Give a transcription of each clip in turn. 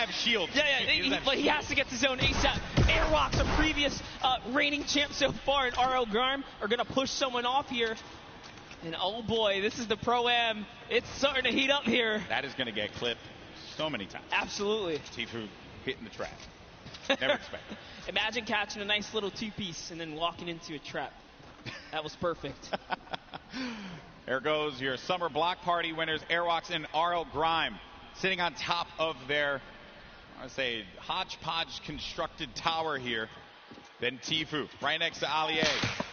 have shields. Yeah, but he has to get to zone ASAP. Airwalks, a previous reigning champ so far in RL Grime, are going to push someone off here. And oh boy, this is the Pro-Am. It's starting to heat up here. That is going to get clipped so many times. Absolutely. Tfue hitting the trap. Never expected. Imagine catching a nice little two-piece and then walking into a trap. That was perfect. There goes your summer block party winners, Airwalks and RL Grime, sitting on top of their, I want to say, hodgepodge constructed tower here. Then Tfue, right next to Allier.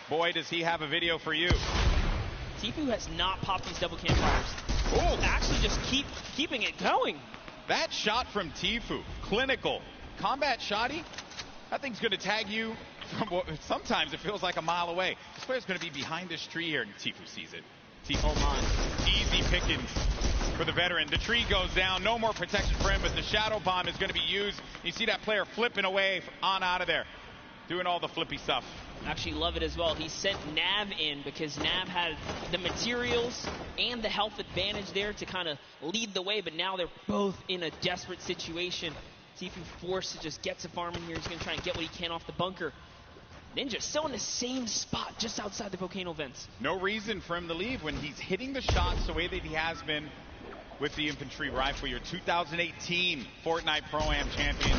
Boy, does he have a video for you. Tfue has not popped these double campfires. Oh, actually just keeping it going. That shot from Tfue, clinical. Combat shotty, that thing's going to tag you from sometimes it feels like a mile away. This player's going to be behind this tree here, and Tfue sees it. Oh my. Easy pickings for the veteran. The tree goes down, no more protection for him, but the shadow bomb is going to be used. You see that player flipping away on out of there, doing all the flippy stuff. Actually love it as well. He sent Nav in because Nav had the materials and the health advantage there to kind of lead the way, but now they're both in a desperate situation. Tfue forced to just get to farming here. He's going to try and get what he can off the bunker. Ninja still in the same spot just outside the volcano vents. No reason for him to leave when he's hitting the shots the way that he has been with the infantry rifle. Your 2018 Fortnite Pro-Am champion.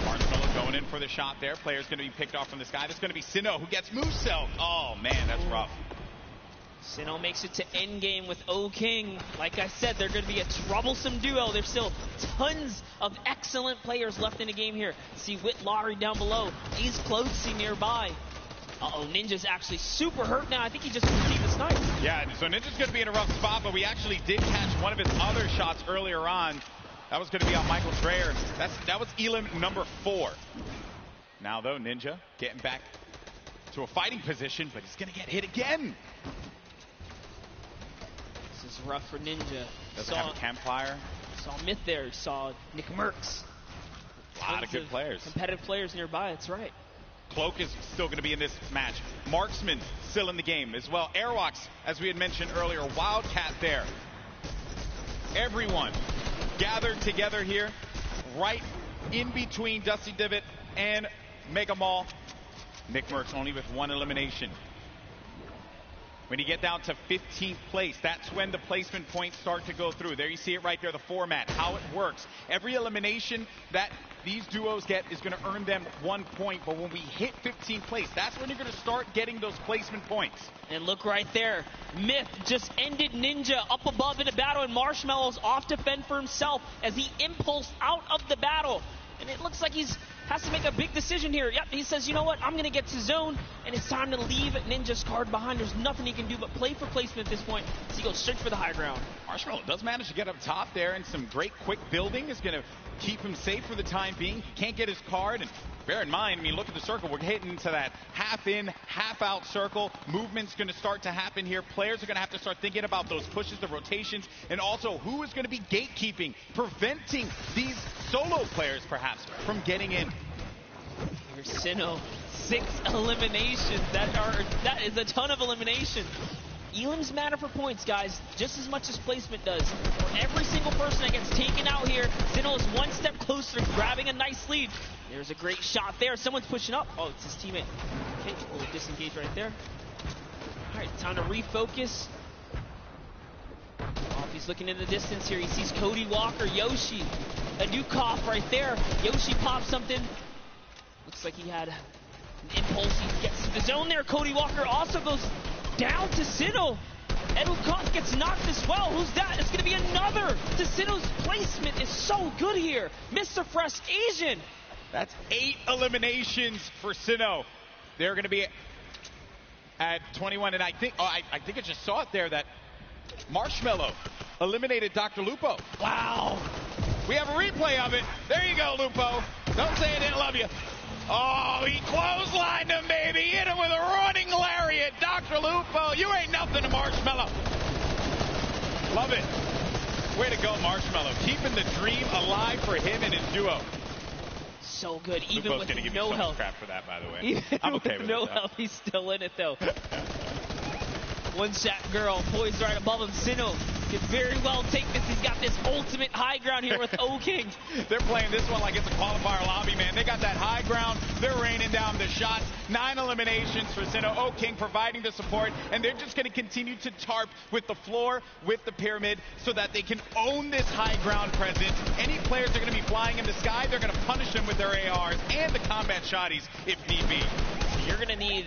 Marshmallow going in for the shot there. Player's going to be picked off from the sky. That's going to be Sinnoh, who gets moveset. Oh man, that's rough. Sinnoh makes it to endgame with O-King. Like I said, they're going to be a troublesome duo. There's still tons of excellent players left in the game here. See Whitlari down below. He's closely nearby. Uh-oh, Ninja's actually super hurt now. I think he just received the snipe. Yeah, so Ninja's going to be in a rough spot, but we actually did catch one of his other shots earlier on. That was going to be on Michael Dreyer. That was Elim number 4. Now, though, Ninja getting back to a fighting position, but he's going to get hit again. This is rough for Ninja. Doesn't have a campfire. Saw Myth there. Saw Nick Merckx. A lot of good players. Competitive players nearby, that's right. Cloak is still going to be in this match. Marksman still in the game as well. Airwalks, as we had mentioned earlier, Wildcat there. Everyone gathered together here, right in between Dusty Divot and Mega Mall. Nick Merckx only with 1 elimination. When you get down to 15th place, that's when the placement points start to go through. There you see it right there, the format, how it works. Every elimination that these duos get is going to earn them 1 point, but when we hit 15th place, that's when you're going to start getting those placement points. And look right there, Myth just ended Ninja up above in the battle, and Marshmallow's off to fend for himself as he impulsed out of the battle. And it looks like has to make a big decision here. Yep, he says, you know what, I'm going to get to zone, and it's time to leave Ninja's card behind. There's nothing he can do but play for placement at this point, so he goes straight for the high ground. Marshmallow does manage to get up top there, and some great quick building is going to keep him safe for the time being. He can't get his card, and bear in mind, I mean, look at the circle. We're hitting into that half in, half out circle. Movement's going to start to happen here. Players are going to have to start thinking about those pushes, the rotations, and also who is going to be gatekeeping, preventing these solo players perhaps from getting in. Here's Sinnoh, 6 eliminations. That is a ton of elimination. Elims matter for points, guys, just as much as placement does. For every single person that gets taken out here, Sinnoh is 1 step closer to grabbing a nice lead. There's a great shot there. Someone's pushing up. Oh, it's his teammate. Okay, we'll disengage right there. All right, time to refocus. Oh, he's looking in the distance here. He sees Cody Walker, Yoshi, a new cough right there. Yoshi pops something. Looks like he had an impulse. He gets to the zone there. Cody Walker also goes down to Sinnoh. Edukov gets knocked as well. Who's that? It's going to be another. Sinnoh's placement is so good here. Mr. Fresh Asian. That's 8 eliminations for Sinnoh. They're going to be at 21, and I think I just saw it there that Marshmallow eliminated Dr. Lupo. Wow. We have a replay of it. There you go, Lupo. Don't say I didn't love you. Oh, he clotheslined him, baby. Hit him with a running lariat. Dr. Lupo, you ain't nothing to Marshmallow. Love it. Way to go, Marshmallow. Keeping the dream alive for him and his duo. So good, even Lupo's with give no you so health. Crap for that, by the way. Even I'm okay with no it, health, he's still in it, though. One shot girl poised right above him. Sinnoh could very well take this. He's got this ultimate high ground here with O-King. They're playing this one like it's a qualifier lobby, man. They got that high ground. They're raining down the shots. 9 eliminations for Sinnoh. O-King providing the support, and they're just going to continue to tarp with the floor, with the pyramid, so that they can own this high ground presence. Any players are going to be flying in the sky, they're going to punish them with their ARs and the combat shotties if need be. You're going to need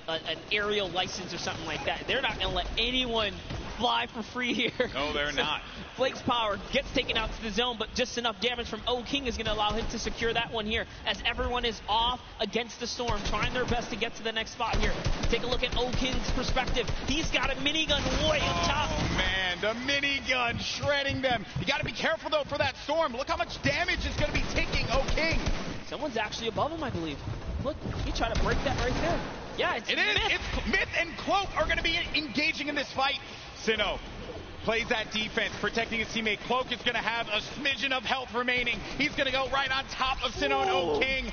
an aerial license or something like that. They're not going to let anyone fly for free here. No, they're not. Flake's power gets taken out to the zone, but just enough damage from O-King is going to allow him to secure that one here, as everyone is off against the storm, trying their best to get to the next spot here. Take a look at O-King's perspective. He's got a minigun way up top. Oh, man, the minigun shredding them. You got to be careful, though, for that storm. Look how much damage is going to be taking O-King. Someone's actually above him, I believe. Look, he tried to break that right there. Yeah, it is. It's Myth and Cloak are going to be engaging in this fight. Sinnoh plays that defense, protecting his teammate. Cloak is going to have a smidgen of health remaining. He's going to go right on top of Sinnoh and O-King.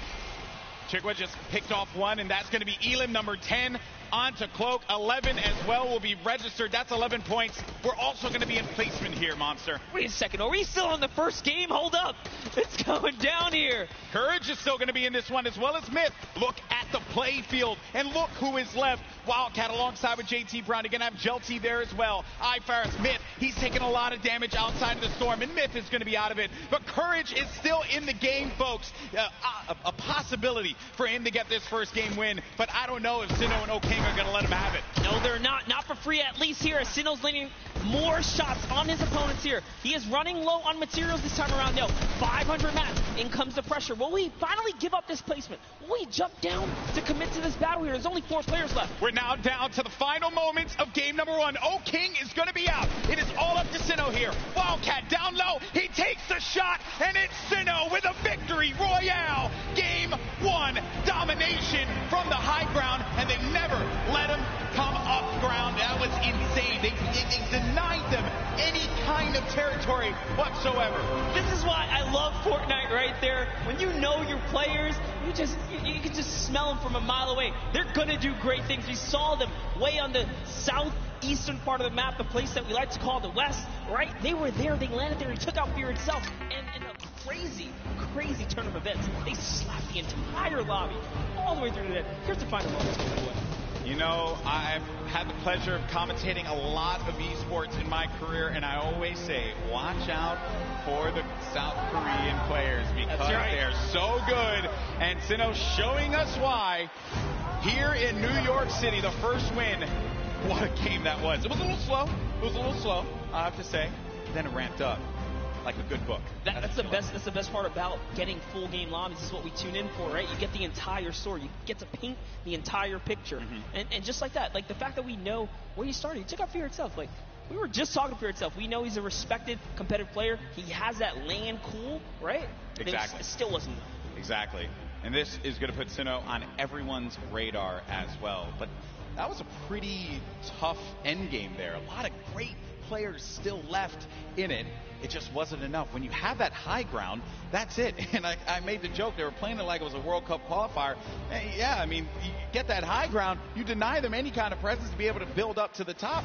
Chigwa just picked off one, and that's going to be Elim, number 10. On to Cloak. 11 as well will be registered. That's 11 points. We're also going to be in placement here, Monster. Wait a second. Are we still in the first game? Hold up. It's going down here. Courage is still going to be in this one, as well as Myth. Look at the play field, and look who is left. Wildcat alongside with JT Brown. You're going to have Jelty there as well. iFaris, Myth, he's taking a lot of damage outside of the storm, and Myth is going to be out of it. But Courage is still in the game, folks. A possibility for him to get this first game win, but I don't know if Sinnoh and O-King are going to let him have it. No, they're not. Not for free, at least here, as Sinnoh's landing more shots on his opponents here. He is running low on materials this time around, though. 500 mats. In comes the pressure. Will we finally give up this placement? Will we jump down to commit to this battle here? There's only 4 players left. We're now down to the final moments of game number 1. O-King is going to be out. It is all up to Sinnoh here. Wildcat down low. He takes the shot, and it's Sinnoh with a victory royale. Game 1 domination from the high ground, and they never let him come up ground. That was insane. They denied them any kind of territory whatsoever. This is why I love Fortnite right there. When you know your players, you can just smell them from a mile away. They're gonna do great things. We saw them way on the southeastern part of the map, the place that we like to call the West, right? They were there, they landed there, and took out Fear itself. And in a crazy turn of events, they slapped the entire lobby all the way through to the end. Here's the final moment. You know, I've had the pleasure of commentating a lot of esports in my career, and I always say, watch out for the South Korean players, because they're so good. And Sinnoh showing us why here in New York City, the first win. What a game that was. It was a little slow, I have to say. Then it ramped up like a good book. That's the best part about getting full game lobbies. This is what we tune in for, right? You get the entire story. You get to paint the entire picture. And just like that, like the fact that we know where he started. He took out Fear itself. Like, we were just talking Fear itself. We know he's a respected competitive player. He has that land cool, right? Exactly. It still wasn't enough. Exactly. And this is going to put Sinnoh on everyone's radar as well. But that was a pretty tough end game there. A lot of great players still left in it. It just wasn't enough. When you have that high ground, that's it. And I made the joke, they were playing it like it was a World Cup qualifier. Yeah, I mean, you get that high ground, you deny them any kind of presence to be able to build up to the top.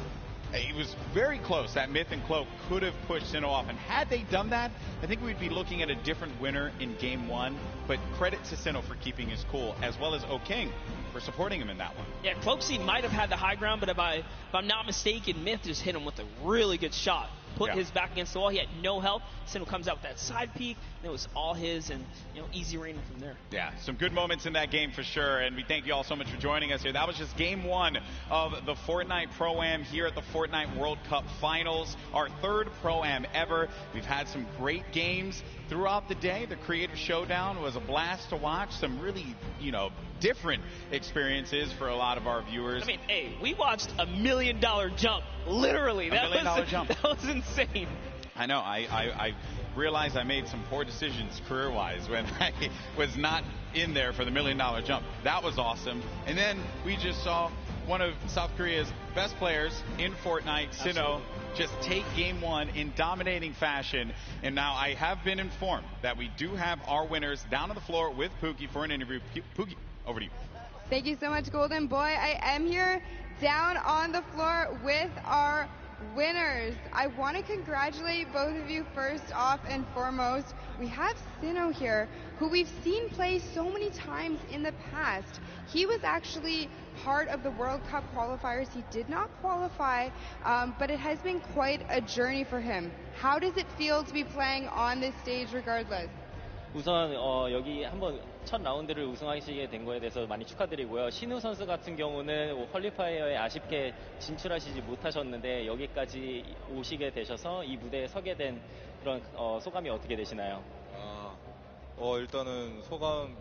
It was very close. That Myth and Cloak could have pushed Sinnoh off. And had they done that, I think we'd be looking at a different winner in game 1. But credit to Sinnoh for keeping his cool, as well as O-King for supporting him in that one. Yeah, Cloaksy might have had the high ground, but if I'm not mistaken, Myth just hit him with a really good shot. Put his back against the wall. He had no help. Sinnoh comes out with that side peek, and it was all his, and easy raining from there. Yeah, some good moments in that game for sure, and we thank you all so much for joining us here. That was just game 1 of the Fortnite Pro-Am here at the Fortnite World Cup Finals, our 3rd Pro-Am ever. We've had some great games throughout the day. The Creator Showdown was a blast to watch. Some really, different experiences for a lot of our viewers. I mean, hey, we watched $1 million jump, literally. $1 million jump. That was insane. I know. I realized I made some poor decisions career-wise when I was not in there for the $1 million jump. That was awesome. And then we just saw one of South Korea's best players in Fortnite, Sinnoh, just take game 1 in dominating fashion. And now I have been informed that we do have our winners down on the floor with Pookie for an interview. Pookie, over to you. Thank you so much, Golden Boy. I am here down on the floor with our Winners, I want to congratulate both of you first off and foremost. We have Sino here, who we've seen play so many times in the past. He was actually part of the World Cup qualifiers. He did not qualify, but it has been quite a journey for him. How does it feel to be playing on this stage regardless? 우선 여기 한번 첫 라운드를 우승하시게 된 거에 대해서 많이 축하드리고요. 신우 선수 같은 경우는 퀄리파이어에 아쉽게 진출하시지 못하셨는데 여기까지 오시게 되셔서 이 무대에 서게 된 그런 소감이 어떻게 되시나요? 일단은 소감,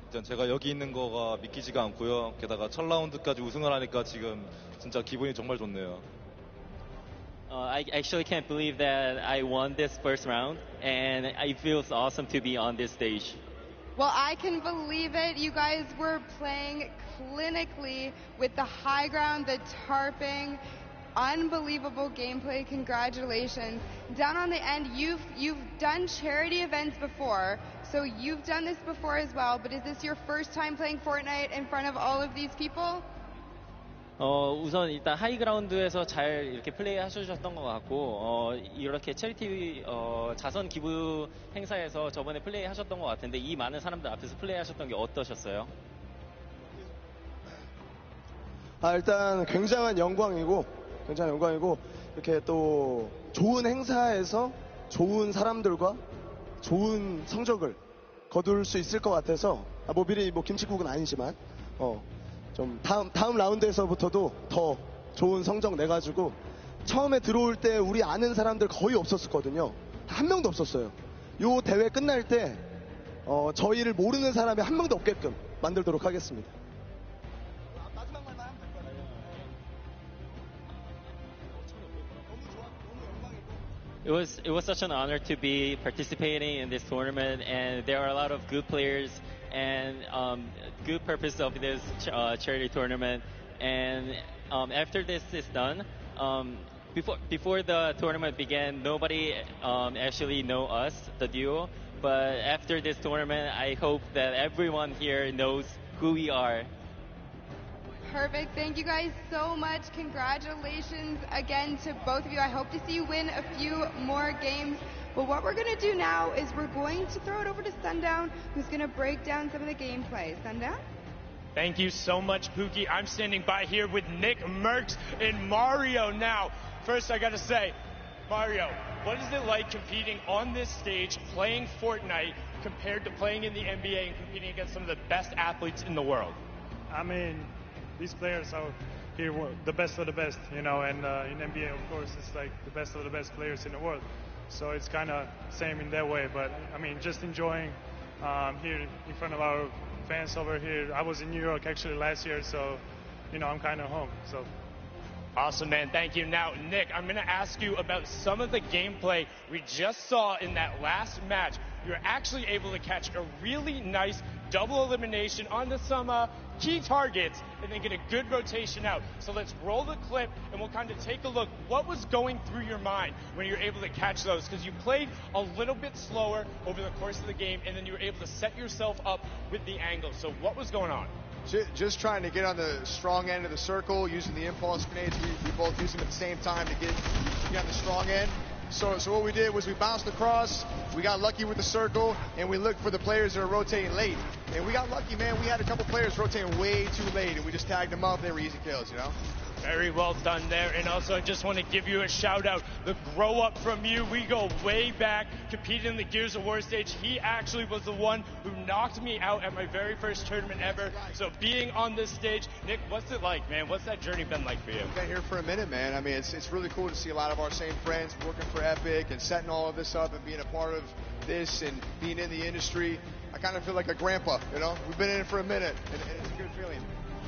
일단 제가 여기 있는 거가 믿기지가 않고요. 게다가 첫 라운드까지 우승을 하니까 지금 진짜 기분이 정말 좋네요. I actually can't believe that I won this first round, and it feels awesome to be on this stage. Well, I can believe it. You guys were playing clinically with the high ground, the tarping, unbelievable gameplay. Congratulations. Down on the end, you've done charity events before, so you've done this before as well, but is this your first time playing Fortnite in front of all of these people? 우선 일단 하이그라운드에서 잘 이렇게 플레이 하셨던 것 같고, 이렇게 체리티, 자선 기부 행사에서 저번에 플레이 하셨던 것 같은데, 이 많은 사람들 앞에서 플레이 하셨던 게 어떠셨어요? 일단 굉장한 영광이고, 이렇게 또 좋은 행사에서 좋은 사람들과 좋은 성적을 거둘 수 있을 것 같아서, 미리 김치국은 아니지만, 좀 다음 라운드에서부터도 더 좋은 성적 내가지고 처음에 들어올 때 우리 아는 사람들 거의 없었거든요. 한 명도 없었어요. 요 대회 끝날 때 저희를 모르는 사람이 한 명도 없게끔 만들도록 하겠습니다. 마지막 말만 하면 될 거예요. 너무 영광이고. It was such an honor to be participating in this tournament, and there are a lot of good players and good purpose of this charity tournament. And after this is done, before the tournament began, nobody actually know us, the duo. But after this tournament, I hope that everyone here knows who we are. Perfect. Thank you guys so much. Congratulations again to both of you. I hope to see you win a few more games. But what we're going to do now is we're going to throw it over to Sundown, who's going to break down some of the gameplay. Sundown? Thank you so much, Pookie. I'm standing by here with Nick Merckx and Mario now. First, I got to say, Mario, what is it like competing on this stage, playing Fortnite, compared to playing in the NBA and competing against some of the best athletes in the world? I mean, these players are here the best of the best, and in NBA, of course, it's like the best of the best players in the world. So it's kind of same in that way, but I mean, just enjoying here in front of our fans over here. I was in New York actually last year, so I'm kind of home. So awesome, man. Thank you. Now, Nick, I'm going to ask you about some of the gameplay we just saw in that last match. You're actually able to catch a really nice double elimination onto some key targets and then get a good rotation out. So let's roll the clip and we'll kind of take a look. What was going through your mind when you were able to catch those? Because you played a little bit slower over the course of the game and then you were able to set yourself up with the angle. So what was going on? Just trying to get on the strong end of the circle, using the impulse grenades. We both used them at the same time to get on the strong end. So what we did was we bounced across, we got lucky with the circle, and we looked for the players that are rotating late. And we got lucky, man. We had a couple players rotating way too late, and we just tagged them up. They were easy kills, Very well done there. And also, I just want to give you a shout out. The grow up from you. We go way back, competed in the Gears of War stage. He actually was the one who knocked me out at my very first tournament ever. So being on this stage, Nick, what's it like, man? What's that journey been like for you? We've been here for a minute, man. I mean, it's really cool to see a lot of our same friends working for Epic and setting all of this up and being a part of this and being in the industry. I kind of feel like a grandpa, We've been in it for a minute, and it's a good feeling.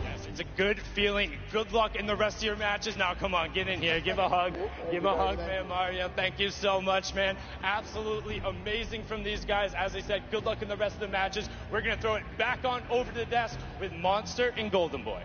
Yes, it's a good feeling. Good luck in the rest of your matches. Now, come on, get in here. Give a hug. Give a hug, man, Mario. Thank you so much, man. Absolutely amazing from these guys. As I said, good luck in the rest of the matches. We're going to throw it back on over to the desk with Monster and Golden Boy.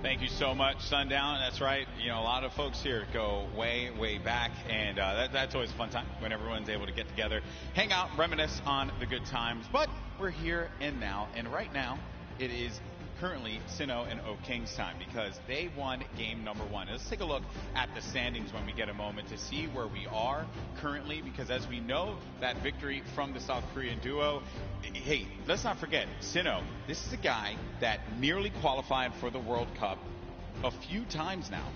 Thank you so much, Sundown. That's right. A lot of folks here go way, way back, and that's always a fun time when everyone's able to get together, hang out, reminisce on the good times. But we're here and now, and right now, it is currently Sinnoh and O King's time, because they won game number 1. Let's take a look at the standings when we get a moment to see where we are currently, because as we know, that victory from the South Korean duo, hey, let's not forget, Sinnoh, this is a guy that nearly qualified for the World Cup a few times now.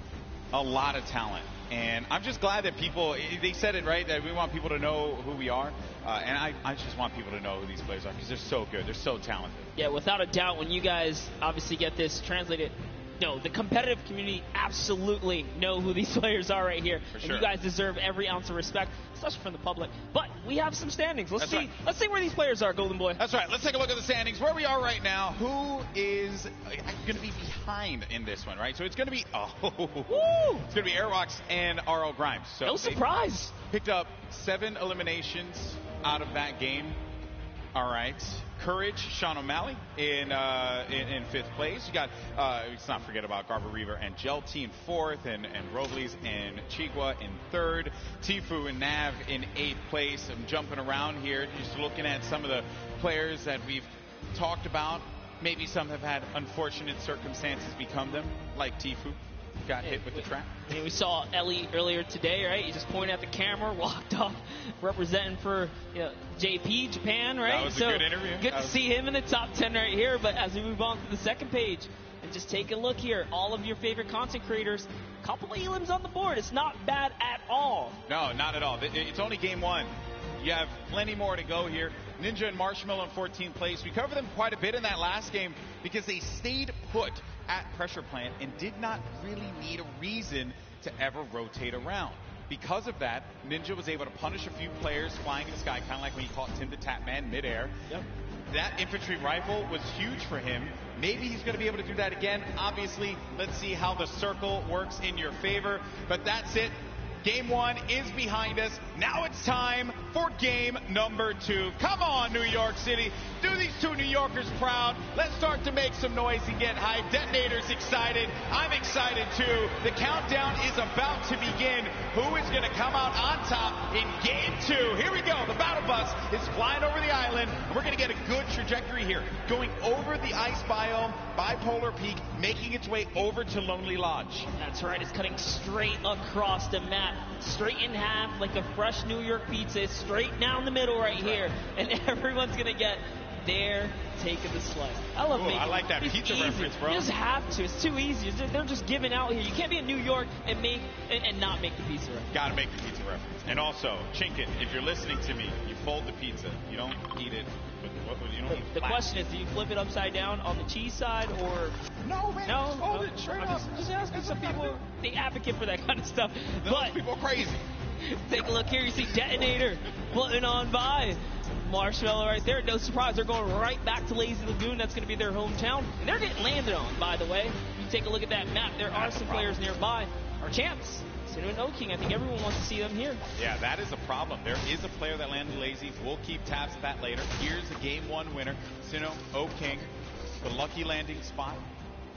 A lot of talent. And I'm just glad that people, they said it right, that we want people to know who we are. And I just want people to know who these players are, because they're so good. They're so talented. Yeah, without a doubt, when you guys obviously get this translated, no, the competitive community absolutely know who these players are right here. For and sure. you guys deserve every ounce of respect, especially from the public. But we have some standings. Let's That's see. right. Let's see where these players are, Golden Boy. That's right. Let's take a look at the standings. Where we are right now. Who is going to be behind in this one, right? So it's going to be, it's going to be Airwalks and RL Grimes. So No surprise. Picked up 7 eliminations out of that game. All right. Courage, Sean O'Malley in 5th place. You got, let's not forget about Garber Reaver and Jelty in 4th, and Robles and Chigua in 3rd. Tifu and Nav in 8th place. I'm jumping around here, just looking at some of the players that we've talked about. Maybe some have had unfortunate circumstances become them, like Tifu. Got hit with the trap. I mean, we saw Ellie earlier today, right? He just pointed at the camera, walked off, representing for JP, Japan, right? That was a good interview. Good to see him in the top 10 right here. But as we move on to the second page, and just take a look here, all of your favorite content creators, a couple of elims on the board. It's not bad at all. No, not at all. It's only game 1. You have plenty more to go here. Ninja and Marshmallow in 14th place. We covered them quite a bit in that last game because they stayed put at pressure plant and did not really need a reason to ever rotate around. Because of that, Ninja was able to punish a few players flying in the sky, kind of like when he caught Tim the Tap Man midair. Yep. That infantry rifle was huge for him. Maybe he's going to be able to do that again. Obviously, let's see how the circle works in your favor. But that's it. Game 1 is behind us. Now it's time for game number 2. Come on, New York City. Do these 2 New Yorkers proud. Let's start to make some noise and get hyped. Detonator's excited. I'm excited too. The countdown is about to begin. Who is going to come out on top in game 2? Here we go. The battle bus is flying over the island. We're going to get a good trajectory here. Going over the ice biome, Bipolar Peak, making its way over to Lonely Lodge. That's right. It's cutting straight across the map. Straight in half like a fresh New York pizza. It's straight down the middle right here. And everyone's going to get their take of the slice. I love making I like that pizza reference, bro. You just have to. It's too easy. They're just giving out here. You can't be in New York and not make the pizza reference. Gotta make the pizza reference. And also, Chinkin, if you're listening to me, you fold the pizza. You don't eat it. You don't eat The flat. question is, do you flip it upside down on the cheese side, or No, man. no? Just fold it straight up. Just asking. Some people, they advocate for that kind of stuff. Those But people are crazy. take a look here. You see Detonator floating on by. Marshmallow right there. No surprise. They're going right back to Lazy Lagoon. That's going to be their hometown. And they're getting landed on, by the way. You take a look at that map. There are some players nearby. Our champs, Sinnoh and O King. I think everyone wants to see them here. Yeah, that is a problem. There is a player that landed lazy. We'll keep tabs of that later. Here's the game 1 winner, Sinnoh, O King. The lucky landing spot.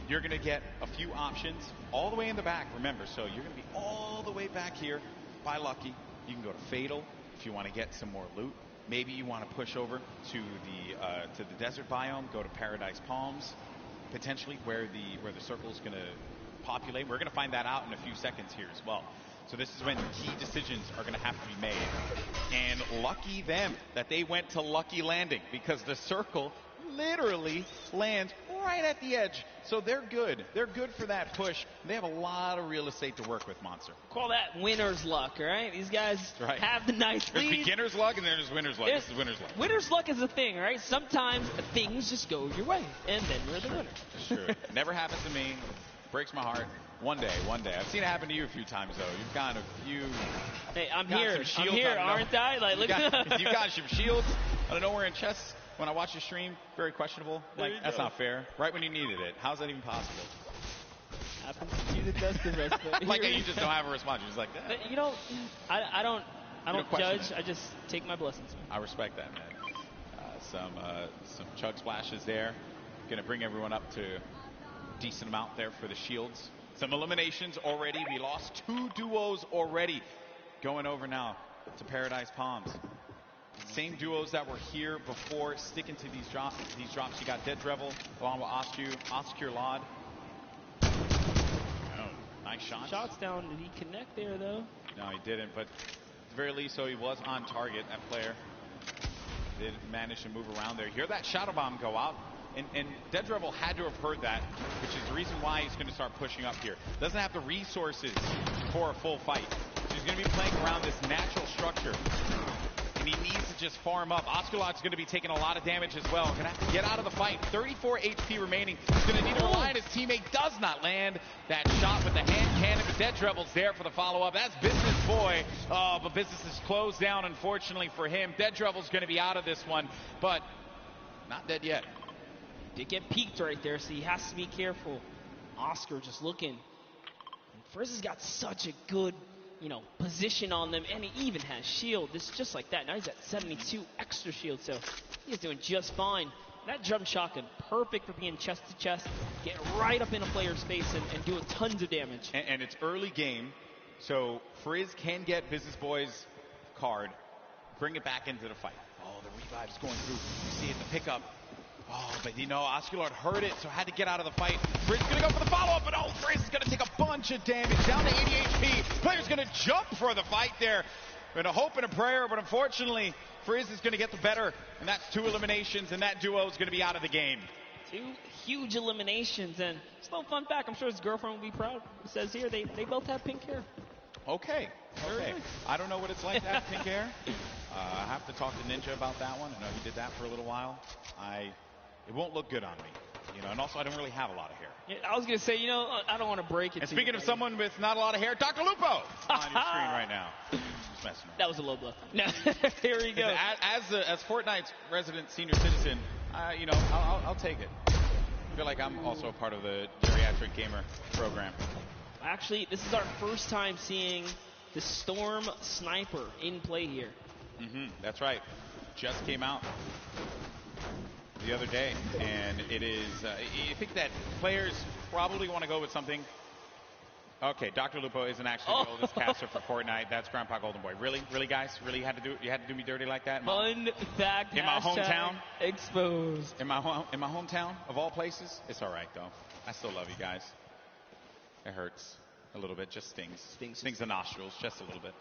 You're going to get a few options all the way in the back, remember. So you're going to be all the way back here by Lucky. You can go to Fatal if you want to get some more loot. Maybe you want to push over to the desert biome, go to Paradise Palms, potentially where the circle is going to populate. We're going to find that out in a few seconds here as well. So this is when key decisions are going to have to be made. And lucky them that they went to Lucky Landing, because the circle literally lands right at the edge. So they're good. They're good for that push. They have a lot of real estate to work with, Monster. Call that winner's luck, all right? These guys have the nice There's lead. beginner's luck and there's winner's luck. This is winner's luck. Winner's luck is a thing, all right? Sometimes things just go your way, and then you're the winner. Sure. Never happened to me. Breaks my heart. One day. I've seen it happen to you a few times, though. You've got a few... Hey, I'm here, aren't I? Like, look you got some shields out of nowhere in chess. When I watch your stream, very questionable. Like, that's not fair. Right when you needed it. How's that even possible? Happens to be the best of us. Like, you just don't have a response. You're just like, you know, I don't judge. I just take my blessings. I respect that, man. Some chug splashes there. Going to bring everyone up to a decent amount there for the shields. Some eliminations already. We lost 2 duos already. Going over now to Paradise Palms. Same duos that were here before, sticking to these drops. You got Dead Drevel along with Oscar Lod. Oh, nice shot. Shots down. Did he connect there, though? No, he didn't, but at the very least, so he was on target, that player. Did manage to move around there. Hear that shadow bomb go out, and Dead Drevel had to have heard that, which is the reason why he's going to start pushing up here. Doesn't have the resources for a full fight. So he's going to be playing around this natural structure, and he needs to just farm up. Oscarlot's going to be taking a lot of damage as well. Going to have to get out of the fight. 34 HP remaining. He's going to need to rely on his teammate. Does not land that shot with the hand cannon, but Dead Drevel's there for the follow-up. That's Business Boy. Oh, but business is closed down, unfortunately for him. Dead Drevel's going to be out of this one, but not dead yet. Did get peeked right there, so he has to be careful. Oscar just looking. And Frizz has got such a good, position on them, and he even has shield. This is just like that. Now he's at 72 extra shield, so he's doing just fine. That drum shotgun, perfect for being chest to chest, get right up in a player's face and doing tons of damage. And it's early game, so Frizz can get Business Boy's card, bring it back into the fight. Oh, the revive's going through. You see it, the pickup. Oh, but Oscarlot heard it, so had to get out of the fight. Frizz gonna go for the follow-up, but Frizz is gonna take a bunch of damage, down to 80 HP. Player's gonna jump for the fight there. And a hope and a prayer, but unfortunately, Frizz is gonna get the better, and that's 2 eliminations, and that duo is gonna be out of the game. 2 huge eliminations, and just a little fun fact, I'm sure his girlfriend will be proud. It says here, they both have pink hair. Okay. I don't know what it's like to have pink hair. I have to talk to Ninja about that one. I know he did that for a little while. It won't look good on me, and also I don't really have a lot of hair. Yeah, I was gonna say, I don't want to break it. And speaking of someone with not a lot of hair, Dr. Lupo on your screen right now. Just messing around. That was a low blow. No, here we go. As Fortnite's resident senior citizen, I'll take it. I feel like I'm also a part of the geriatric gamer program. Actually, this is our first time seeing the Storm Sniper in play here. That's right. Just came out the other day, and it is, I think that players probably want to go with something. Okay, Dr. Lupo isn't actually the oldest caster for Fortnite. That's Grandpa Golden Boy. Really, guys? Really you had to do me dirty like that? Fun fact, in my hometown? Exposed. In my hometown, of all places? It's all right, though. I still love you guys. It hurts a little bit, just stings. Stings the nostrils, just a little bit.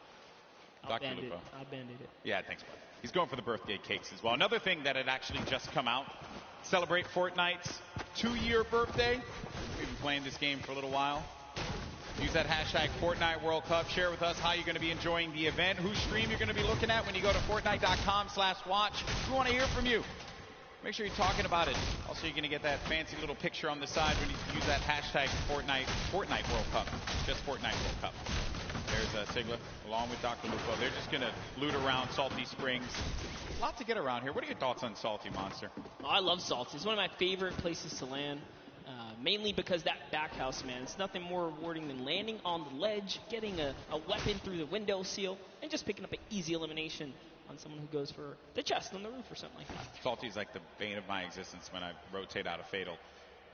Dr. Lupo. I banded it. Yeah, thanks, bud. He's going for the birthday cakes as well. Another thing that had actually just come out, celebrate Fortnite's 2-year birthday. We've been playing this game for a little while. Use that hashtag Fortnite World Cup. Share with us how you're going to be enjoying the event, whose stream you're going to be looking at when you go to Fortnite.com/watch. We want to hear from you. Make sure you're talking about it. Also, you're going to get that fancy little picture on the side when you use that hashtag Fortnite World Cup. Just Fortnite World Cup. There's Sigla along with Dr. Lupo. They're just going to loot around Salty Springs. A lot to get around here. What are your thoughts on Salty, Monster? Oh, I love Salty. It's one of my favorite places to land, mainly because that back house, man. It's nothing more rewarding than landing on the ledge, getting a weapon through the window seal, and just picking up an easy elimination on someone who goes for the chest on the roof or something like that. Salty's like the bane of my existence when I rotate out of Fatal.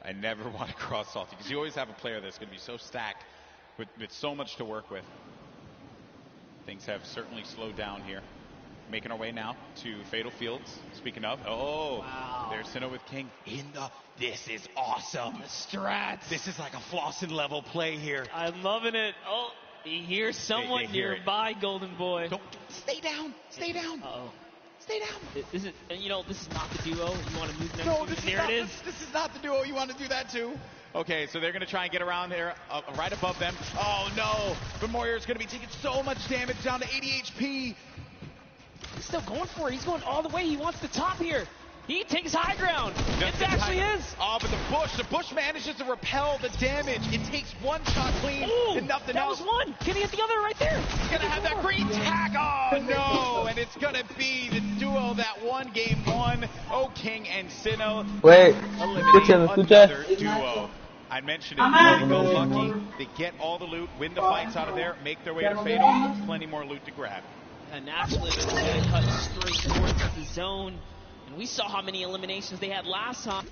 I never want to cross Salty because you always have a player that's going to be so stacked with so much to work with. Things have certainly slowed down here. Making our way now to Fatal Fields. Speaking of, wow. There's Sinnoh with King this is awesome. The strats. This is like a Flossin level play here. I'm loving it. Oh, he hears someone nearby, Golden Boy. Stay down. Stay down. Uh-oh. Stay down. This is not the duo. You want to move them? No, this is not the duo. You want to do that too? Okay, so they're going to try and get around there, right above them. Oh, no. But Moyer's going to be taking so much damage, down to 80 HP. He's still going for it. He's going all the way. He wants the top here. He takes high ground. It actually is. Oh, but the Bush manages to repel the damage. It takes one shot clean. Ooh, and nothing else. That was one. Can he hit the other right there? He's going to have that green tag. Oh, no. And it's going to be the duo that won game 1. Oh, King and Sinnoh. Wait. Another duo. I mentioned it. They go lucky. They get all the loot, win the fights out of there, make their way to Fatal. Plenty more loot to grab. And naturally, they're going to cut straight towards the zone. And we saw how many eliminations they had last time.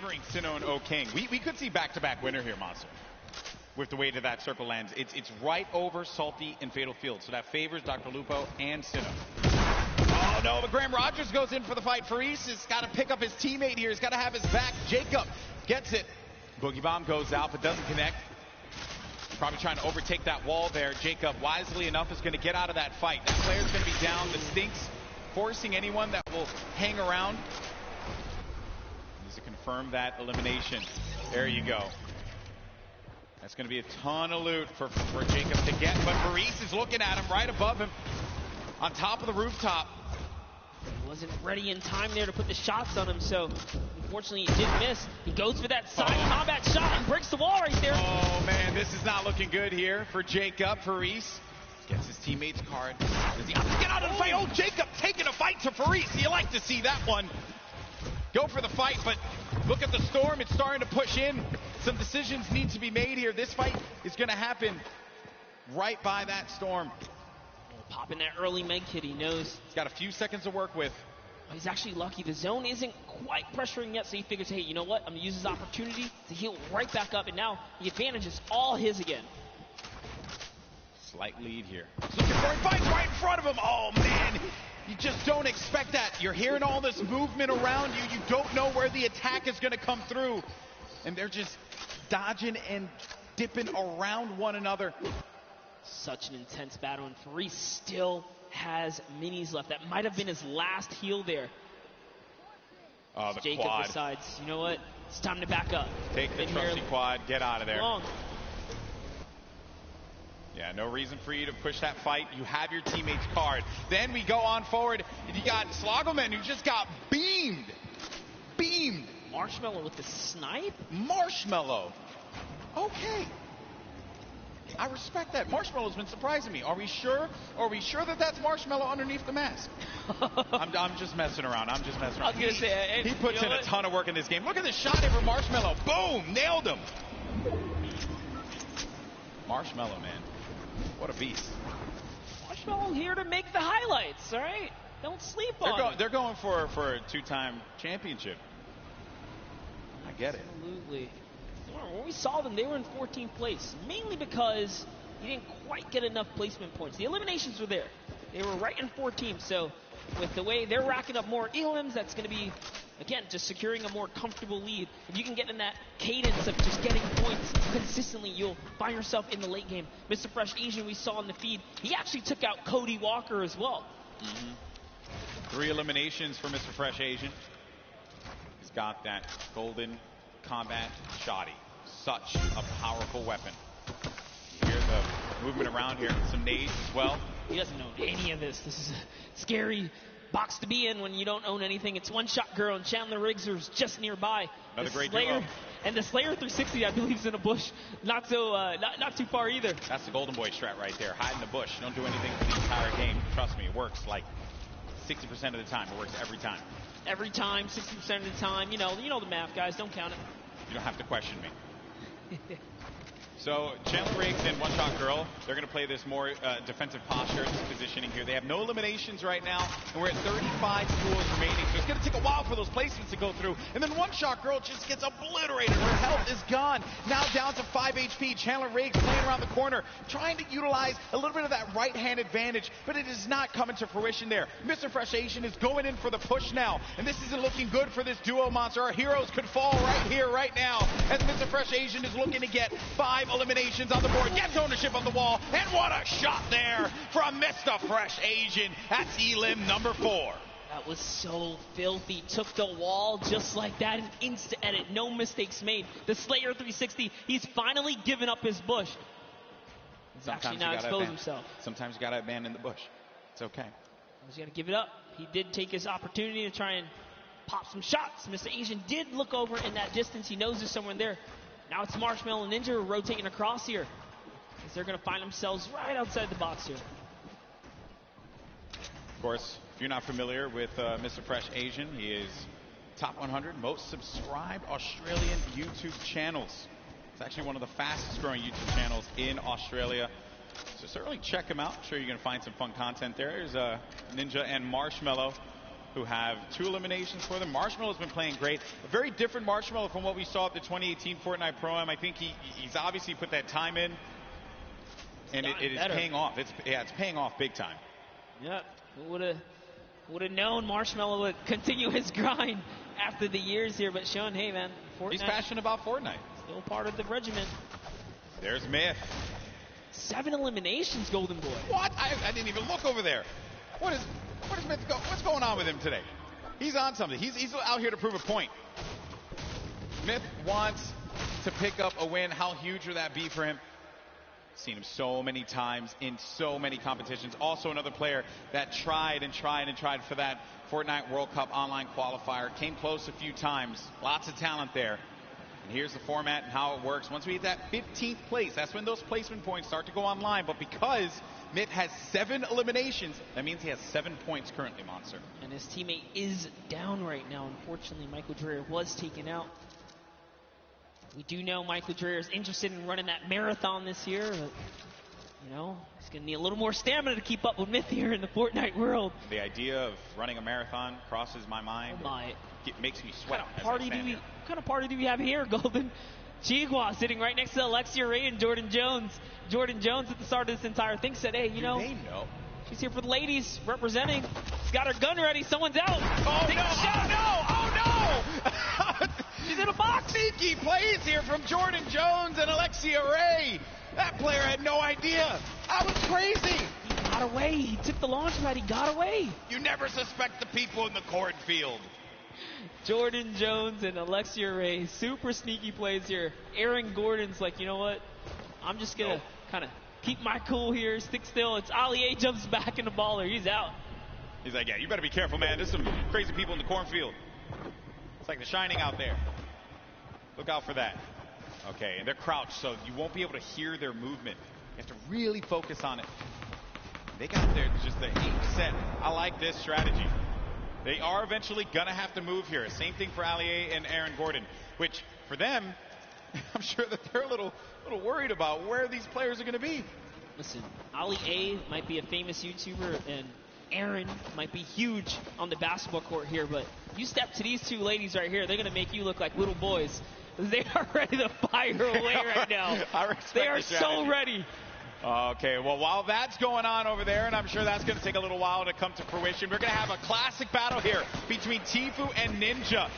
favoring Sinnoh and O King. We could see back-to-back winner here, Monster. With the way that that circle lands. It's right over Salty and Fatal Field. So that favors Dr. Lupo and Sinnoh. Oh no, but Graham Rogers goes in for the fight. Faris has got to pick up his teammate here. He's got to have his back. Jacob gets it. Boogie Bomb goes out but doesn't connect. Probably trying to overtake that wall there. Jacob, wisely enough, is going to get out of that fight. That player's going to be down. The Stinks forcing anyone that will hang around. Needs to confirm that elimination. There you go. That's going to be a ton of loot for Jacob to get, but Faris is looking at him right above him on top of the rooftop. He wasn't ready in time there to put the shots on him, so unfortunately he did miss. He goes for that side combat shot and breaks the wall right there. Oh man, this is not looking good here for Jacob. Faris gets his teammate's card. Does he have to get out of the fight? Oh, Jacob taking a fight to Faris. You like to see that one. Go for the fight, but look at the storm. It's starting to push in. Some decisions need to be made here. This fight is going to happen right by that storm. Popping that early med kit, he knows. He's got a few seconds to work with. He's actually lucky. The zone isn't quite pressuring yet, so he figures, hey, you know what? I'm going to use this opportunity to heal right back up, and now the advantage is all his again. Slight lead here. He's looking for him. Finds right in front of him. Oh, man. You just don't expect that. You're hearing all this movement around you. You don't know where the attack is going to come through. And they're just dodging and dipping around one another. Such an intense battle, and Faris still has minis left. That might have been his last heal there. Oh, the Jacob quad. decides, you know what? It's time to back up. Take the trusty quad. Get out of there. Long. Yeah, no reason for you to push that fight. You have your teammate's card. Then we go on forward. You got Slogoman, who just got beamed. Beamed. Marshmallow with the snipe? Marshmallow. Okay. I respect that. Marshmallow's been surprising me. Are we sure? Are we sure that that's Marshmallow underneath the mask? I'm just messing around. I'm just messing around. I was going to say, he puts in a ton of work in this game. Look at this shot here for Marshmallow. Boom! Nailed him. Marshmallow, man. What a beast. Marshmallow here to make the highlights, all right? Don't sleep on it. They're going for a two-time championship. I get it. Absolutely. When we saw them, they were in 14th place, mainly because you didn't quite get enough placement points. The eliminations were there. They were right in 14th, so with the way they're racking up more elims, that's going to be, again, just securing a more comfortable lead. If you can get in that cadence of just getting points consistently, you'll find yourself in the late game. Mr. Fresh Asian, we saw in the feed, he actually took out Cody Walker as well. 3 eliminations for Mr. Fresh Asian. He's got that golden combat shoddy. Such a powerful weapon. You hear the movement around here. Some nades as well. He doesn't know any of this. This is a scary box to be in when you don't own anything. It's One Shot Girl and Chandler Riggs, who's just nearby. Another great Slayer, duo. and the Slayer 360, I believe, is in a bush. Not too far either. That's the Golden Boy strat right there. Hide in the bush. Don't do anything for the entire game. Trust me, it works like 60% of the time. It works every time. Every time, 60% of the time. You know the math, guys. Don't count it. You don't have to question me. So Chandler Riggs and One Shot Girl, they're going to play this more defensive posture, this positioning here. They have no eliminations right now, and we're at 35 duels remaining. So it's going to take a while for those placements to go through. And then One Shot Girl just gets obliterated. Her health is gone. Now down to 5 HP. Chandler Riggs playing around the corner, trying to utilize a little bit of that right-hand advantage, but it is not coming to fruition there. Mr. Fresh Asian is going in for the push now, and this isn't looking good for this duo, Monster. Our heroes could fall right here, right now, as Mr. Fresh Asian is looking to get 5 eliminations on the board, gets ownership of the wall, and what a shot there from Mr. Fresh Asian. That's elim number 4. That was so filthy. Took the wall just like that. An instant edit. No mistakes made. The Slayer 360, he's finally given up his bush. He's actually now exposed himself. Sometimes you got to abandon the bush. It's okay. He's got to give it up. He did take his opportunity to try and pop some shots. Mr. Asian did look over in that distance. He knows there's someone there. Now it's Marshmallow and Ninja rotating across here, as they're going to find themselves right outside the box here. Of course, if you're not familiar with Mr. Fresh Asian, he is top 100 most subscribed Australian YouTube channels. It's actually one of the fastest growing YouTube channels in Australia. So certainly check him out. I'm sure you're going to find some fun content there. There's Ninja and Marshmallow who have 2 eliminations for them. Marshmallow's been playing great. A very different Marshmallow from what we saw at the 2018 Fortnite Pro-Am. I think he's obviously put that time in, and it is paying off. It's paying off big time. Yeah, would have known Marshmallow would continue his grind after the years here, but Sean, hey man, Fortnite, he's passionate about Fortnite. Still part of the regiment. There's Myth. 7 eliminations, Golden Boy. What? I didn't even look over there. What's going on with him today? He's on something. He's out here to prove a point. Myth wants to pick up a win. How huge would that be for him? Seen him so many times in so many competitions. Also another player that tried for that Fortnite World Cup online qualifier. Came close a few times. Lots of talent there. And here's the format and how it works. Once we hit that 15th place, that's when those placement points start to go online. But because Myth has 7 eliminations, that means he has 7 points currently, Monster. And his teammate is down right now. Unfortunately, Michael Dreher was taken out. We do know Michael Dreher is interested in running that marathon this year, but, you know, he's going to need a little more stamina to keep up with Myth here in the Fortnite world. The idea of running a marathon crosses my mind. Oh my. It makes me sweat. What kind of party do we have here, Golden? Chihua sitting right next to Alexia Ray and Jordan Jones. Jordan Jones at the start of this entire thing said, hey, you know, they know. She's here for the ladies, representing. She's got her gun ready. Someone's out. Oh, no. Oh, no. She's in a box. Sneaky plays here from Jordan Jones and Alexia Ray. That player had no idea. That was crazy. He got away. He took the launch pad. He got away. You never suspect the people in the cornfield. Jordan Jones and Alexia Ray, super sneaky plays here. Aaron Gordon's like, you know what? I'm just going to kind of keep my cool here, stick still. It's Ali A jumps back in the baller. He's out. He's like, yeah, you better be careful, man. There's some crazy people in the cornfield. It's like The Shining out there. Look out for that. Okay, and they're crouched, so you won't be able to hear their movement. You have to really focus on it. They got there just the 8%. I like this strategy. They are eventually going to have to move here. Same thing for Ali A and Aaron Gordon, which for them, I'm sure that they're a little worried about where these players are going to be. Listen, Ali A might be a famous YouTuber, and Aaron might be huge on the basketball court here, but you step to these two ladies right here, they're going to make you look like little boys. They are ready to fire away right now. They are so ready. Okay, well, while that's going on over there, and I'm sure that's going to take a little while to come to fruition, we're going to have a classic battle here between Tfue and Ninja.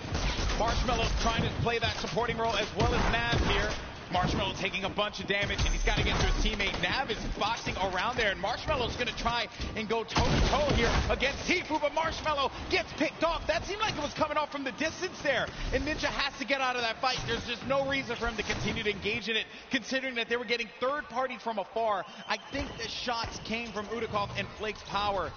Marshmallow's trying to play that supporting role as well as Nav here. Marshmallow taking a bunch of damage, and he's got to get to his teammate. Nav is boxing around there, and Marshmallow's going to try and go toe-to-toe here against Tfue, but Marshmallow gets picked off. That seemed like it was coming off from the distance there, and Ninja has to get out of that fight. There's just no reason for him to continue to engage in it, considering that they were getting third-party from afar. I think the shots came from Udakov and Flake's power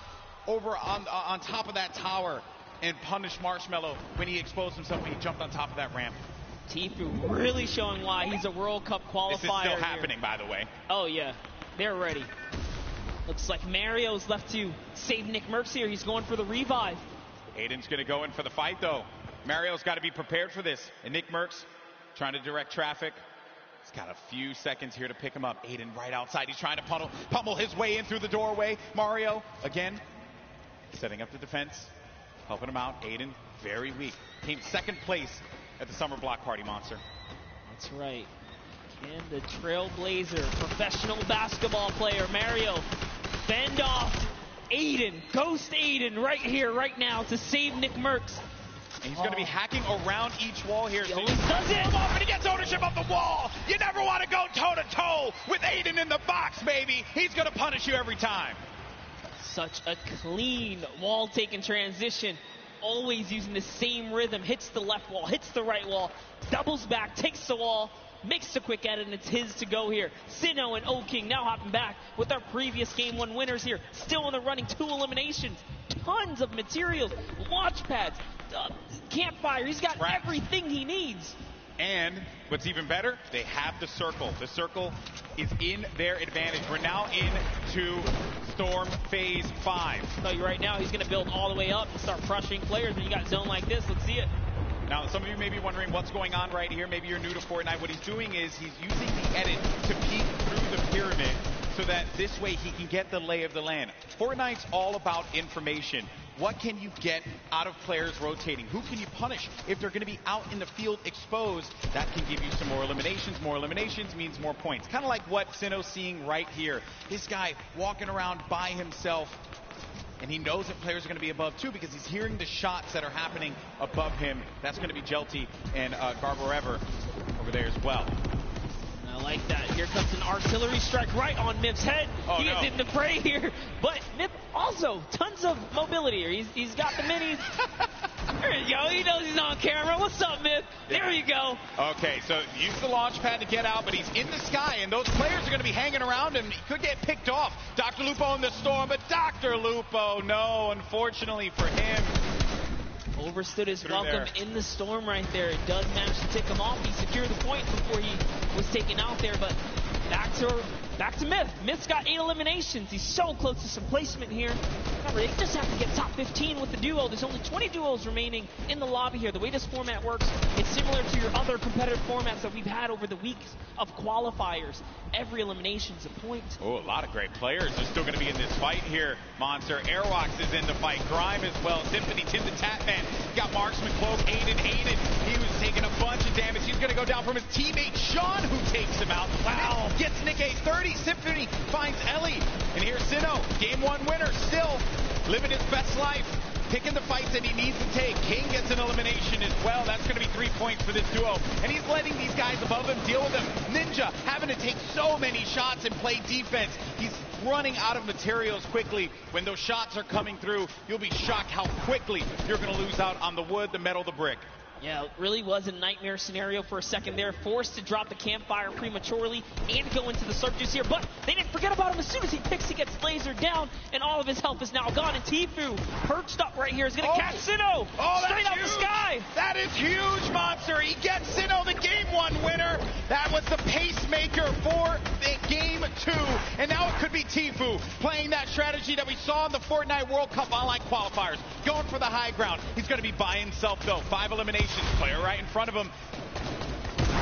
over on top of that tower and punished Marshmallow when he exposed himself when he jumped on top of that ramp. Tfue really showing why he's a World Cup qualifier. This is still happening, by the way. Oh, yeah. They're ready. Looks like Mario's left to save Nick Merckx here. He's going for the revive. Aiden's going to go in for the fight, though. Mario's got to be prepared for this. And Nick Merckx trying to direct traffic. He's got a few seconds here to pick him up. Aiden right outside. He's trying to pummel his way in through the doorway. Mario, again, setting up the defense, helping him out. Aiden, very weak. Came second place at the Summer Block Party, Monster. That's right. Can the Trailblazer, professional basketball player, Mario, fend off Aiden, ghost Aiden right here, right now to save Nick Merckx. And he's going to be hacking around each wall here. He always does it. And he gets ownership of the wall. You never want to go toe-to-toe with Aiden in the box, baby. He's going to punish you every time. Such a clean wall-taking transition. Always using the same rhythm. Hits the left wall, hits the right wall, doubles back, takes the wall, makes the quick edit, and it's his to go here. Sinnoh and O-King now hopping back with our previous Game 1 winners here. Still in the running, 2 eliminations. Tons of materials, launch pads, campfire. He's got everything he needs. And what's even better, they have the circle. The circle is in their advantage. We're now into Storm Phase 5. I'll tell you right now, he's going to build all the way up and start crushing players when you got zone like this. Let's see it. Now, some of you may be wondering what's going on right here. Maybe you're new to Fortnite. What he's doing is he's using the edit to peek through the pyramid so that this way he can get the lay of the land. Fortnite's all about information. What can you get out of players rotating? Who can you punish? If they're going to be out in the field exposed, that can give you some more eliminations. More eliminations means more points. Kind of like what Sinnoh's seeing right here. This guy walking around by himself, and he knows that players are going to be above too because he's hearing the shots that are happening above him. That's going to be Jelty and Garbarever over there as well. I like that. Here comes an artillery strike right on Mip's head. He is in the fray here. But Mip also tons of mobility here. He's got the minis. There you go. He knows he's on camera. What's up, Mip? Yeah. There you go. Okay, so use the launch pad to get out, but he's in the sky, and those players are going to be hanging around him. He could get picked off. Dr. Lupo in the storm, but Dr. Lupo, no, unfortunately for him. Overstood his welcome in the storm right there. It does manage to take him off. He secured the point before he was taken out there, but back to Myth. Myth's got 8 eliminations. He's so close to some placement here. Remember, they just have to get top 15 with the duo. There's only 20 duos remaining in the lobby here. The way this format works, it's similar to your other competitive formats that we've had over the weeks of qualifiers. Every elimination's a point. Oh, a lot of great players are still going to be in this fight here. Monster Airwalks is in the fight. Grime as well. Symphony, Tim the Tatman. Got Marksman, Cloak, Aiden. He was taking a bunch of damage. He's going to go down from his teammate, Sean, who takes him out. Wow. Gets Nick a 30. Symphony finds Ellie. And here's Sinnoh, game 1 winner, still living his best life. Picking the fights that he needs to take. King gets an elimination as well. That's going to be 3 points for this duo. And he's letting these guys above him deal with him. Ninja having to take so many shots and play defense. He's running out of materials quickly. When those shots are coming through, you'll be shocked how quickly you're going to lose out on the wood, the metal, the brick. Yeah, it really was a nightmare scenario for a second there. Forced to drop the campfire prematurely and go into the surges here. But they didn't forget about him. As soon as he picks, he gets lasered down, and all of his health is now gone. And Tfue, perched up right here, is going to catch Sinnoh straight out the sky. That is huge, Monster. He gets Sinnoh, the game 1 winner. That was the pacemaker for the game 2. And now it could be Tfue playing that strategy that we saw in the Fortnite World Cup online qualifiers. Going for the high ground. He's going to be by himself, though. 5 eliminations. Player right in front of him.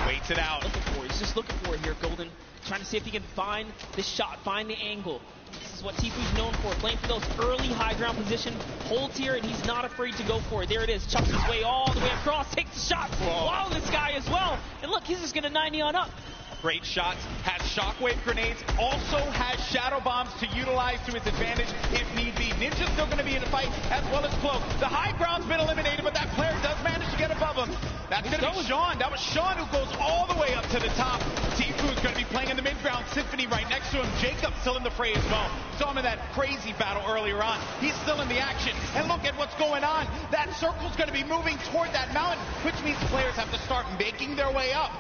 Waits it out. He's just looking for it here, Golden. Trying to see if he can find the shot, find the angle. This is what Tfue's known for, playing for those early high ground position. Holds here, and he's not afraid to go for it. There it is. Chucks his way all the way across. Takes the shot. Wow, this guy as well. And look, he's just going to 90 on up. Great shots, has shockwave grenades, also has shadow bombs to utilize to his advantage if need be. Ninja's still going to be in the fight, as well as Cloak. The high ground's been eliminated, but that player does manage to get above him. That's going to be Sean. That was Sean who goes all the way up to the top. Tfue's going to be playing in the mid-ground. Symphony right next to him. Jacob still in the fray as well. Saw him in that crazy battle earlier on. He's still in the action. And look at what's going on. That circle's going to be moving toward that mountain, which means players have to start making their way up.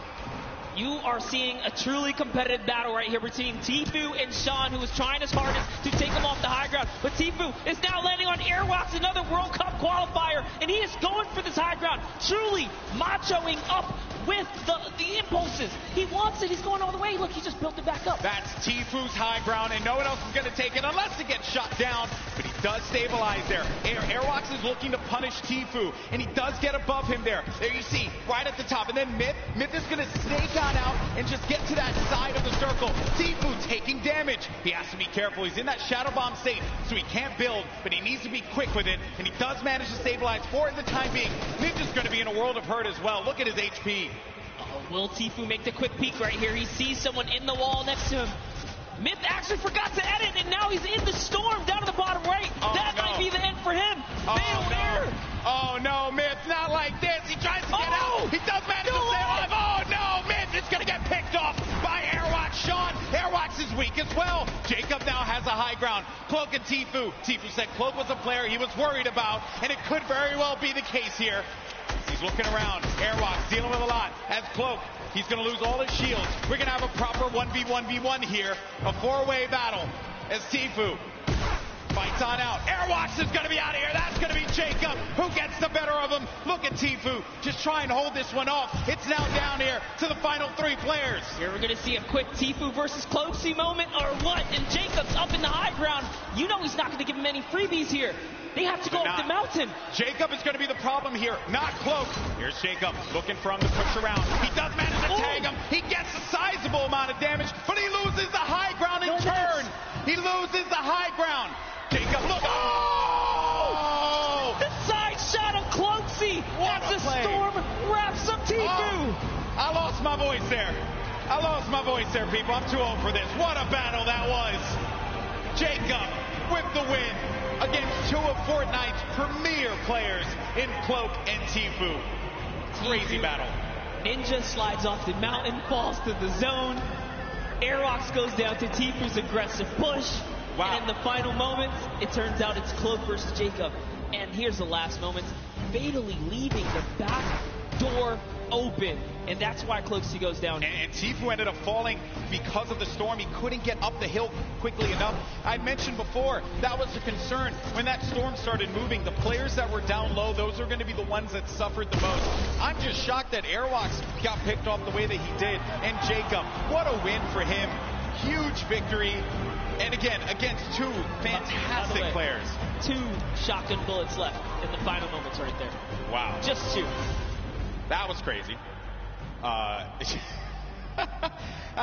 You are seeing a truly competitive battle right here between Tfue and Sean, who is trying his hardest to take him off the high ground. But Tfue is now landing on Airwalks, another World Cup qualifier, and he is going for this high ground, truly machoing up with the impulses. He wants it. He's going all the way. Look, he just built it back up. That's Tfue's high ground, and no one else is going to take it unless it gets shot down. But he does stabilize there. Airwalks is looking to punish Tfue, and he does get above him there. There you see, right at the top. And then Myth is going to snake on out and just get to that side of the circle. Tfue taking damage. He has to be careful. He's in that shadow bomb state, so he can't build, but he needs to be quick with it, and he does manage to stabilize for the time being. Ninja's going to be in a world of hurt as well. Look at his HP. Will Tfue make the quick peek right here? He sees someone in the wall next to him. Myth actually forgot to edit, and now he's in the storm down to the bottom right. That might be the end for him. Oh no, Myth, not like this. He tries to get out. He does manage to stay alive. Oh no, Myth is going to get picked off by Airwalks. Sean, Airwalks is weak as well. Jacob now has a high ground. Cloak and Tfue. Tfue said Cloak was a player he was worried about, and it could very well be the case here. He's looking around. Airwalks dealing with a lot. As Cloak, he's going to lose all his shields. We're going to have a proper 1v1v1 here. A 4-way battle as Tfue fights on out. Airwalks is going to be out of here. That's going to be Jacob who gets the better of him. Look at Tfue just try and hold this one off. It's now down here to the final 3 players. Here we're going to see a quick Tfue versus Cloaksy moment or what? And Jacob's up in the high ground. You know he's not going to give him any freebies here. They have to go up the mountain. Jacob is going to be the problem here, not Cloak. Here's Jacob looking for him to push around. He does manage to tag him. He gets a sizable amount of damage, but he loses the high ground in turn. He loses the high ground. Jacob, look. Oh! The side shot of Cloaksy as the storm wraps up Tifu. Oh, I lost my voice there. People. I'm too old for this. What a battle that was. Jacob with the win against two of Fortnite's premier players in Cloak and Tifu. Crazy battle. Ninja slides off the mountain, falls to the zone. Airwalks goes down to Tifu's aggressive push. Wow. And in the final moments, it turns out it's Cloak versus Jacob. And here's the last moments, fatally leaving the back door open. And that's why Cloaksy goes down. And Tifu ended up falling because of the storm. He couldn't get up the hill quickly enough. I mentioned before, that was the concern. When that storm started moving, the players that were down low, those are going to be the ones that suffered the most. I'm just shocked that Airwalks got picked off the way that he did. And Jacob, what a win for him. Huge victory. And again, against two fantastic players. 2 shotgun bullets left in the final moments right there. Wow. Just 2. That was crazy.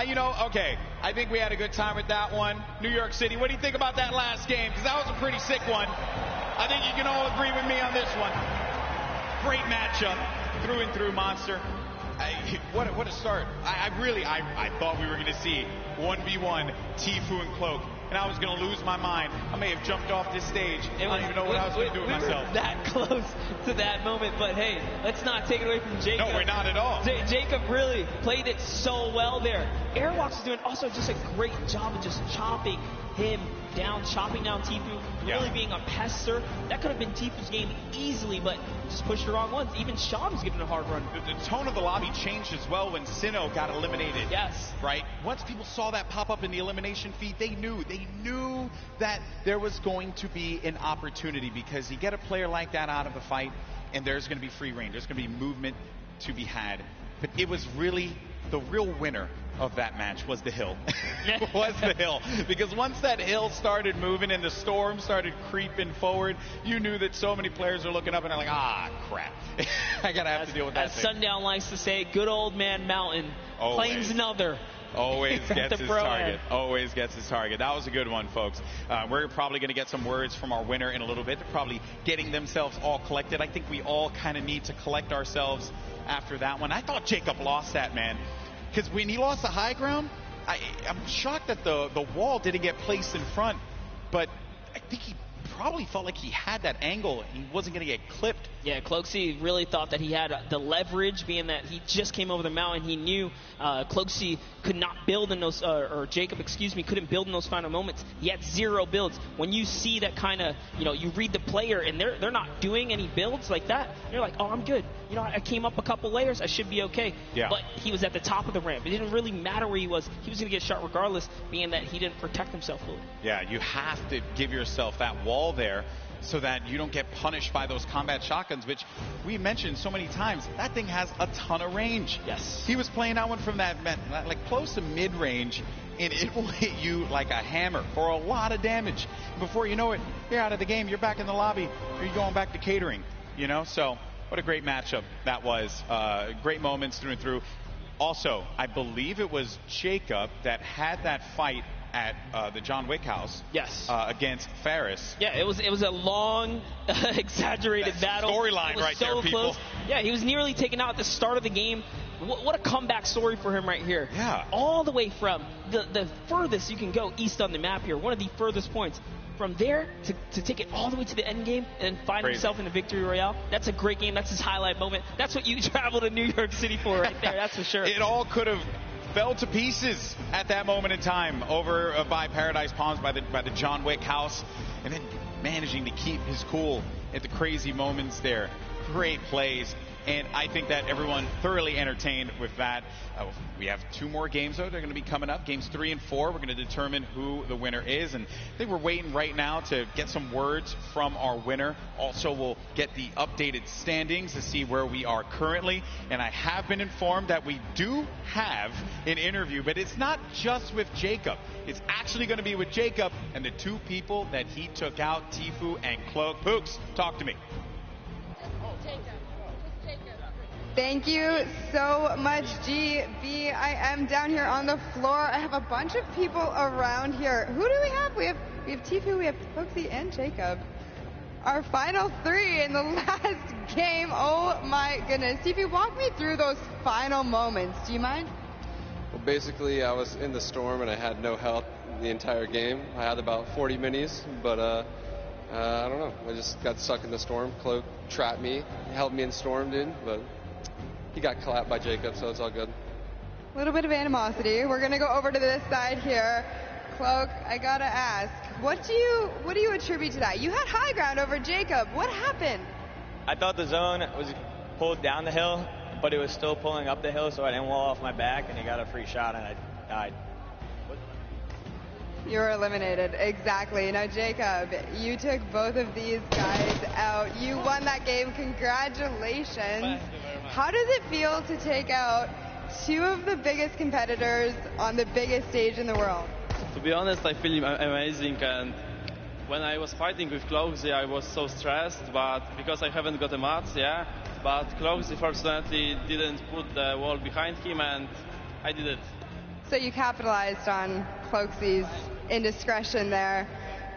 You know, okay, I think we had a good time with that one. New York City, what do you think about that last game? Because that was a pretty sick one. I think you can all agree with me on this one. Great matchup, through and through monster. What a start. I thought we were going to see 1v1 Tifu and Cloak, and I was going to lose my mind. I may have jumped off this stage. I don't even know what I was going to do with myself. We were that close to that moment, but hey, let's not take it away from Jacob. No, we're not at all. Jacob really played it so well there. Airwalks is doing also just a great job of just chopping him down, chopping down Tifu, really being a pester. That could have been Tifu's game easily, but just pushed the wrong ones. Even Sean was giving a hard run. The tone of the lobby changed as well when Sinnoh got eliminated. Yes. Right? Once people saw that pop up in the elimination feed, they knew that there was going to be an opportunity, because you get a player like that out of the fight, and there's going to be free reign. There's going to be movement to be had. But it was really the real winner of that match was the hill. Was the hill. Because once that hill started moving and the storm started creeping forward, you knew that so many players are looking up and are like, ah, crap. I got to have to deal with that thing. Sundown likes to say, good old man Mountain claims another. Always gets his target. Always gets his target. That was a good one, folks. We're probably going to get some words from our winner in a little bit. They're probably getting themselves all collected. I think we all kind of need to collect ourselves after that one. I thought Jacob lost that, man. Because when he lost the high ground, I'm shocked that the wall didn't get placed in front. But I think he probably felt like he had that angle and he wasn't going to get clipped. Yeah, Cloaksy really thought that he had the leverage, being that he just came over the mountain. He knew Cloaksy could not build in those, or Jacob, couldn't build in those final moments. He had 0 builds. When you see that kind of, you read the player and they're not doing any builds like that, you're like, oh, I'm good. I came up a couple layers, I should be okay. Yeah. But he was at the top of the ramp. It didn't really matter where he was. He was going to get shot regardless, being that he didn't protect himself fully. Yeah, you have to give yourself that wall there so that you don't get punished by those combat shotguns, which we mentioned so many times. That thing has a ton of range. Yes. He was playing that one from that, like close to mid-range, and it will hit you like a hammer for a lot of damage. Before you know it, you're out of the game, you're back in the lobby, you're going back to catering, So what a great matchup that was. Great moments through and through. Also, I believe it was Jacob that had that fight at the John Wick house. Yes. Against Ferris. Yeah, it was a long, exaggerated battle. Storyline right there, people. Close. Yeah, he was nearly taken out at the start of the game. What a comeback story for him right here. Yeah. All the way from the furthest you can go east on the map here, one of the furthest points. From there to take it all the way to the end game and find himself in the victory royale. That's a great game. That's his highlight moment. That's what you travel to New York City for right there. That's for sure. It all could have fell to pieces at that moment in time over by Paradise Palms, by the John Wick house, and then managing to keep his cool at the crazy moments there. great plays. And I think that everyone thoroughly entertained with that. We have 2 more games, though. They're going to be coming up. Games 3 and 4. We're going to determine who the winner is. And I think we're waiting right now to get some words from our winner. Also, we'll get the updated standings to see where we are currently. And I have been informed that we do have an interview, but it's not just with Jacob. It's actually going to be with Jacob and the 2 people that he took out, Tfue and Cloak. Pooks, talk to me. Thank you so much, GB. I am down here on the floor. I have a bunch of people around here. Who do we have? We have Tfue, we have Pooksy, and Jacob. Our final 3 in the last game. Oh my goodness. Tfue, walk me through those final moments. Do you mind? Well, basically, I was in the storm and I had no health the entire game. I had about 40 minis, but I don't know. I just got stuck in the storm. Cloak trapped me, held me in storm, dude, but he got clapped by Jacob, so it's all good. A little bit of animosity. We're going to go over to this side here. Cloak, I got to ask, what do you attribute to that? You had high ground over Jacob. What happened? I thought the zone was pulled down the hill, but it was still pulling up the hill, so I didn't wall off my back, and he got a free shot, and I died. You were eliminated, exactly. Now, Jacob, you took both of these guys out. You won that game. Congratulations. How does it feel to take out 2 of the biggest competitors on the biggest stage in the world? To be honest, I feel amazing. And when I was fighting with Cloaksy, I was so stressed, but because I haven't got a match, yeah. But Cloaksy, fortunately, didn't put the wall behind him, and I did it. So you capitalized on Cloaksy's indiscretion there.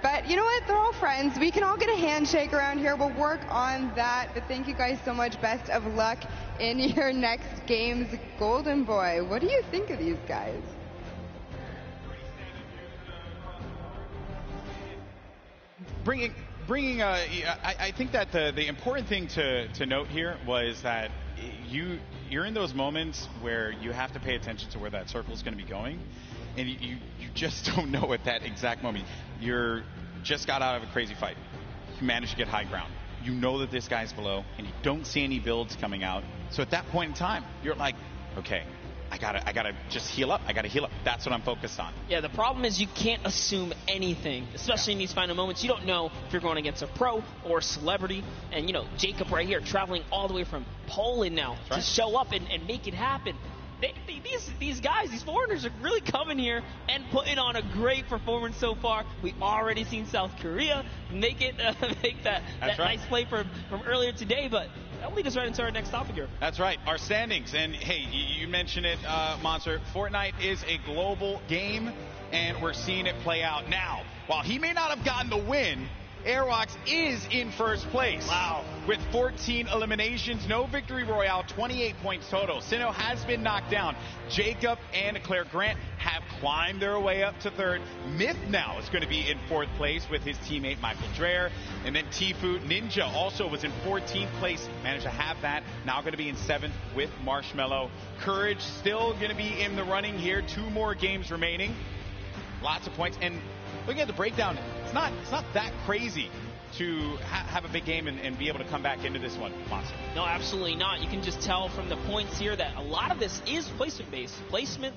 But you know what? They're all friends. We can all get a handshake around here. We'll work on that. But thank you guys so much. Best of luck in your next games. Golden Boy, what do you think of these guys? I think that the important thing to note here was that you're in those moments where you have to pay attention to where that circle is going to be going, and you just don't know at that exact moment. You're just got out of a crazy fight. You managed to get high ground. You know that this guy's below, and you don't see any builds coming out. So at that point in time, you're like, okay, I gotta just heal up. I gotta heal up. That's what I'm focused on. Yeah, the problem is you can't assume anything, especially in these final moments. You don't know if you're going against a pro or a celebrity. And, you know, Jacob right here traveling all the way from Poland now to show up and make it happen. These guys, these foreigners are really coming here and putting on a great performance so far. We've already seen South Korea make that nice play from earlier today, but that'll lead us right into our next topic here. That's right, our standings. And hey, you mentioned it, Monster. Fortnite is a global game, and we're seeing it play out now. While he may not have gotten the win, Airwalks is in first place. Wow. With 14 eliminations, no victory royale, 28 points total. Sinnoh has been knocked down. Jacob and Claire Grant have climbed their way up to third. Myth now is going to be in 4th place with his teammate Michael Dreher. And then Tfue Ninja also was in 14th place, managed to have that. Now going to be in 7th with Marshmallow. Courage still going to be in the running here. 2 more games remaining. Lots of points. And looking at the breakdown, it's not that crazy to have a big game and be able to come back into this one, Monster. No, absolutely not. You can just tell from the points here that a lot of this is placement-based. Placement,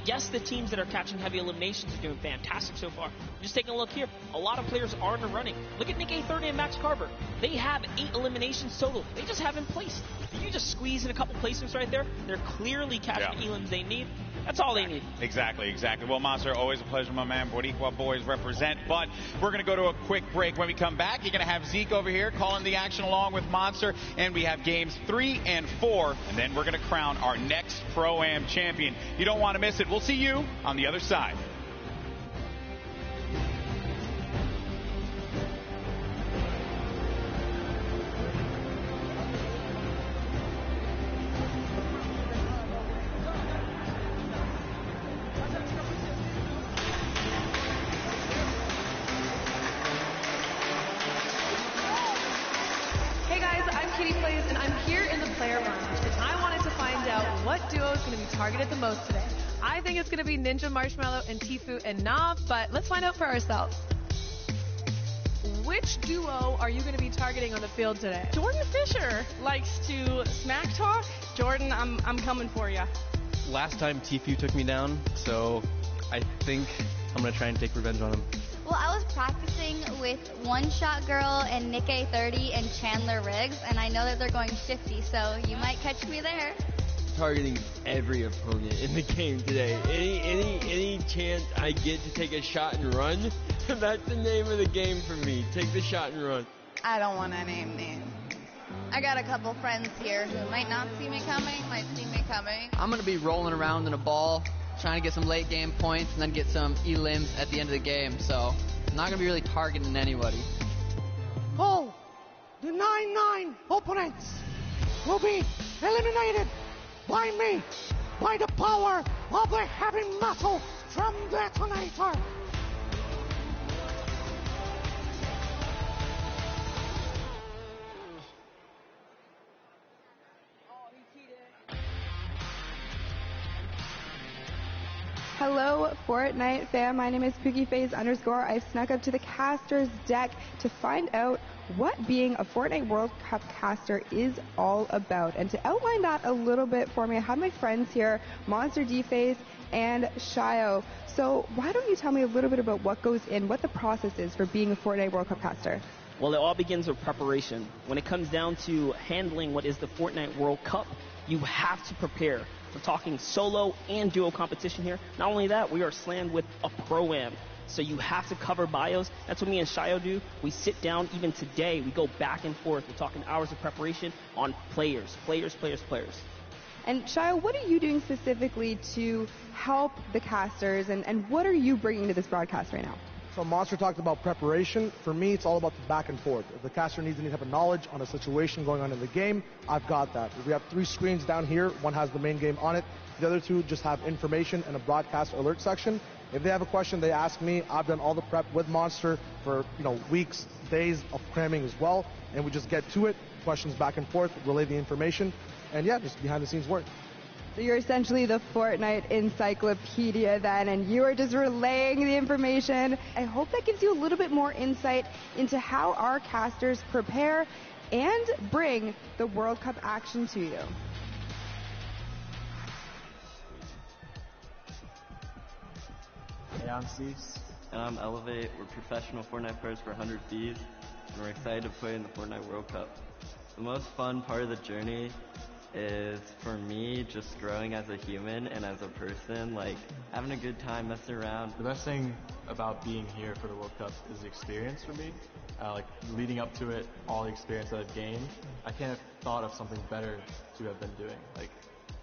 yes, the teams that are catching heavy eliminations are doing fantastic so far. Just taking a look here, a lot of players are in the running. Look at Nick A30 and Max Carver. They have 8 eliminations total. They just haven't placed. If you just squeeze in a couple placements right there, they're clearly catching the elims they need. That's all they need. Exactly. Well, Monster, always a pleasure, my man. Boricua boys represent. But we're going to go to a quick break. When we come back, you're going to have Zeke over here calling the action along with Monster. And we have games 3 and 4. And then we're going to crown our next Pro-Am champion. You don't want to miss it. We'll see you on the other side. Targeted the most today. I think it's going to be Ninja, Marshmallow, and Tfue and Nav, but let's find out for ourselves. Which Which duo are you going to be targeting on the field today? Jordan Fisher likes to smack talk. Jordan, I'm coming for you. Last time Tfue took me down, so I think I'm going to try and take revenge on him. Well, I was practicing with One Shot Girl and Nick A30 and Chandler Riggs, and I know that they're going 50, so you might catch me there. Targeting every opponent in the game today. Any chance I get to take a shot and run, that's the name of the game for me. Take the shot and run. I don't want to name names. I got a couple friends here who might not see me coming, might see me coming. I'm going to be rolling around in a ball, trying to get some late game points and then get some elims at the end of the game. So I'm not going to be really targeting anybody. All the 9-9 opponents will be eliminated by me, by the power of the heavy metal from Detonator. Hello, Fortnite fam. My name is PookieFace_. I've snuck up to the caster's deck to find out what being a Fortnite World Cup caster is all about. And to outline that a little bit for me, I have my friends here, Monster D-Face and Shio. So why don't you tell me a little bit about what goes in, what the process is for being a Fortnite World Cup caster? Well, it all begins with preparation. When it comes down to handling what is the Fortnite World Cup, you have to prepare. We're talking solo and duo competition here. Not only that, we are slammed with a pro-am. So you have to cover bios. That's what me and Shio do. We sit down, even today, we go back and forth. We're talking hours of preparation on players. And Shio, what are you doing specifically to help the casters, and what are you bringing to this broadcast right now? So Monster talked about preparation. For me, it's all about the back and forth. If the caster needs any type of knowledge on a situation going on in the game, I've got that. We have 3 screens down here. One has the main game on it. The other 2 just have information and a broadcast alert section. If they have a question, they ask me. I've done all the prep with Monster for weeks, days of cramming as well, and we just get to it. Questions back and forth, relay the information, and yeah, just behind the scenes work. So you're essentially the Fortnite encyclopedia then, and you are just relaying the information. I hope that gives you a little bit more insight into how our casters prepare and bring the World Cup action to you. Hey, I'm Cease. And I'm Elevate. We're professional Fortnite players for 100 Thieves, and we're excited to play in the Fortnite World Cup. The most fun part of the journey is, for me, just growing as a human and as a person, like having a good time messing around. The best thing about being here for the World Cup is the experience for me. Like leading up to it, all the experience that I've gained, I can't have thought of something better to have been doing. Like,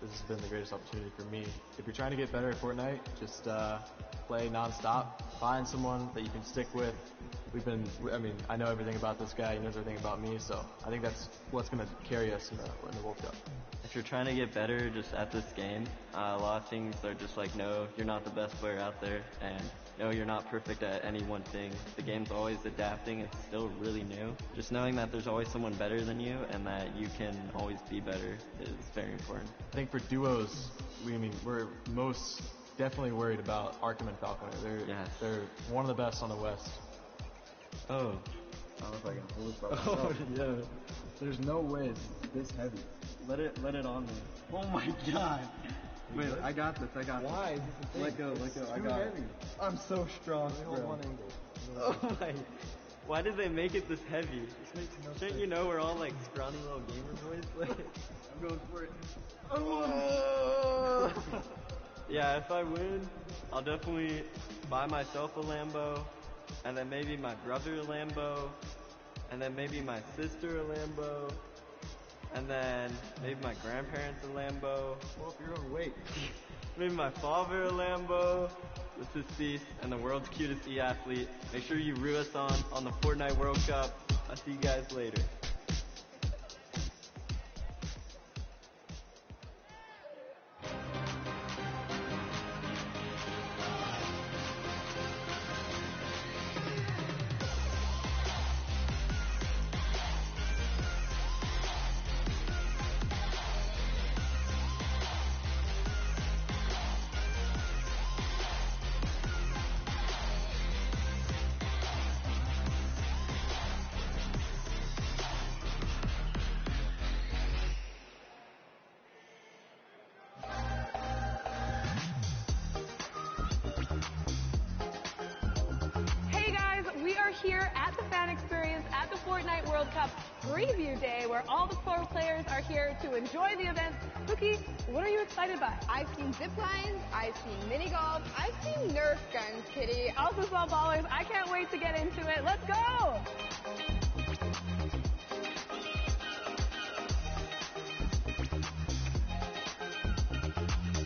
this has been the greatest opportunity for me. If you're trying to get better at Fortnite, just play non-stop. Find someone that you can stick with. I know everything about this guy, he knows everything about me, so I think that's what's going to carry us in the World Cup. If you're trying to get better just at this game, a lot of things are just like, no, you're not the best player out there, and no, you're not perfect at any one thing. The game's always adapting, it's still really new. Just knowing that there's always someone better than you and that you can always be better is very important. I think for duos, we're most definitely worried about Arkham and Falconer. They're one of the best on the West. Oh. I don't know if I can hold it. Oh, yeah. There's no way it's this heavy. Let it on me. Oh my god. Wait, I got this. Why? Let go. I got it. I'm so strong. One angle. Oh my. Why did they make it this heavy? Shouldn't you know we're all like scrawny little gamer boys? I'm going for it. Oh. Yeah, if I win, I'll definitely buy myself a Lambo, and then maybe my brother a Lambo, and then maybe my sister a Lambo, and then maybe my grandparents a Lambo. Well, if you're overweight. Maybe my father a Lambo. This is Cease, and the world's cutest e-athlete. Make sure you root us on the Fortnite World Cup. I'll see you guys later. here at the fan experience at the Fortnite World Cup Preview Day, where all the pro players are here to enjoy the event. Cookie, what are you excited by? I've seen zip lines, I've seen mini golf, I've seen Nerf guns, Kitty. Also saw ballers. I can't wait to get into it. Let's go!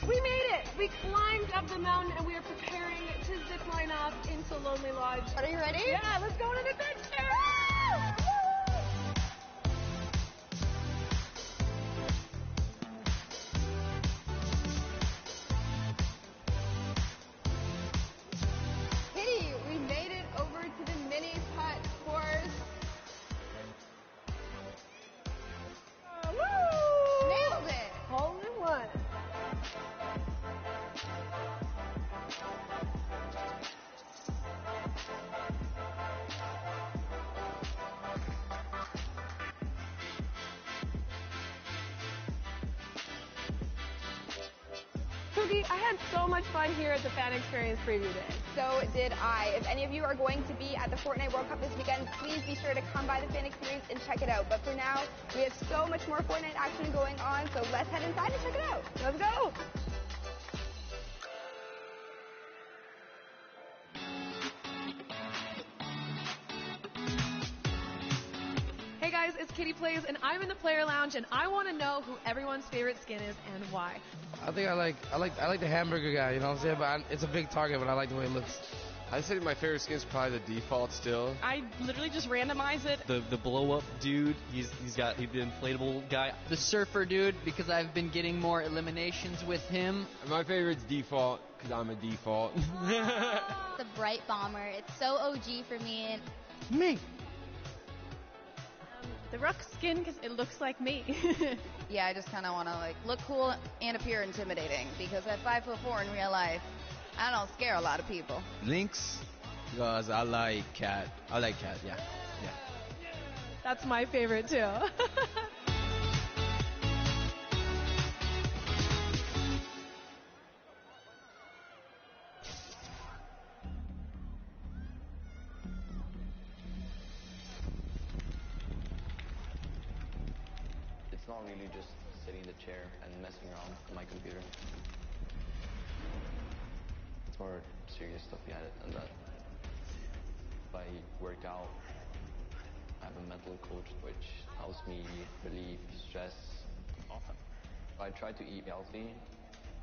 We made it! We climbed up the mountain and we are preparing to zip line off into Lonely Lodge. Are you ready? Yeah, let's go on an adventure! Kitty, we made it over to the mini putt course. Woo! Nailed it! Hole in one. Cookie, I had so much fun here at the Fan Experience Preview Day. So did I. If any of you are going to be at the Fortnite World Cup this weekend, please be sure to come by the Fan Experience and check it out. But for now, we have so much more Fortnite action going on, so let's head inside and check it out. Let's go! Hey guys, it's Kitty Plays, and I'm in the player lounge, and I want to know who everyone's favorite skin is and why. I think I like the hamburger guy, you know what I'm saying? But it's a big target, but I like the way it looks. I'd say my favorite skin is probably the default still. I literally just randomize it. The blow up dude, he's got the inflatable guy. The surfer dude, because I've been getting more eliminations with him. My favorite's default, because I'm a default. The bright bomber. It's so OG for me. And Me. The Rook skin, because it looks like me. Yeah, I just kind of want to like look cool and appear intimidating because at 5'4" in real life, I don't scare a lot of people. Lynx, because I like cat. Yeah. That's my favorite too. It's not really just sitting in the chair and messing around on my computer. It's more serious stuff behind it than that. If I work out, I have a mental coach which helps me relieve stress. Awesome. If I try to eat healthy,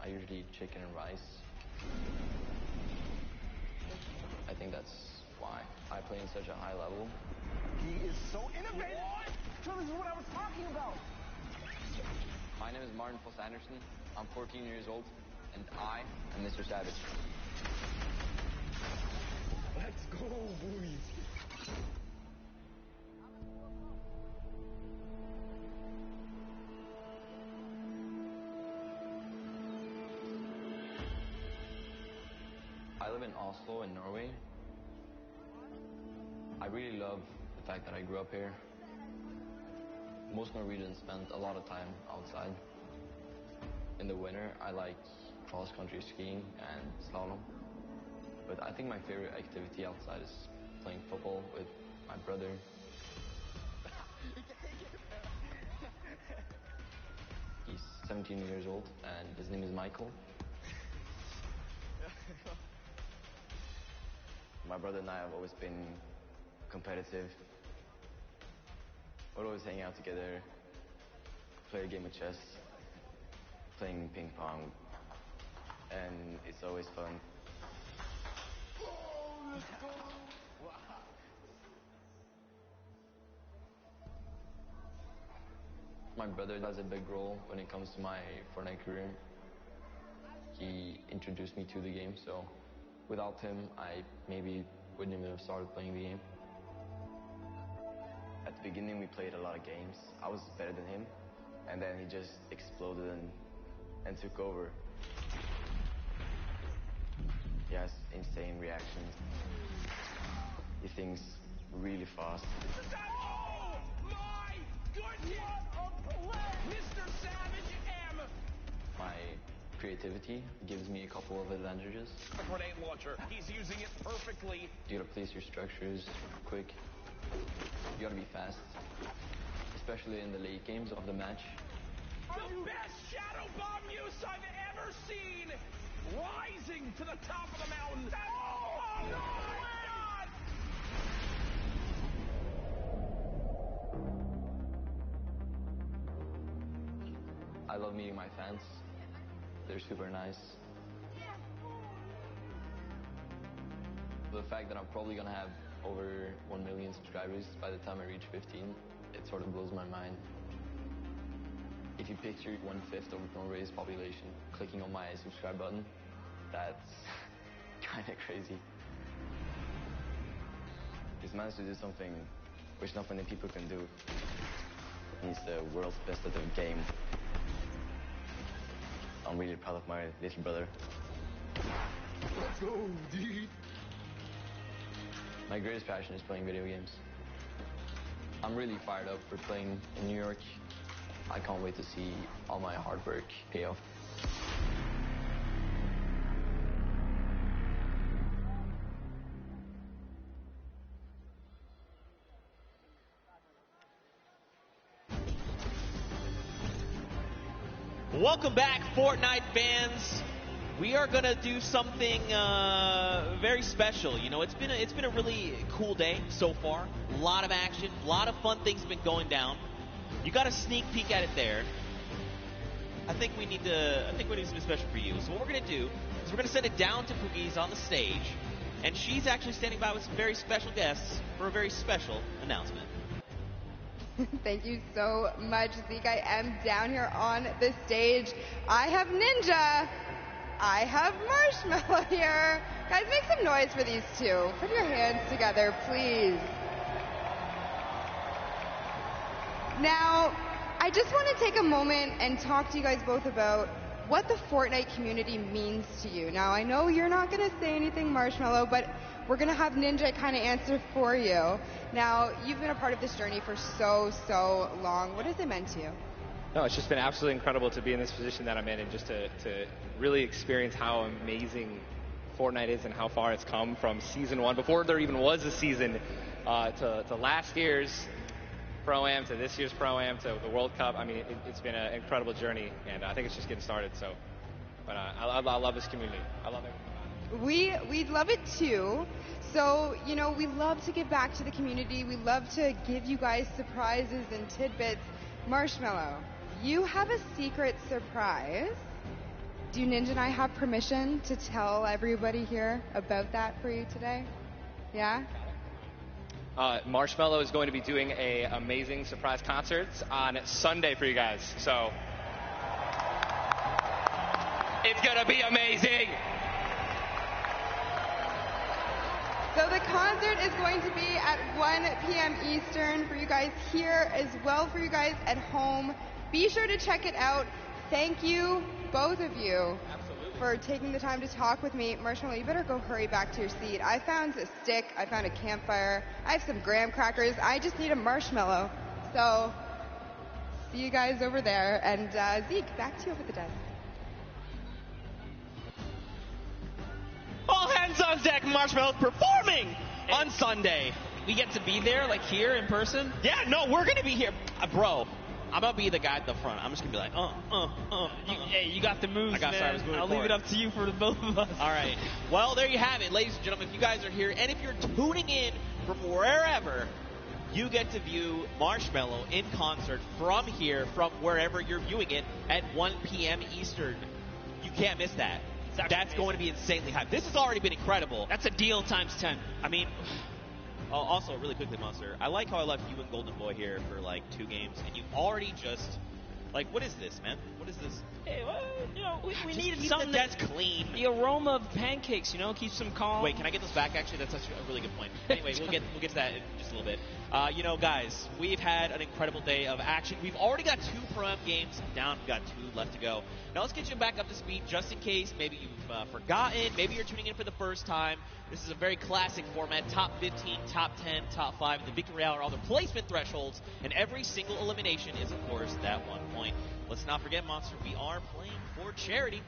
I usually eat chicken and rice. I think that's why I play in such a high level. He is so innovative. So this is what I was talking about. My name is Martin Foss Anderson. I'm 14 years old, and I am Mr. Savage. Let's go, boys. I live in Oslo in Norway. I really love the fact that I grew up here. Most Norwegians spend a lot of time outside. In the winter, I like cross-country skiing and slalom. But I think my favorite activity outside is playing football with my brother. He's 17 years old, and his name is Michael. My brother and I have always been competitive. We'll always hang out together, play a game of chess, playing ping pong, and it's always fun. Oh, let's go. Wow. My brother has a big role when it comes to my Fortnite career. He introduced me to the game, so without him, I maybe wouldn't even have started playing the game. At the beginning, we played a lot of games. I was better than him, and then he just exploded and took over. He has insane reactions. He thinks really fast. Oh my goodness! What a play! Mr. Savage M! My creativity gives me a couple of advantages. A grenade launcher. He's using it perfectly. You gotta place your structures quick. You gotta be fast, especially in the late games of the match. The best shadow bomb use I've ever seen. Rising to the top of the mountain. Oh my God! I love meeting my fans. They're super nice. The fact that I'm probably gonna have over 1 million subscribers by the time I reach 15, it sort of blows my mind. If you picture 1/5 of Norway's population clicking on my subscribe button, that's kind of crazy. He's managed to do something which not many people can do. He's the world's best at the game. I'm really proud of my little brother. Let's go, dude. My greatest passion is playing video games. I'm really fired up for playing in New York. I can't wait to see all my hard work pay off. Welcome back, Fortnite fans. We are gonna do something very special. You know, it's been a really cool day so far. A lot of action, a lot of fun things have been going down. You got a sneak peek at it there. I think we need something special for you. So what we're gonna do is we're gonna send it down to Poogie's on the stage, and she's actually standing by with some very special guests for a very special announcement. Thank you so much, Zeke. I am down here on the stage. I have Ninja. I have Marshmallow here. Guys, make some noise for these two. Put your hands together, please. Now, I just want to take a moment and talk to you guys both about what the Fortnite community means to you. Now, I know you're not going to say anything, Marshmallow, but we're going to have Ninja kind of answer for you. Now, you've been a part of this journey for so long. What has it meant to you? No, it's just been absolutely incredible to be in this position that I'm in, and just to really experience how amazing Fortnite is and how far it's come from season 1, before there even was a season, to last year's Pro-Am, to this year's Pro-Am, to the World Cup. I mean, it's been an incredible journey, and I think it's just getting started. So, but I love this community. I love it. We love it too. So, you know, we love to give back to the community. We love to give you guys surprises and tidbits. Marshmallow, you have a secret surprise. Do Ninja and I have permission to tell everybody here about that for you today? Yeah? Marshmallow is going to be doing a amazing surprise concert on Sunday for you guys. So it's going to be amazing. So the concert is going to be at 1 p.m. Eastern for you guys here, as well for you guys at home. Be sure to check it out. Thank you, both of you, for taking the time to talk with me. Marshmallow, you better go hurry back to your seat. I found a stick. I found a campfire. I have some graham crackers. I just need a marshmallow. So see you guys over there. And Zeke, back to you over the desk. All hands on deck, Marshmallow performing on Sunday. We get to be there, like here in person? Yeah, no, we're going to be here. Bro, I'm going to be the guy at the front. I'm just going to be like, Hey, you got the moves, I got man. started. I was moving I'll leave forward. it up to you for the both of us. All right. Well, there you have it, ladies and gentlemen. If you guys are here, and if you're tuning in from wherever, you get to view Marshmallow in concert from here, from wherever you're viewing it, at 1 p.m. Eastern. You can't miss that. That's going to be insanely hype. This has already been incredible. That's a deal times 10. I mean, also, really quickly, Monster, I like how I left you and Golden Boy here for like 2 games, and you already just, like, what is this, man? What is this? Hey, well, you know, we Just needed keep something the desk clean. The aroma of pancakes, you know, keeps them calm. Wait, can I get those back? Actually, that's such a really good point. Anyway, we'll get to that in just a little bit. You know, guys, we've had an incredible day of action. We've already got 2 Pro-Am games down. We've got 2 left to go. Now let's get you back up to speed, just in case maybe you've forgotten. Maybe you're tuning in for the first time. This is a very classic format: top 15, top 10, top 5. The victory royale are all the placement thresholds, and every single elimination is, of course, that 1 point. Let's not forget, Monster, we are playing for charity.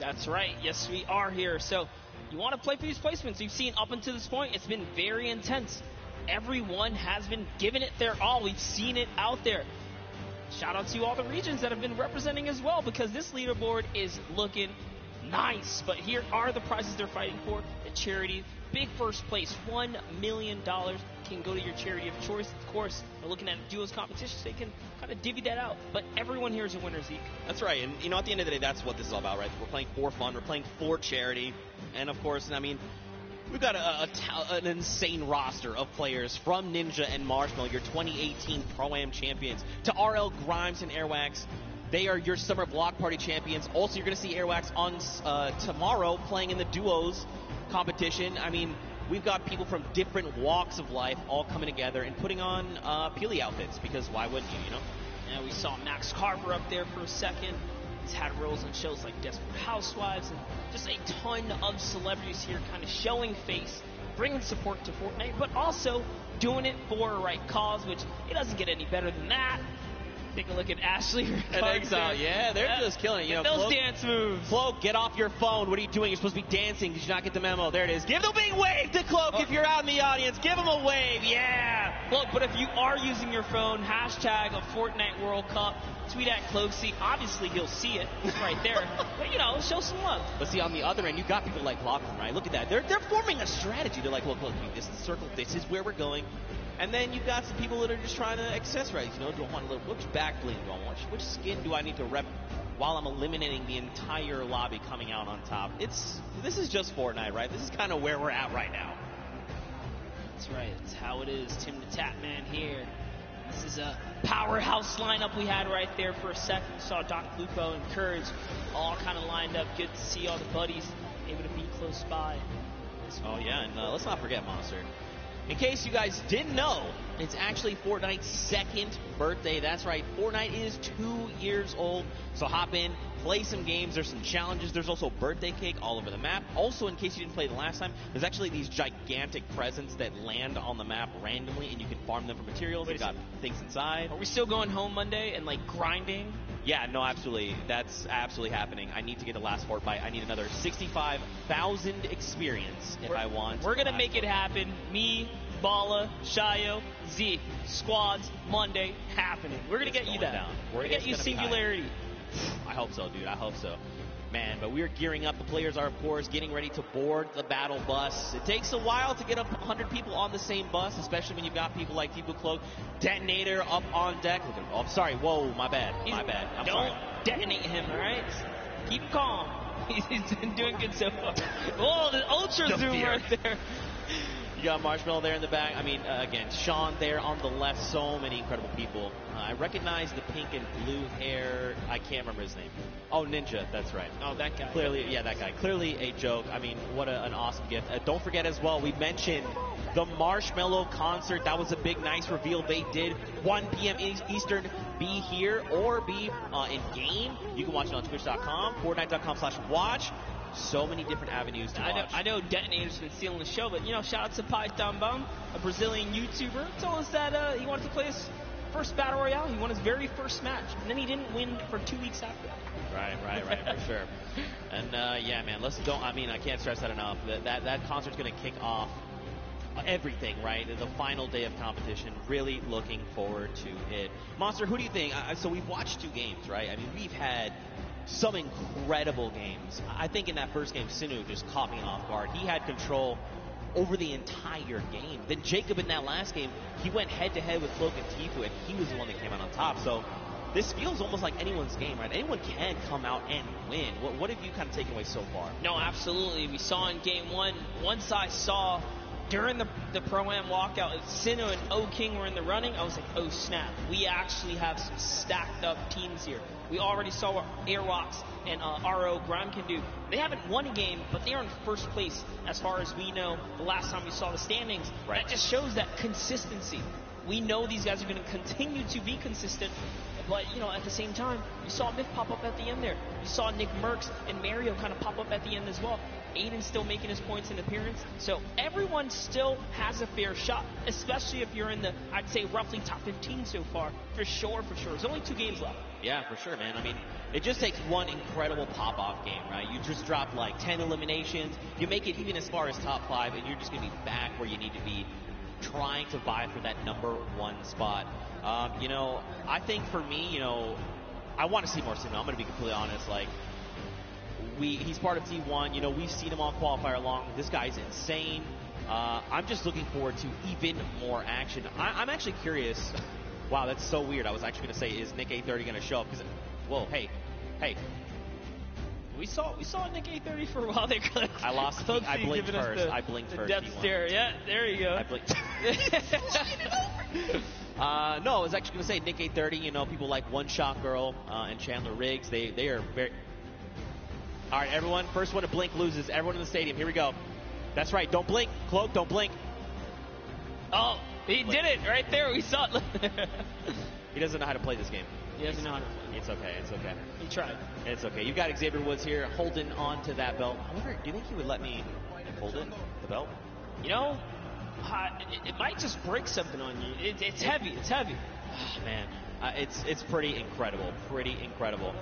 That's right. Yes, we are here. So you want to play for these placements. You've seen up until this point, it's been very intense. Everyone has been giving it their all. We've seen it out there. Shout out to all the regions that have been representing as well, because this leaderboard is looking nice. But here are the prizes they're fighting for. The charity, big first place, $1 million can go to your charity of choice. Of course, we're looking at duos competitions, so they can kind of divvy that out. But everyone here is a winner, Zeke. That's right. And, you know, at the end of the day, that's what this is all about, right? We're playing for fun. We're playing for charity. And, of course, I mean, we've got an insane roster of players from Ninja and Marshmallow, your 2018 Pro-Am champions, to RL Grimes and Airwax. They are your Summer Block Party champions. Also, you're going to see Airwax on tomorrow playing in the duos competition. I mean, we've got people from different walks of life all coming together and putting on Peely outfits, because why wouldn't you, you know? And we saw Max Carver up there for a second. He's had roles in shows like Desperate Housewives, and just a ton of celebrities here kind of showing face, bringing support to Fortnite, but also doing it for a right cause, which it doesn't get any better than that. Take a look at Ashley and Exile. Yeah, they're just killing it. You know, those Cloak, dance moves. Cloak, get off your phone. What are you doing? You're supposed to be dancing. Did you not get the memo? There it is. Give the big wave to Cloak if you're out in the audience. Give him a wave. Yeah. Look, but if you are using your phone, hashtag of Fortnite World Cup, tweet at Cloaksy. Obviously, he'll see it. It's right there. But, you know, show some love. But see, on the other end, you got people like Lachlan, right? Look at that. They're forming a strategy. They're like, look, this is the circle. This is where we're going. And then you've got some people that are just trying to accessorize. You know, do I want a little, which back bling do I want? Which skin do I need to rep while I'm eliminating the entire lobby coming out on top? This is just Fortnite, right? This is kind of where we're at right now. That's right. That's how it is. Tim the Tapman here. This is a powerhouse lineup we had right there for a second. We saw Doc Lupo and Courage all kind of lined up. Good to see all the buddies able to be close by. Oh, yeah, and let's not forget Monster. In case you guys didn't know, it's actually Fortnite's second birthday. That's right, Fortnite is 2 years old. So hop in, play some games. There's some challenges. There's also birthday cake all over the map. Also, in case you didn't play the last time, there's actually these gigantic presents that land on the map randomly, and you can farm them for materials. They've got things inside. Are we still going home Monday and, like, grinding? Yeah, no, absolutely. That's absolutely happening. I need to get the last Fort Bite. I need another 65,000 experience if I want. We're going to make it happen. Me, Bala, Shayo, Zeke, squads, Monday, happening. We're going to get you that. We're going to get you Singularity. I hope so, dude. I hope so. Man, but we're gearing up. The players are, of course, getting ready to board the battle bus. It takes a while to get up 100 people on the same bus, especially when you've got people like Tibu Cloak, Detonator up on deck. Oh, I'm sorry. Whoa, my bad. My bad. I'm sorry. Don't detonate him, all right? Keep calm. He's been doing good so far. Whoa, the ultra zoom right there. You got Marshmallow there in the back. I mean, again, Sean there on the left. So many incredible people. I recognize the pink and blue hair. I can't remember his name. Oh, Ninja. That's right. Oh, that guy. Clearly, yeah, that guy. Clearly a joke. I mean, what an awesome gift. Don't forget as well, we mentioned the Marshmallow concert. That was a big, nice reveal they did. 1 p.m. Eastern. Be here or be in game. You can watch it on Twitch.com, Fortnite.com/watch. So many different avenues to watch. I know Detonator's been stealing the show, but, you know, shout out to Python Bum, a Brazilian YouTuber. Told us that he wanted to play his first Battle Royale. He won his very first match, and then he didn't win for 2 weeks after that. Right, for sure. And, yeah, man, I can't stress that enough. That concert's going to kick off everything, right? The final day of competition. Really looking forward to it. Monster, who do you think? So we've watched 2 games, right? I mean, we've had some incredible games. I think in that first game, Sinu just caught me off guard. He had control over the entire game. Then Jacob in that last game, he went head-to-head with Cloak and Tifu, and he was the one that came out on top. So this feels almost like anyone's game, right? Anyone can come out and win. What have you kind of taken away so far? No, absolutely. We saw in game one, once I saw during the Pro-Am walkout, Sinu and O-King were in the running, I was like, oh snap, we actually have some stacked up teams here. We already saw what Airwalks and RO Grime can do. They haven't won a game, but they are in first place as far as we know the last time we saw the standings. Right. That just shows that consistency. We know these guys are going to continue to be consistent. But, you know, at the same time, you saw Myth pop up at the end there. You saw Nick Merckx and Mario kind of pop up at the end as well. Aiden's still making his points in appearance. So everyone still has a fair shot, especially if you're in the, I'd say, roughly top 15 so far. For sure, for sure. There's only 2 games left. Yeah, for sure, man. I mean, it just takes one incredible pop-off game, right? You just drop like 10 eliminations. You make it even as far as top 5, and you're just going to be back where you need to be, trying to vie for that #1 spot. You know, I think for me, you know, I want to see more Sueño. I'm going to be completely honest. Like, he's part of T1. You know, we've seen him on qualifier long. This guy's insane. I'm just looking forward to even more action. I'm actually curious. Wow, that's so weird. I was actually going to say, is Nick A30 going to show up? Because, whoa, hey. We saw Nick A30 for a while there. I lost. I blinked first. I blinked first. Death stare. Yeah, there you go. I blinked. No, I was actually going to say Nick A30. You know, people like One Shot Girl and Chandler Riggs. They are very. All right, everyone. First one to blink loses. Everyone in the stadium. Here we go. That's right. Don't blink. Cloak, don't blink. Oh, he did it right there. We saw it. He doesn't know how to play this game. He doesn't know how to play. It's okay. It's okay. He tried. It's okay. You've got Xavier Woods here holding on to that belt. I wonder, do you think he would let me hold it, the belt? You know, it might just break something on you. It's heavy. It's heavy. Oh, man, it's pretty incredible. Pretty incredible.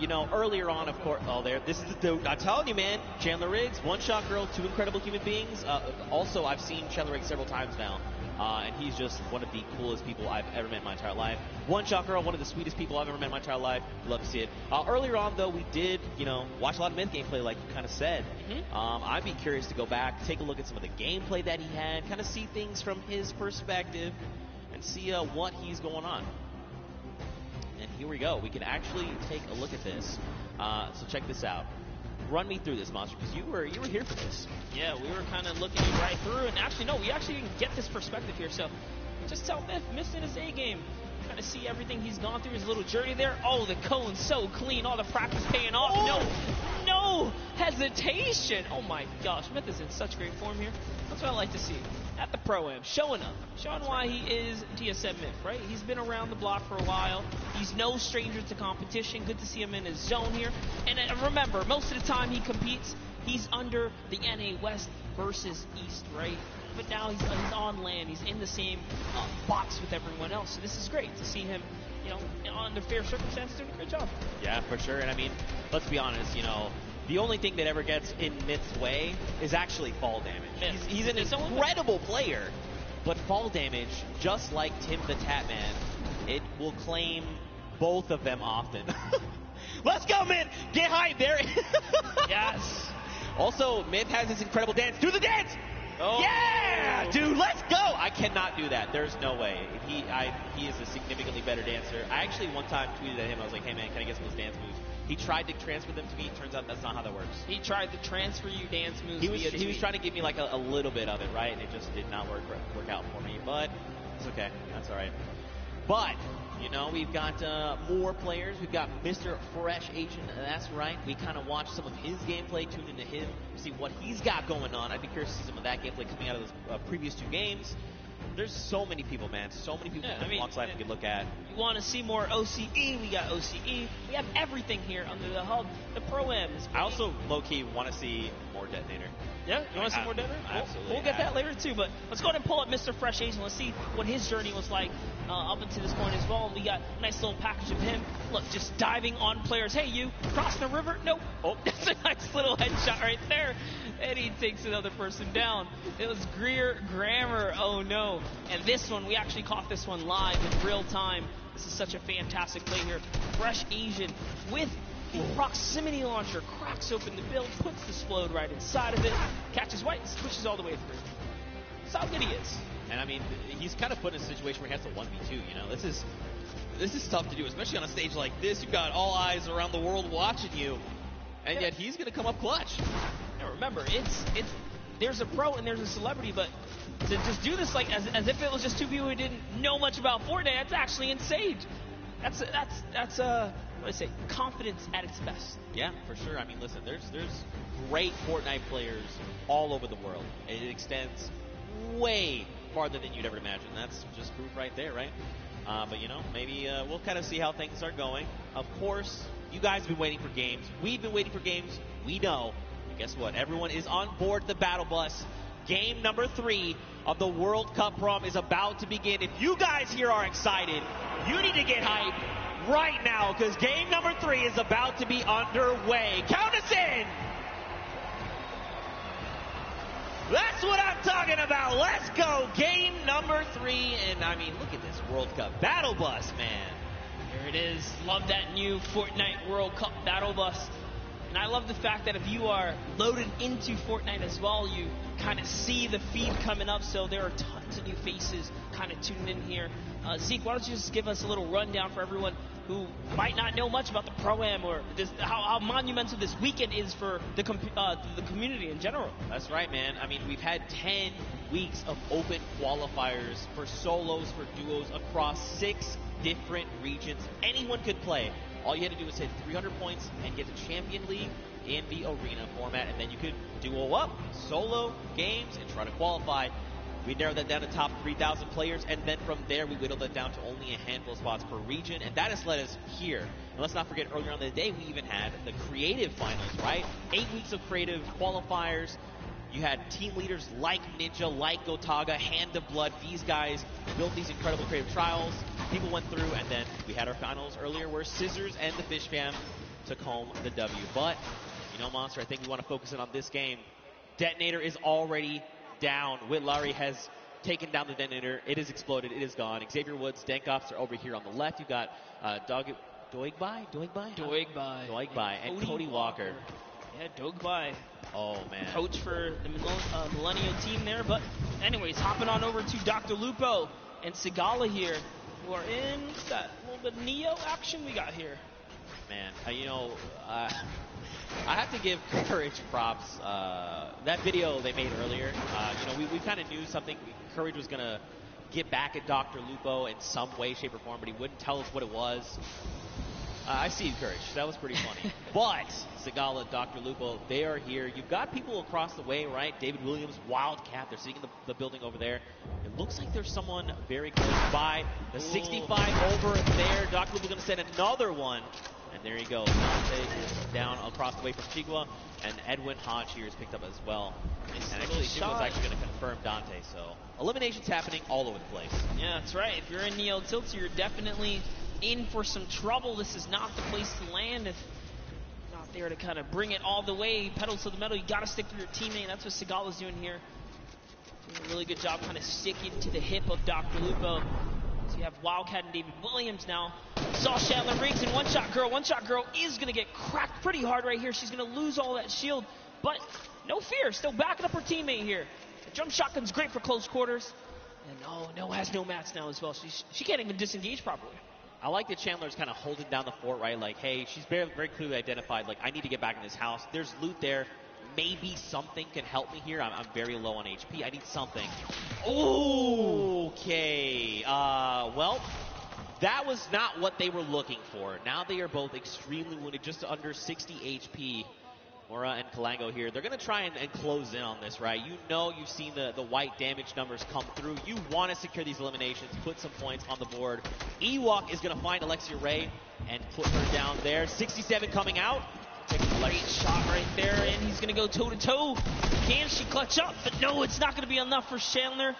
You know, earlier on, of course, this is the dude. I'm telling you, man, Chandler Riggs, One Shot Girl, 2 incredible human beings. Also, I've seen Chandler Riggs several times now. And he's just one of the coolest people I've ever met in my entire life. One Shot Girl, one of the sweetest people I've ever met in my entire life. Love to see it. Earlier on, though, we did, you know, watch a lot of Myth gameplay, like you kind of said. I'd be curious to go back, take a look at some of the gameplay that he had, kind of see things from his perspective, and see what he's going on. And here we go. We can actually take a look at this. So check this out. Run me through this, Monster, because you were here for this. Yeah, we were kind of looking right through, and actually, no, we actually didn't get this perspective here, so just tell Myth, missing his A game. Kind of see everything he's gone through, his little journey there. Oh, the cone's so clean, all the practice paying off. Oh. No hesitation. Oh my gosh, Myth is in such great form here. That's what I like to see. At the Pro-Am, showing up, showing why he is TSM Myth, right? He's been around the block for a while. He's no stranger to competition. Good to see him in his zone here. And remember, most of the time he competes, he's under the NA West versus East, right? But now he's on land. He's in the same box with everyone else. So this is great to see him, you know, under fair circumstances, doing a great job. Yeah, for sure. And I mean, let's be honest, you know, the only thing that ever gets in Myth's way is actually fall damage. He's an incredible player, but fall damage, just like Tim the Tatman, it will claim both of them often. Let's go, Myth! Get hype there! Yes! Also, Myth has this incredible dance. Do the dance! Oh. Yeah! Dude, let's go! I cannot do that. There's no way. He is a significantly better dancer. I actually one time tweeted at him, I was like, hey man, can I get some of those dance moves? He tried to transfer them to me. It turns out that's not how that works. He tried to transfer you dance moves. He was trying to give me like a little bit of it, right? And it just did not work out for me. But it's okay. That's all right. But, you know, we've got more players. We've got Mr. Fresh Asian. That's right. We kind of watched some of his gameplay, tuned into him, see what he's got going on. I'd be curious to see some of that gameplay coming out of those previous 2 games. There's so many people, man. So many people in Walks Life we could look at. You want to see more OCE? We got OCE. We have everything here under the hub. The Pro-Ams. I also, low-key, want to see more Detonator. Yeah? You want to see more Detonator? Absolutely. We'll get that later, too. But let's go ahead and pull up Mr. Fresh Asian. Let's see what his journey was like up until this point as well. And we got a nice little package of him. Look, just diving on players. Hey, you, crossing the river? Nope. Oh, that's a nice little headshot right there. And he takes another person down. It was Greer Grammar. Oh, no. And this one, we actually caught this one live in real time. This is such a fantastic play here. Fresh Asian with the proximity launcher. Cracks open the build, puts the Splode right inside of it, catches White, switches all the way through. That's how good he is. And, I mean, he's kind of put in a situation where he has to 1v2, you know. This is tough to do, especially on a stage like this. You've got all eyes around the world watching you, and yet he's going to come up clutch. Now remember, there's a pro and there's a celebrity, but to just do this like as if it was just 2 people who didn't know much about Fortnite, that's actually insane. That's what do I say, confidence at its best. Yeah, for sure. I mean, listen, there's great Fortnite players all over the world. It extends way farther than you'd ever imagine. That's just proof right there, right? But, you know, maybe we'll kind of see how things are going. Of course, you guys have been waiting for games. We've been waiting for games. We know. And guess what? Everyone is on board the battle bus. Game number 3 of the World Cup prom is about to begin. If you guys here are excited, you need to get hyped right now because game number 3 is about to be underway. Count us in! That's what I'm talking about. Let's go. Game number 3. And, I mean, look at this World Cup battle bus, man. There it is. Love that new Fortnite World Cup battle bus. And I love the fact that if you are loaded into Fortnite as well, you kind of see the feed coming up. So there are tons of new faces kind of tuned in here. Zeke, why don't you just give us a little rundown for everyone who might not know much about the Pro-Am or this, how monumental this weekend is for the community in general. That's right, man. I mean, we've had 10 weeks of open qualifiers for solos, for duos across 6 different regions. Anyone could play. All you had to do was hit 300 points and get to Champion League in the arena format, and then you could duo up, solo games, and try to qualify. We narrowed that down to top 3,000 players, and then from there we whittled that down to only a handful of spots per region, and that has led us here. And let's not forget, earlier on in the day, we even had the creative finals, right? 8 weeks of creative qualifiers. You had team leaders like Ninja, like Gotaga, Hand of Blood. These guys built these incredible creative trials. People went through, and then we had our finals earlier where Scissors and the Fish Fam took home the W. But, you know, Monster, I think we want to focus in on this game. Detonator is already down. Whitlari has taken down the Detonator. It has exploded. It is gone. Xavier Woods, Dankops are over here on the left. You've got Doigbai, and Cody Walker. Yeah, Doigbai. Oh, man. Coach for the Millennial team there. But anyways, hopping on over to Dr. Lupo and Sigala here, who are in that little bit of Neo action we got here. Man, you know, I have to give Courage props. That video they made earlier, you know, we kind of knew something. Courage was going to get back at Dr. Lupo in some way, shape, or form, but he wouldn't tell us what it was. I see you, Courage. That was pretty funny. But Sigala, Dr. Lupo, they are here. You've got people across the way, right? David Williams, Wildcat. They're sitting in the building over there. It looks like there's someone very close by. The 65 over there. Dr. Lupo going to send another one. And there you go. Dante is down across the way from Chigua. And Edwin Hodge here is picked up as well. And actually, Chigua's actually going to confirm Dante. So eliminations happening all over the place. Yeah, that's right. If you're in Neo Tilt, you're definitely in for some trouble. This is not the place to land if you're not there to kind of bring it all the way, pedal to the metal. You got to stick to your teammate, and that's what Sigala's doing here. Doing a really good job kind of sticking to the hip of Dr. Lupo. So you have Wildcat and David Williams now. Saw Chandler Riggs and One Shot Girl. One Shot Girl is going to get cracked pretty hard right here. She's going to lose all that shield, but no fear. Still backing up her teammate here. The jump shotgun's great for close quarters. And No has no mats now as well. She can't even disengage properly. I like that Chandler's kind of holding down the fort, right? Like, hey, she's very clearly identified, like, I need to get back in this house. There's loot there. Maybe something can help me here. I'm very low on HP. I need something. Okay. Well, that was not what they were looking for. Now they are both extremely wounded, just under 60 HP. Mora and Kalango here. They're going to try and close in on this, right? You know, you've seen the white damage numbers come through. You want to secure these eliminations, put some points on the board. Ewok is going to find Alexia Ray and put her down there. 67 coming out. Great shot right there, and he's going to go toe-to-toe. Can she clutch up? But no, it's not going to be enough for Chandler.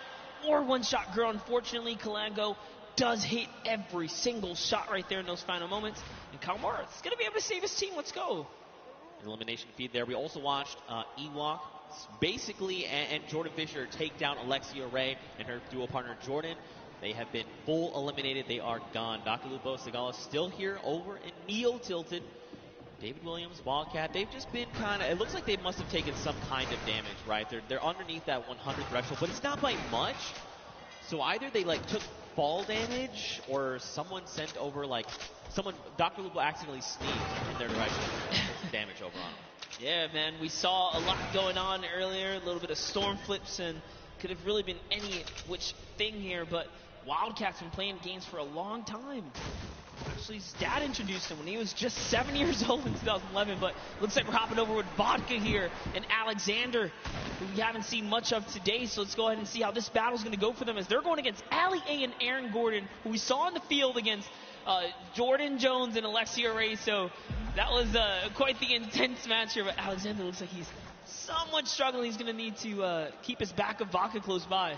Or One Shot Girl, unfortunately. Kalango does hit every single shot right there in those final moments. And Kalmar is going to be able to save his team. Let's go. Elimination feed there. We also watched Ewok basically and Jordan Fisher take down Alexia Ray and her duo partner Jordan. They have been full eliminated. They are gone. Dr. Lupo, Sigala still here over in Neo Tilted. David Williams, Wildcat, they've just been kind of, it looks like they must have taken some kind of damage, right? They're underneath that 100 threshold, but it's not by much. So either they like took fall damage or someone sent over Dr. Lupo accidentally sneaked in their direction and damage over on them. Yeah, man, we saw a lot going on earlier, a little bit of storm flips, and could have really been any which thing here, but Wildcats been playing games for a long time. Actually, his dad introduced him when he was just 7 years old in 2011, but looks like we're hopping over with Vodka here and Alexander, who we haven't seen much of today, so let's go ahead and see how this battle's going to go for them as they're going against Ali A and Aaron Gordon, who we saw on the field against Jordan Jones and Alexia Ray, so that was quite the intense match here, but Alexander looks like he's somewhat struggling. He's going to need to keep his back of Vodka close by.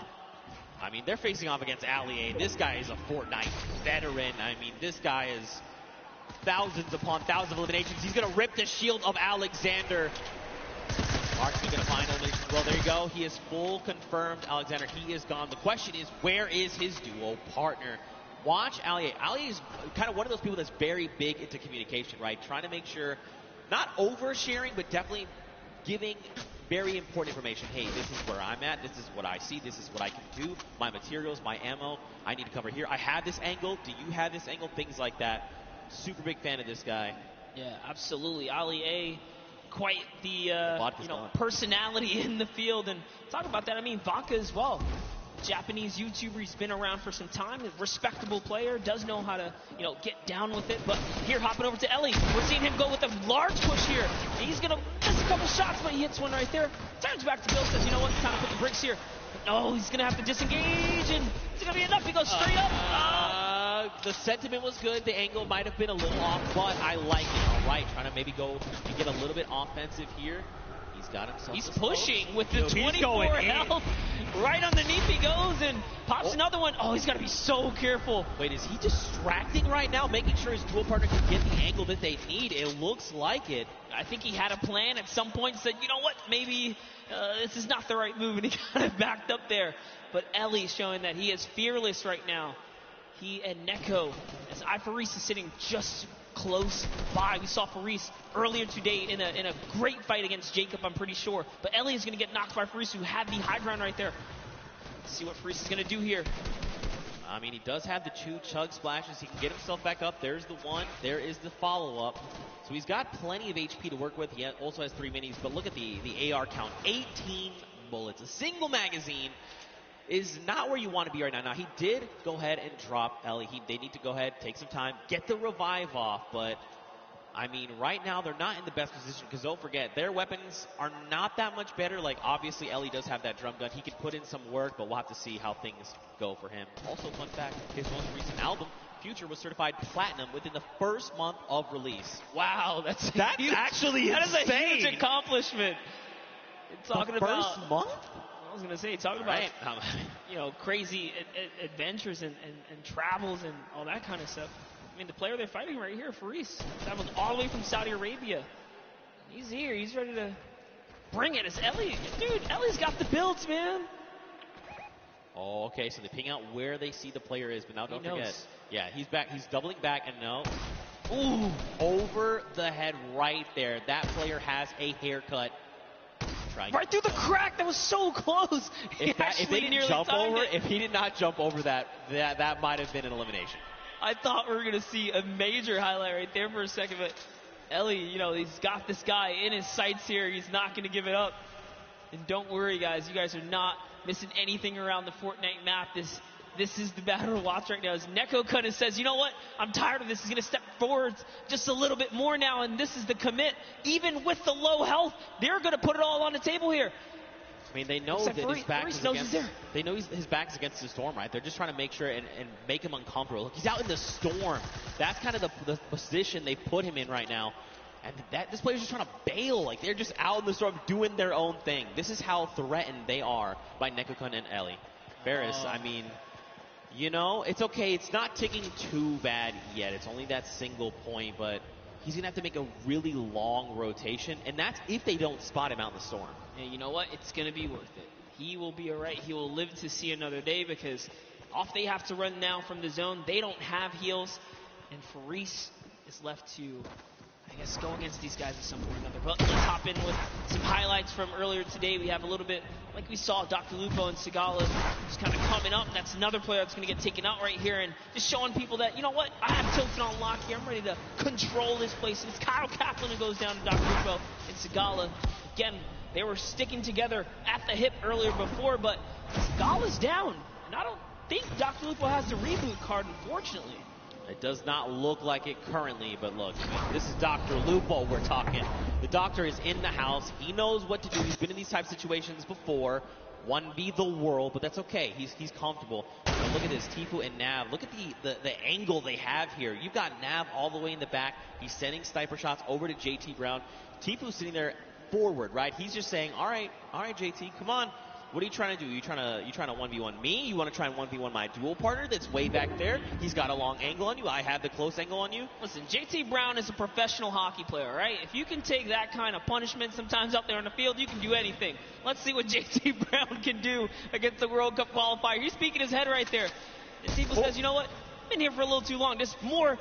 I mean, they're facing off against Ali A. This guy is a Fortnite veteran. I mean, this guy is thousands upon thousands of eliminations. He's going to rip the shield of Alexander. Mark's going to find elimination. Well, there you go. He is full confirmed. Alexander, he is gone. The question is, where is his duo partner? Watch Ali A. Ali is kind of one of those people that's very big into communication, right? Trying to make sure, not oversharing, but definitely giving very important information. Hey, this is where I'm at. This is what I see. This is what I can do. My materials, my ammo. I need to cover here. I have this angle. Do you have this angle? Things like that. Super big fan of this guy. Yeah, absolutely. Ali A, quite the personality in the field. And talk about that. I mean, Vodka as well. Japanese YouTuber. He's been around for some time. A respectable player. Does know how to, get down with it. But here, hopping over to Ellie. We're seeing him go with a large push here. He's going to miss a couple shots, but he hits one right there. Turns back to Bill, says, you know what? Time to put the bricks here. Oh, he's going to have to disengage, and it's going to be enough. He goes straight up. The sentiment was good. The angle might have been a little off, but I like it. All right, trying to maybe go and get a little bit offensive here. He's got himself. He's pushing with the 24 health. Right underneath he goes and pops another one. Oh, he's got to be so careful. Wait, is he distracting right now, making sure his dual partner can get the angle that they need? It looks like it. I think he had a plan at some point, said, you know what, maybe this is not the right move, and he kind of backed up there. But Ellie's showing that he is fearless right now. He and Neko, as Faris is sitting just close by. We saw Faris earlier today in a great fight against Jacob, I'm pretty sure. But Ellie is going to get knocked by Faris, who had the high ground right there. Let's see what Faris is going to do here. I mean, he does have the 2 chug splashes. He can get himself back up. There's the 1. There is the follow-up. So he's got plenty of HP to work with. He also has 3 minis. But look at the AR count. 18 bullets. A single magazine is not where you want to be right now. Now, he did go ahead and drop Ellie. They need to go ahead, take some time, get the revive off. But, I mean, right now they're not in the best position because don't forget, their weapons are not that much better. Like, obviously, Ellie does have that drum gun. He can put in some work, but we'll have to see how things go for him. Also, fun fact, his most recent album, Future, was certified platinum within the first month of release. Wow, that's huge. Actually that is a insane. huge accomplishment. Talking about first month? I was going to say, talking about, crazy adventures and travels and all that kind of stuff. I mean, the player they're fighting right here, Faris, traveled all the way from Saudi Arabia. He's here. He's ready to bring it. It's Ellie. Dude, Ellie's got the builds, man. Oh, okay, so they ping out where they see the player is, but now don't forget. Yeah, he's back. He's doubling back, and no. Ooh, over the head right there. That player has a haircut. Right through the crack. That was so close. If they didn't jump over, if he did not jump over that might have been an elimination. I thought we were going to see a major highlight right there for a second, but Ellie, he's got this guy in his sights here. He's not going to give it up. And don't worry, guys. You guys are not missing anything around the Fortnite map. This is the battle to watch right now. As Neko kind of says, you know what? I'm tired of this. He's going to step forward just a little bit more now, and this is the commit. Even with the low health, they're going to put it all on the table here. I mean, they know that his back is against. They know his back is against the storm, right? They're just trying to make sure and make him uncomfortable. Look, he's out in the storm. That's kind of the position they put him in right now. And this player's just trying to bail. Like, they're just out in the storm doing their own thing. This is how threatened they are by Nekokun and Ellie. Ferris, I mean, it's okay. It's not ticking too bad yet. It's only that single point, but he's going to have to make a really long rotation, and that's if they don't spot him out in the storm. And you know what? It's going to be worth it. He will be all right. He will live to see another day because off they have to run now from the zone. They don't have heals, and Faris is left to, I guess, go against these guys at some point or another. But let's hop in with some highlights from earlier today. We have a little bit, like we saw, Dr. Lupo and Segala just kind of coming up. That's another player that's going to get taken out right here and just showing people that, you know what, I have Tilton on lock here. I'm ready to control this place. And it's Kyle Kaplan who goes down to Dr. Lupo and Segala. Again, they were sticking together at the hip earlier before, but Segala's down. And I don't think Dr. Lupo has the reboot card, unfortunately. It does not look like it currently, but look, this is Dr. Lupo we're talking. The doctor is in the house. He knows what to do. He's been in these type of situations before. 1v the world, but that's okay. He's comfortable. Now look at this, Tifu and Nav. Look at the angle they have here. You've got Nav all the way in the back. He's sending sniper shots over to JT Brown. Tifu's sitting there forward, right? He's just saying, all right, JT, come on. What are you trying to do? You trying to 1v1 me? You want to try and 1v1 my dual partner that's way back there? He's got a long angle on you. I have the close angle on you. Listen, JT Brown is a professional hockey player, right? If you can take that kind of punishment sometimes out there on the field, you can do anything. Let's see what JT Brown can do against the World Cup qualifier. He's speaking his head right there. And Tifu says, you know what? I've been here for a little too long. There's more,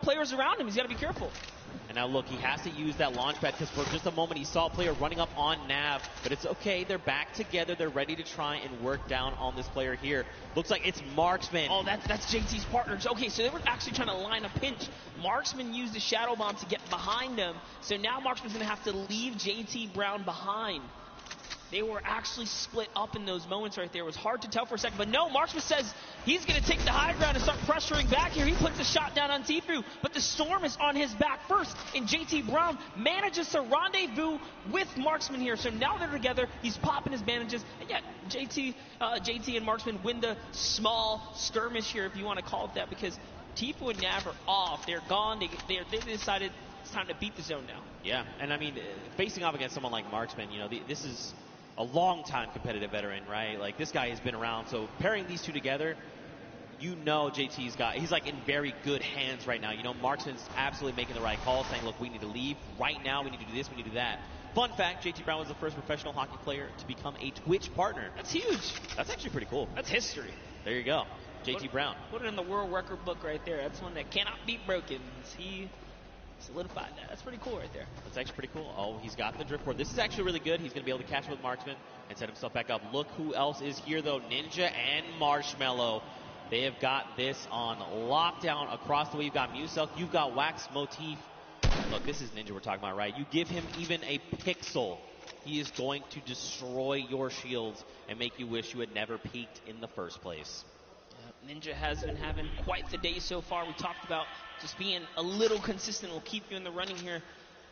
players around him. He's got to be careful. And now look, he has to use that launch pad because for just a moment he saw a player running up on Nav. But it's okay. They're back together. They're ready to try and work down on this player here. Looks like it's Marksman. Oh, that's JT's partner. Okay, so they were actually trying to line a pinch. Marksman used the Shadow Bomb to get behind him. So now Marksman's going to have to leave JT Brown behind. They were actually split up in those moments right there. It was hard to tell for a second. But no, Marksman says he's going to take the high ground and start pressuring back here. He puts a shot down on Tifu, but the Storm is on his back first. And JT Brown manages to rendezvous with Marksman here. So now they're together. He's popping his bandages. And yeah, JT and Marksman win the small skirmish here, if you want to call it that, because Tifu and Nav are off. They're gone. They decided it's time to beat the zone now. Yeah, and I mean, facing off against someone like Marksman, this is a long-time competitive veteran, right? Like, this guy has been around, so pairing these two together, he's like in very good hands right now. Marksman's absolutely making the right call, saying, look, we need to leave right now, we need to do this, we need to do that. Fun fact, JT Brown was the first professional hockey player to become a Twitch partner. That's huge. That's actually pretty cool. That's history. There you go. JT Brown. Put it in the world record book right there. That's one that cannot be broken. He solidified that. That's pretty cool right there. That's actually pretty cool. Oh, he's got the drift board. This is actually really good. He's going to be able to catch with Marksman and set himself back up. Look who else is here, though. Ninja and Marshmallow. They have got this on lockdown across the way. You've got Muselk. You've got Wax Motif. Look, this is Ninja we're talking about, right? You give him even a pixel, he is going to destroy your shields and make you wish you had never peaked in the first place. Ninja has been having quite the day so far. We talked about just being a little consistent will keep you in the running here.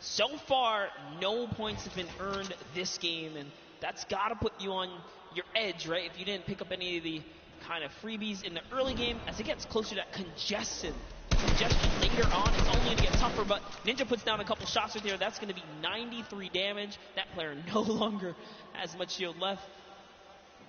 So far, no points have been earned this game, and that's got to put you on your edge, right? If you didn't pick up any of the kind of freebies in the early game, as it gets closer to that congestion later on, it's only going to get tougher, but Ninja puts down a couple shots right there. That's going to be 93 damage. That player no longer has much shield left.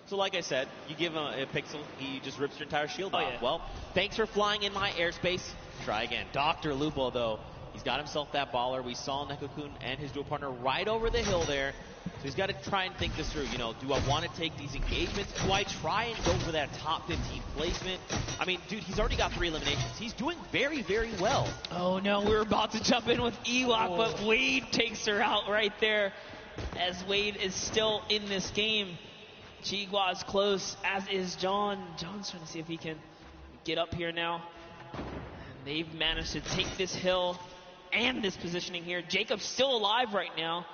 So like I said, you give him a pixel, he just rips your entire shield off. Yeah. Well, thanks for flying in my airspace. Try again. Dr. Lupo, though, he's got himself that baller. We saw Nekokun and his dual partner right over the hill there. So he's got to try and think this through. Do I want to take these engagements? Do I try and go for that top 15 placement? I mean, dude, he's already got 3 eliminations. He's doing very, very well. Oh, no, we're about to jump in with Ewok, but Wade takes her out right there as Wade is still in this game. Chigua is close, as is John. John's trying to see if he can get up here now. And they've managed to take this hill and this positioning here. Jacob's still alive right now,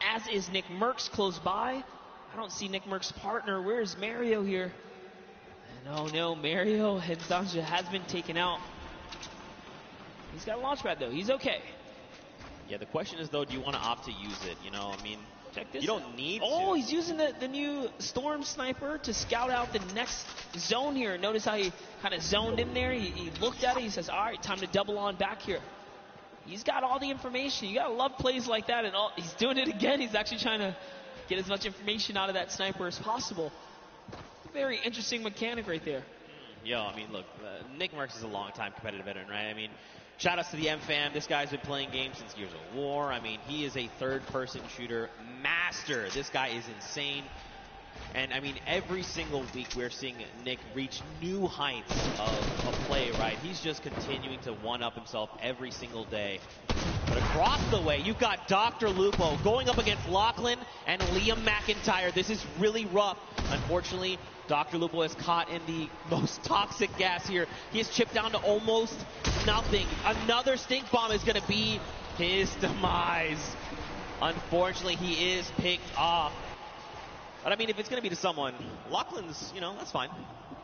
as is Nick Merckx close by. I don't see Nick Merckx's partner. Where's Mario here? And oh no, Mario and Sanja has been taken out. He's got a launch pad though. He's okay. Yeah, the question is though, do you want to opt to use it? I mean, check this. You don't need to. Oh, he's using the new Storm Sniper to scout out the next zone here. Notice how he kind of zoned in there. He looked at it. He says, all right, time to double on back here. He's got all the information. You got to love plays like that. And he's doing it again. He's actually trying to get as much information out of that sniper as possible. Very interesting mechanic right there. Yeah, I mean, look, Nick Merckx is a long-time competitive veteran, right? I mean, shout-outs to the M-Fam. This guy's been playing games since Gears of War. I mean, he is a third-person shooter master. This guy is insane. And, I mean, every single week we're seeing Nick reach new heights of play, right? He's just continuing to one-up himself every single day. But across the way, you've got Dr. Lupo going up against Lachlan and Liam McIntyre. This is really rough. Unfortunately, Dr. Lupo is caught in the most toxic gas here. He is chipped down to almost nothing. Another stink bomb is going to be his demise. Unfortunately, he is picked off. But I mean, if it's going to be to someone, Lachlan's, you know, that's fine.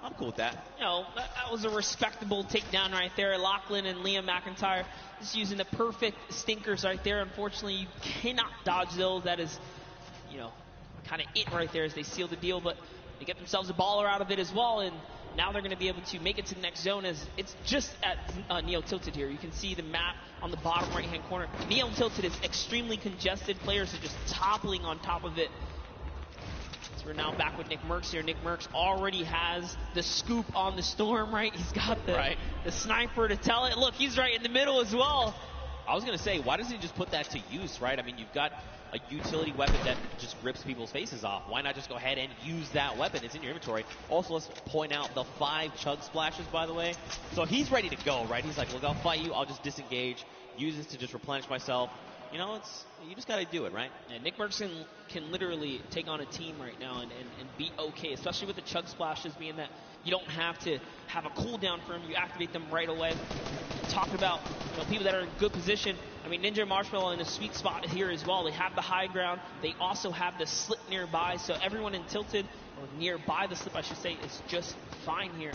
I'm cool with that. You know, that was a respectable takedown right there. Lachlan and Liam McIntyre just using the perfect stinkers right there. Unfortunately, you cannot dodge those. That is, you know, kind of it right there as they seal the deal. But they get themselves a baller out of it as well. And now they're going to be able to make it to the next zone as it's just at Neo Tilted here. You can see the map on the bottom right-hand corner. Neo Tilted is extremely congested. Players are just toppling on top of it. We're now back with Nick Merckx here. Nick Merckx already has the scoop on the Storm, right? He's got the sniper to tell it. Look, he's right in the middle as well. I was going to say, why doesn't he just put that to use, right? I mean, you've got a utility weapon that just rips people's faces off. Why not just go ahead and use that weapon? It's in your inventory. Also, let's point out the 5 chug splashes, by the way. So he's ready to go, right? He's like, look, I'll fight you. I'll just disengage. Use this to just replenish myself. You know, you just got to do it, right? Yeah, Nick Merckx can literally take on a team right now and be okay, especially with the chug splashes being that you don't have to have a cooldown for them. You activate them right away. Talk about, you know, people that are in good position. I mean, Ninja and Marshmallow in a sweet spot here as well. They have the high ground. They also have the slip nearby, so everyone in Tilted, or nearby the slip, I should say, is just fine here.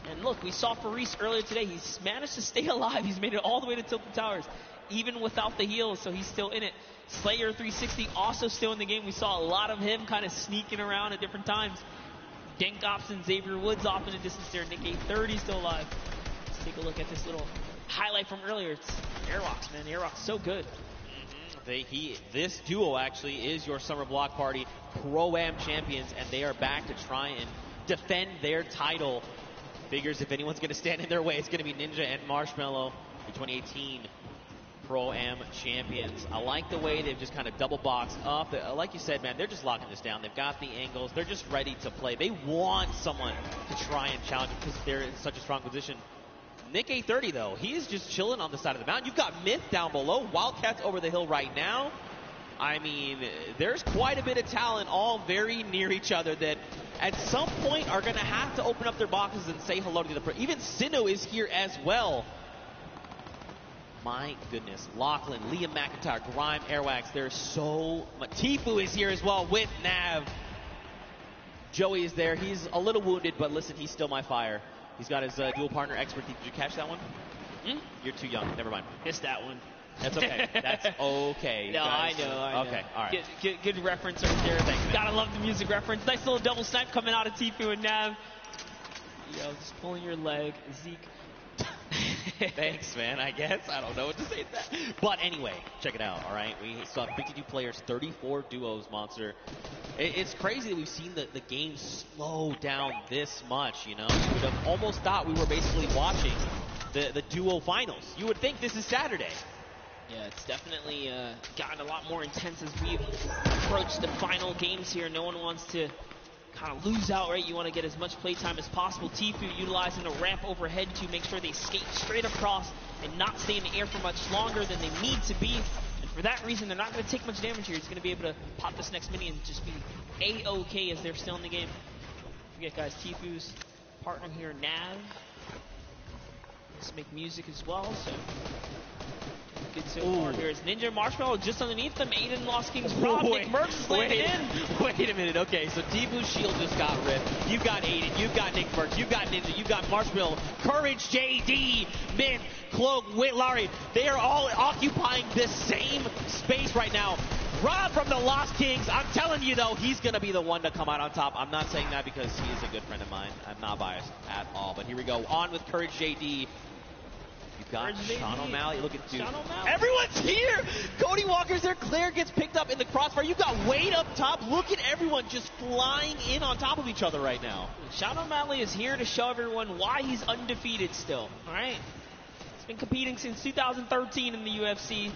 And look, we saw Faris earlier today. He's managed to stay alive. He's made it all the way to Tilted Towers, even without the heals, so he's still in it. Slayer 360 also still in the game. We saw a lot of him kind of sneaking around at different times. Dank Ops and Xavier Woods off in the distance there. Nick 830 still alive. Let's take a look at this little highlight from earlier. It's Airwalks, man. Airwalks so good. This duo actually is your Summer Block Party Pro-Am champions, and they are back to try and defend their title. Figures if anyone's going to stand in their way, it's going to be Ninja and Marshmallow, the 2018 Pro-Am champions. I like the way they've just kind of double boxed up. Like you said, man, they're just locking this down. They've got the angles. They're just ready to play. They want someone to try and challenge them because they're in such a strong position. Nick 830, though, he is just chilling on the side of the mountain. You've got Myth down below. Wildcats over the hill right now. I mean, there's quite a bit of talent all very near each other that at some point are going to have to open up their boxes and say hello to the pro. Even Sinnoh is here as well. My goodness. Lachlan, Liam McIntyre, Grime, Airwax. There's so much. Tifu is here as well with Nav. Joey is there. He's a little wounded, but listen, he's still my fire. He's got his dual partner expert. Did you catch that one? You're too young. Never mind. Missed that one. That's okay. That's okay. No, I know. Okay, all right. Good reference right there. Thanks, gotta love the music reference. Nice little double snipe coming out of Tifu and Nav. Yo, just pulling your leg. Zeke. Thanks, man, I guess. I don't know what to say to that. But anyway, check it out, all right? We saw 52 players, 34 duos, Monster. It's crazy that we've seen the game slow down this much, you know? You would have almost thought we were basically watching the duo finals. You would think this is Saturday. Yeah, it's definitely gotten a lot more intense as we approach the final games here. No one wants to kind of lose out, right? You want to get as much playtime as possible. Tifu utilizing the ramp overhead to make sure they skate straight across and not stay in the air for much longer than they need to be. And for that reason, they're not going to take much damage here. He's going to be able to pop this next mini and just be A-OK as they're still in the game. Don't forget, guys, Tifu's partner here, Nav. Let's make music as well, so good so far here is Ninja Marshmallow just underneath them. Aiden Lost King's Rob. Nick Merckx is landing in. Wait a minute. Okay, so Tifu's shield just got ripped. You've got Aiden. You've got Nick Merckx. You've got Ninja. You've got Marshmallow. Courage, JD, Myth, Cloak, Larry. They are all occupying this same space right now. Rob from the Lost Kings. I'm telling you, though, he's going to be the one to come out on top. I'm not saying that because he is a good friend of mine. I'm not biased at all. But here we go. On with Courage, JD. You've got Sean O'Malley. Look at dude. Everyone's here. Cody Walker's there. Claire gets picked up in the crossfire. You've got Wade up top. Look at everyone just flying in on top of each other right now. Sean O'Malley is here to show everyone why he's undefeated still. All right. He's been competing since 2013 in the UFC.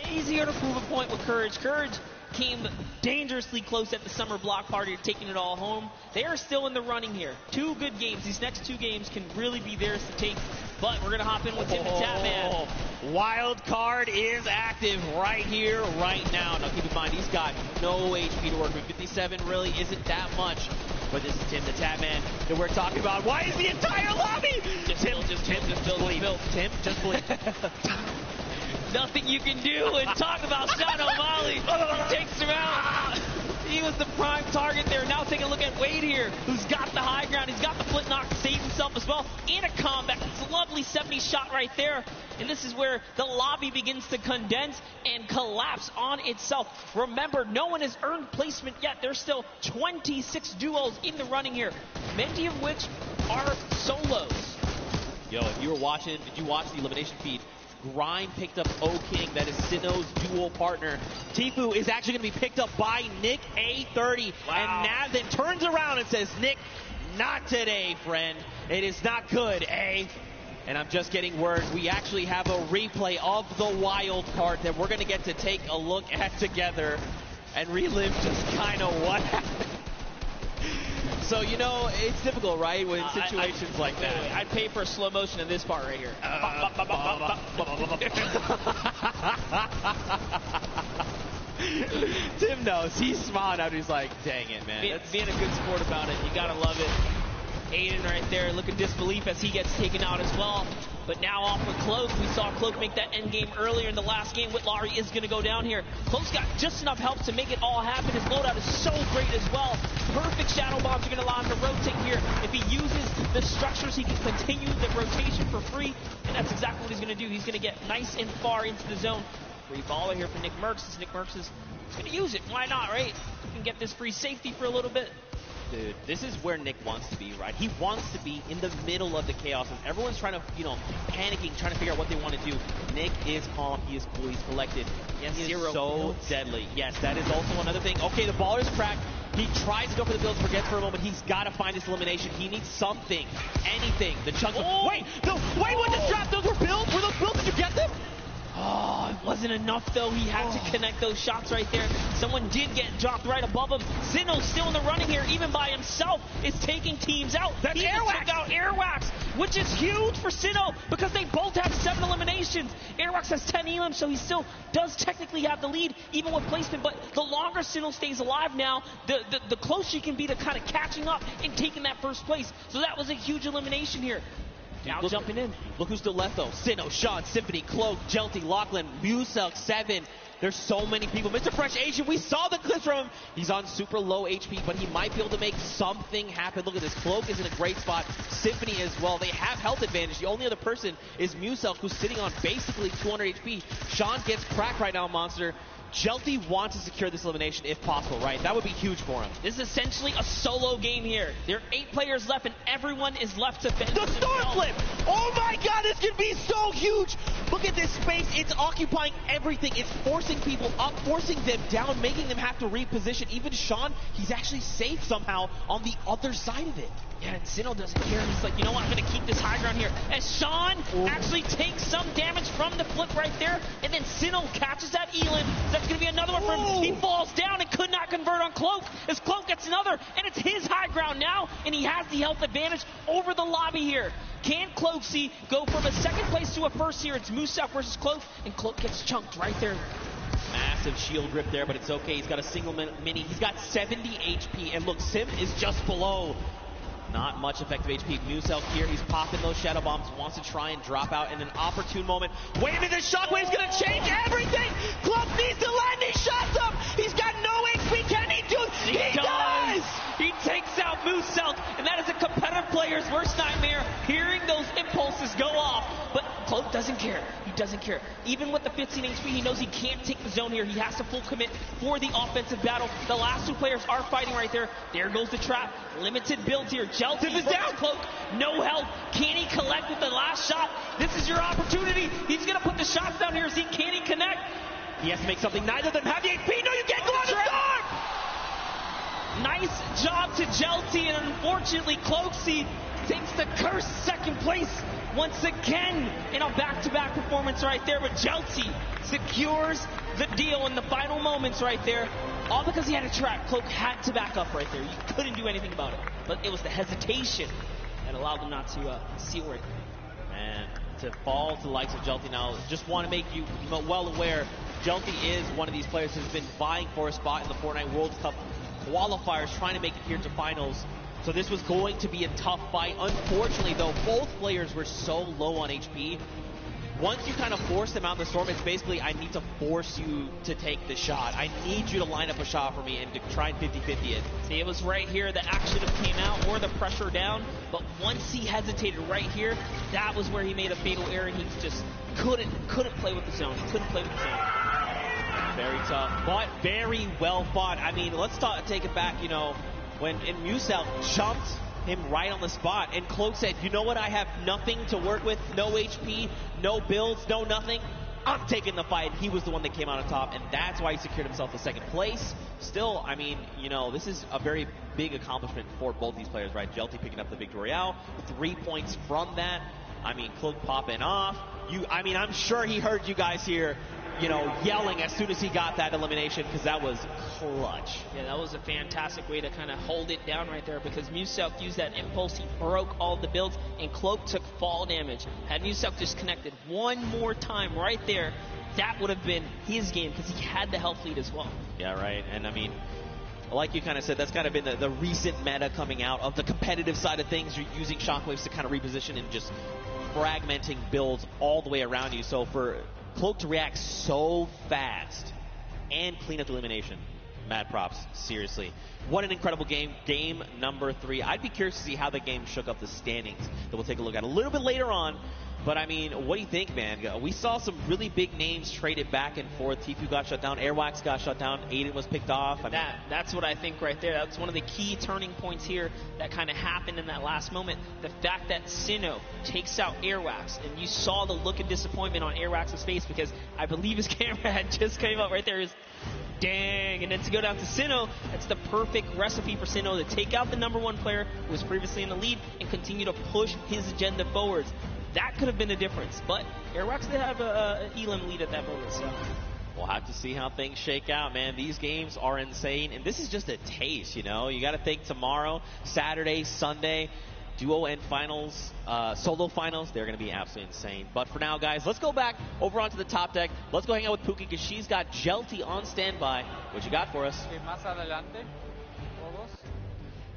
He's here to prove a point with Courage. Courage came dangerously close at the summer block party, taking it all home. They are still in the running here. 2 good games. These next 2 games can really be theirs to take. But we're going to hop in with Tim the Tatman. Wild card is active right here, right now. Now keep in mind, he's got no HP to work with. 57 really isn't that much. But this is Tim the Tatman that we're talking about. Why is the entire lobby? Tim, just believe. Tim, just believe. Nothing you can do and talk about Sean O'Malley. Takes him out. He was the prime target there. Now take a look at Wade here, who's got the high ground. He's got the flip knock to save himself as well. And a combat. It's a lovely 70 shot right there. And this is where the lobby begins to condense and collapse on itself. Remember, no one has earned placement yet. There's still 26 duos in the running here, many of which are solos. Yo, if you were watching, did you watch the elimination feed? Grind picked up O-King, that is Sinnoh's dual partner. Tfue is actually going to be picked up by Nick A30. Wow. And Nav then turns around and says, Nick, not today, friend. It is not good, eh? And I'm just getting word, we actually have a replay of the wild card that we're going to get to take a look at together and relive just kind of what happened. So, you know, it's difficult, right, when situations like that. Wait, I'd pay for a slow motion of this part right here. Tim knows. He's smiling out. He's like, dang it, man. Being a good sport about it. You got to love it. Aiden right there looking disbelief as he gets taken out as well. But now off with Cloak. We saw Cloak make that end game earlier in the last game. Whitlari is going to go down here. Cloak's got just enough help to make it all happen. His loadout is so great as well. Perfect shadow bombs are going to allow him to rotate here. If he uses the structures, he can continue the rotation for free. And that's exactly what he's going to do. He's going to get nice and far into the zone. Free baller here for Nick Merckx. Nick Merckx is going to use it. Why not, right? You can get this free safety for a little bit. Dude, this is where Nick wants to be, right? He wants to be in the middle of the chaos. As everyone's trying to, you know, panicking, trying to figure out what they want to do. Nick is calm. He is cool. He's collected. He is so deadly. Yes, that is also another thing. Okay, the baller's cracked. He tries to go for the builds, forgets for a moment. He's got to find this elimination. He needs something, anything. The chunk. Oh. Wait, what the trap? Those were builds? Were those builds? Did you get them? Oh, it wasn't enough, though. He had to connect those shots right there. Someone did get dropped right above him. Sinnoh's still in the running here, even by himself, is taking teams out. That's he Airwax. took out Airwax, which is huge for Sinnoh because they both have 7 eliminations. Airwax has 10 elims, so he still does technically have the lead, even with placement. But the longer Sinnoh stays alive now, the closer he can be to kind of catching up and taking that first place. So that was a huge elimination here. Now jumping in. Look who's still left, though. Sinnoh, Sean, Symphony, Cloak, Jelty, Lachlan, Muselk, 7. There's so many people. Mr. Fresh Asian, we saw the clips from him. He's on super low HP, but he might be able to make something happen. Look at this. Cloak is in a great spot. Symphony as well. They have health advantage. The only other person is Muselk, who's sitting on basically 200 HP. Sean gets cracked right now, Monster. Jelty wants to secure this elimination if possible, right? That would be huge for him. This is essentially a solo game here. There are 8 players left, and everyone is left to fend. The storm flip! Oh my god, this could be so huge! Look at this space. It's occupying everything. It's forcing people up, forcing them down, making them have to reposition. Even Sean, he's actually safe somehow on the other side of it. Yeah, and Sinnoh doesn't care. He's like, you know what, I'm going to keep this high ground here. As Sean actually takes some damage from the flip right there, and then Sinnoh catches that Elin. That's going to be another one for him. He falls down and could not convert on Cloak, as Cloak gets another, and it's his high ground now, and he has the health advantage over the lobby here. Can Cloaksy go from a second place to a first here? It's Muselk versus Cloak, and Cloak gets chunked right there. Massive shield grip there, but it's okay. He's got a single mini. He's got 70 HP, and look, Sim is just below. Not much effective HP. Muselk here, he's popping those shadow bombs, wants to try and drop out in an opportune moment. Wait a minute, this shockwave's gonna change everything! Cloak needs to land these shots up! He's got no HP, can he do it? He does! He takes out Muselk, and that is a competitive player's worst nightmare, hearing those impulses go off. But Cloak doesn't care. He doesn't care. Even with the 15 HP, he knows he can't take the zone here. He has to full commit for the offensive battle. The last 2 players are fighting right there. There goes the trap. Limited build here. Jelty is down. Cloak, no help. Can he collect with the last shot? This is your opportunity. He's going to put the shots down here. Can he connect? He has to make something. Neither of them have the HP. No, you can't go on the storm! Nice job to Jelty, and unfortunately, Cloaksy takes the cursed second place once again in a back-to-back performance right there. But Jelty secures the deal in the final moments right there. All because he had a trap. Cloak had to back up right there. You couldn't do anything about it. But it was the hesitation that allowed them not to seal it. Man, to fall to the likes of Jelty now, just want to make you well aware, Jelty is one of these players who's been vying for a spot in the Fortnite World Cup qualifiers, trying to make it here to finals. So this was going to be a tough fight. Unfortunately, though, both players were so low on HP. once you kind of force them out in the storm, it's basically, I need to force you to take the shot. I need you to line up a shot for me and to try and 50-50 it. See, it was right here the action came out or the pressure down, but once he hesitated right here, that was where he made a fatal error, and he just couldn't play with the zone. He couldn't play with the zone. Very tough, but very well fought. I mean, let's take it back, when Musel jumped him right on the spot, and Cloak said, you know what, I have nothing to work with, no HP, no builds, no nothing, I'm taking the fight. He was the one that came out on top, and that's why he secured himself the second place. Still, I mean, this is a very big accomplishment for both these players, right? Jelty picking up the Victory Royale, 3 points from that. I mean, Cloak popping off. I'm sure he heard you guys here, yelling as soon as he got that elimination, because that was clutch. Yeah, that was a fantastic way to kind of hold it down right there, because Musel used that impulse. He broke all the builds, and Cloak took fall damage. Had Musel just connected one more time right there, that would have been his game, because he had the health lead as well. Yeah, right. And I mean, like you kind of said, that's kind of been the recent meta coming out of the competitive side of things. You're using shockwaves to kind of reposition and just fragmenting builds all the way around you. So for Cloak to react so fast and clean up the elimination, mad props, seriously. What an incredible game. Game number 3. I'd be curious to see how the game shook up the standings that we'll take a look at a little bit later on. But, I mean, what do you think, man? We saw some really big names traded back and forth. Tfue got shut down. Airwax got shut down. Aiden was picked off. That's what I think right there. That's one of the key turning points here that kind of happened in that last moment. The fact that Sinnoh takes out Airwax, and you saw the look of disappointment on Airwax's face, because I believe his camera had just came up right there. Dang. And then to go down to Sinnoh, that's the perfect recipe for Sinnoh to take out the #1 player who was previously in the lead and continue to push his agenda forwards. That could have been the difference, but Airwax did have an Elim lead at that moment, so we'll have to see how things shake out, man. These games are insane, and this is just a taste, You got to think tomorrow, Saturday, Sunday, duo and finals, solo finals, they're going to be absolutely insane. But for now, guys, let's go back over onto the top deck. Let's go hang out with Pookie, because she's got Jelty on standby. What you got for us?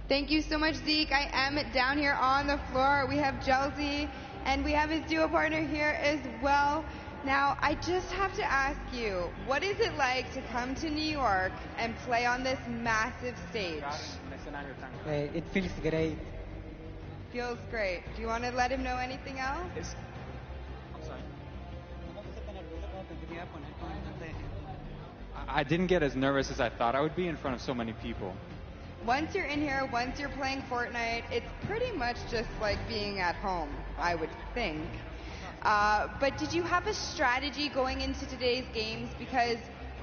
Thank you so much, Zeke. I am down here on the floor. We have Jelty, and we have his duo partner here as well. Now, I just have to ask you, what is it like to come to New York and play on this massive stage? It feels great. Feels great. Do you want to let him know anything else? I didn't get as nervous as I thought I would be in front of so many people. Once you're in here, once you're playing Fortnite, it's pretty much just like being at home, I would think. But did you have a strategy going into today's games? Because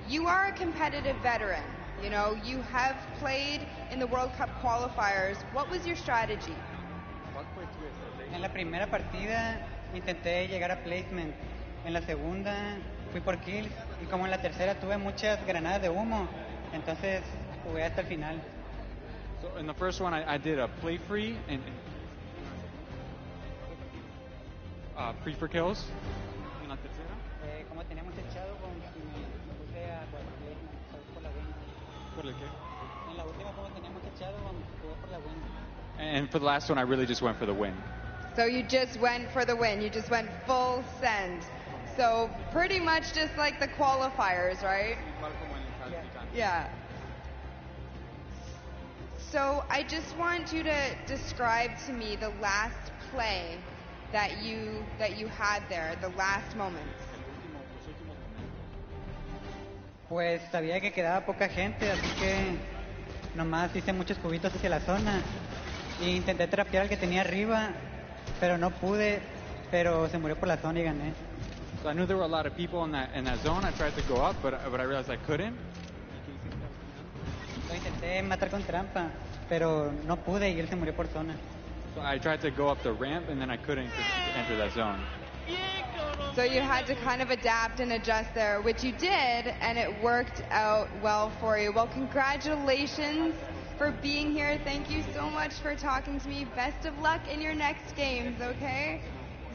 you are a competitive veteran. You have played in the World Cup qualifiers. What was your strategy? En la primera partida intenté llegar a placement. En la segunda fui por kills. Y como en la tercera tuve muchas granadas de humo, entonces jugué hasta el final. So in the first one, I did a play free and free for kills. En la tercera. Como teníamos echado, me puse a por la win. ¿Por el qué? En la última, como teníamos echado, jugué por la win. And for the last one, I really just went for the win. So you just went for the win. You just went full send. So pretty much just like the qualifiers, right? Yeah. So I just want you to describe to me the last play that you had there, the last moments. Pues sabía que quedaba poca gente, así que nomás hice muchos cubitos hacia la zona e intenté trapear al que tenía arriba, pero no pude, pero se murió por la zona y gané. So I knew there were a lot of people in that zone. I tried to go up, but I realized I couldn't. Lo intenté matar con trampa, pero no pude y él se murió por zona. So I tried to go up the ramp, and then I couldn't enter that zone. So you had to kind of adapt and adjust there, which you did, and it worked out well for you. Well, congratulations for being here. Thank you so much for talking to me. Best of luck in your next games, okay?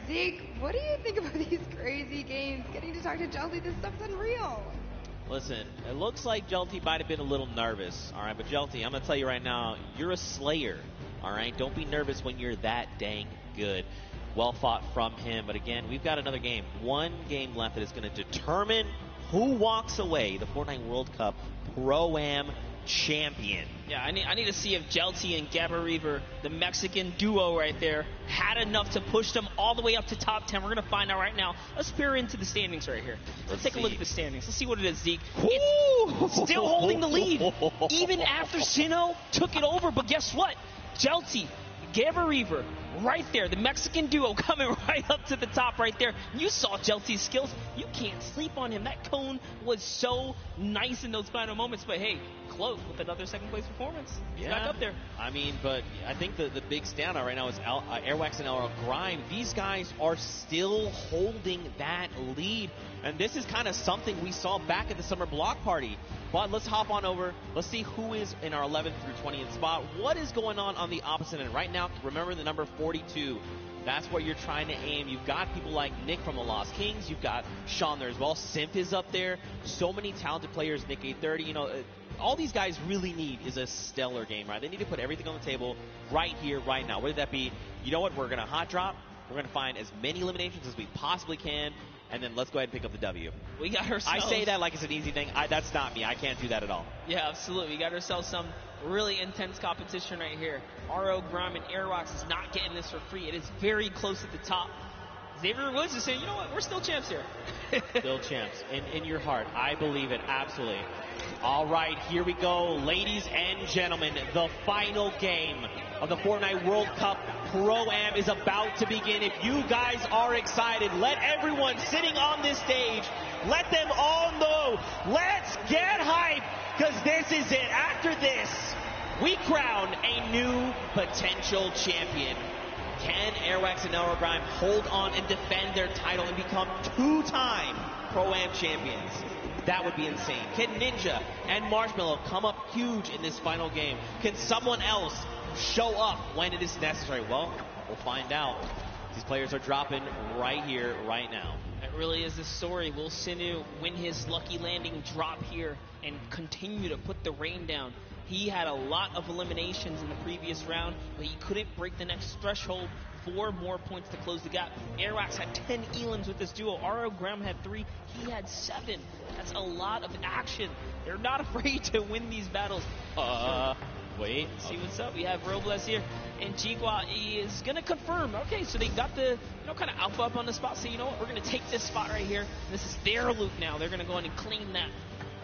Zeke, what do you think about these crazy games? Getting to talk to Jelty, this stuff's unreal. Listen, it looks like Jelty might have been a little nervous, all right? But Jelty, I'm going to tell you right now, you're a slayer, all right? Don't be nervous when you're that dang good. Well fought from him. But again, we've got another game. One game left that is going to determine who walks away the Fortnite World Cup Pro-Am champion. Yeah, I need to see if Jelty and Gabba, the Mexican duo right there, had enough to push them all the way up to top 10. We're going to find out right now. Let's peer into the standings right here. Let's take a look at the standings. Let's see what it is, Zeke. It's still holding the lead, even after Sinnoh took it over. But guess what? Jelty, Gabba, right there, the Mexican duo coming right up to the top right there. You saw Jelty's skills. You can't sleep on him. That cone was so nice in those final moments. But hey, Cloak with another second place performance. He's back up there. I mean, but I think the big standout right now is Airwax and El Grime. These guys are still holding that lead. And this is kind of something we saw back at the summer block party. But let's hop on over. Let's see who is in our 11th through 20th spot. What is going on the opposite end right now? Remember the number 42. That's where you're trying to aim. You've got people like Nick from the Lost Kings. You've got Sean there as well. Simp is up there. So many talented players. Nick 830. You know, all these guys really need is a stellar game, right? They need to put everything on the table right here, right now. Whether that be, you know what, we're going to hot drop. We're going to find as many eliminations as we possibly can. And then let's go ahead and pick up the W. We got ourselves. I say that like it's an easy thing. That's not me. I can't do that at all. Yeah, absolutely. We got ourselves some really intense competition right here. RO, Grime, and Airwax is not getting this for free. It is very close at the top. Xavier Woods is saying, you know what, we're still champs here. Still champs. In your heart. I believe it. Absolutely. All right, here we go. Ladies and gentlemen, the final game of the Fortnite World Cup Pro-Am is about to begin. If you guys are excited, let everyone sitting on this stage, let them all know. Let's get hype, because this is it. After this, we crown a new potential champion. Can Airwax and El Grime hold on and defend their title and become two-time Pro-Am champions? That would be insane. Can Ninja and Marshmallow come up huge in this final game? Can someone else show up when it is necessary? Well, we'll find out. These players are dropping right here, right now. That really is the story. Will Sinnoh win his lucky landing, drop here, and continue to put the rain down? He had a lot of eliminations in the previous round, but he couldn't break the next threshold. 4 more points to close the gap. Airwax had 10 elims with this duo. RO Graham had 3. He had 7. That's a lot of action. They're not afraid to win these battles. Wait. See what's up. We have Robles here. And Chigua is going to confirm. Okay, so they got the, kind of alpha up on the spot. So, you know what? We're going to take this spot right here. This is their loot now. They're going to go in and claim that.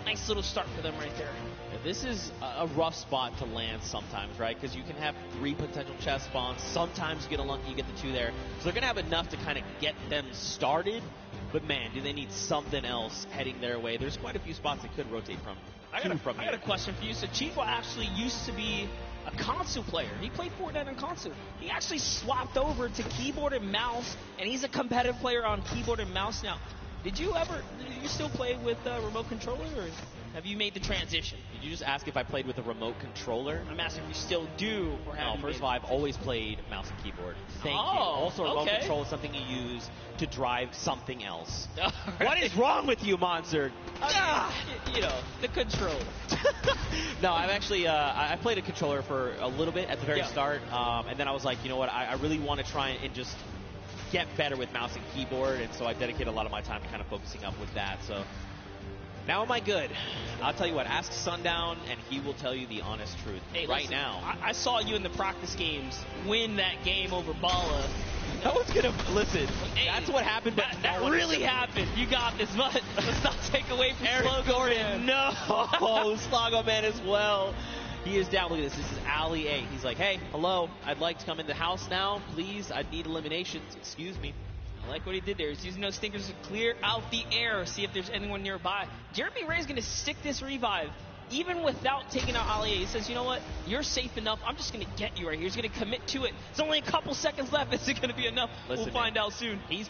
Nice little start for them right there. This is a rough spot to land sometimes, right? Because you can have 3 potential chest spawns. Sometimes you get unlucky, you get the 2 there. So they're going to have enough to kind of get them started. But, man, do they need something else heading their way? There's quite a few spots they could rotate from. I got a question for you. So Chico actually used to be a console player. He played Fortnite on console. He actually swapped over to keyboard and mouse, and he's a competitive player on keyboard and mouse now. Did you still play with a remote controller, or have you made the transition? Did you just ask if I played with a remote controller? I'm asking if you still do, or have No, first of all, I've always played mouse and keyboard. Thank you. Also, remote control is something you use to drive something else. Right. What is wrong with you, Monster? The controller. No, I've actually I played a controller for a little bit at the very start, and then I was like, you know what, I really want to try and just get better with mouse and keyboard, and so I dedicate a lot of my time to kind of focusing up with that. So now am I good? I'll tell you what, ask Sundown and he will tell you the honest truth. Hey, right listen, now. I saw you in the practice games win that game over Bala. No one's gonna listen. Hey, that's what happened. But that really happened. You got this, but let's not take away from Eric Gordon. Man. No, Slogo Man as well. He is down. Look at this. This is Ali 8. He's like, hey, hello. I'd like to come in the house now, please. I need eliminations. Excuse me. I like what he did there. He's using those stinkers to clear out the air, see if there's anyone nearby. Jeremy Ray's going to stick this revive, even without taking out Ali. He says, you know what? You're safe enough. I'm just going to get you right here. He's going to commit to it. It's only a couple seconds left. Is it going to be enough? Listen, we'll find out soon. He's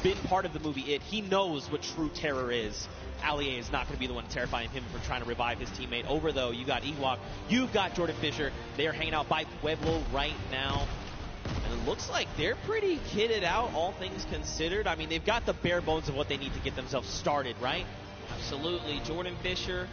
been part of the movie It. He knows what true terror is. Ali is not going to be the one terrifying him for trying to revive his teammate. Over, though, you got Ewok. You've got Jordan Fisher. They are hanging out by Pueblo right now. And it looks like they're pretty kitted out, all things considered. I mean, they've got the bare bones of what they need to get themselves started, right? Absolutely. Jordan Fisher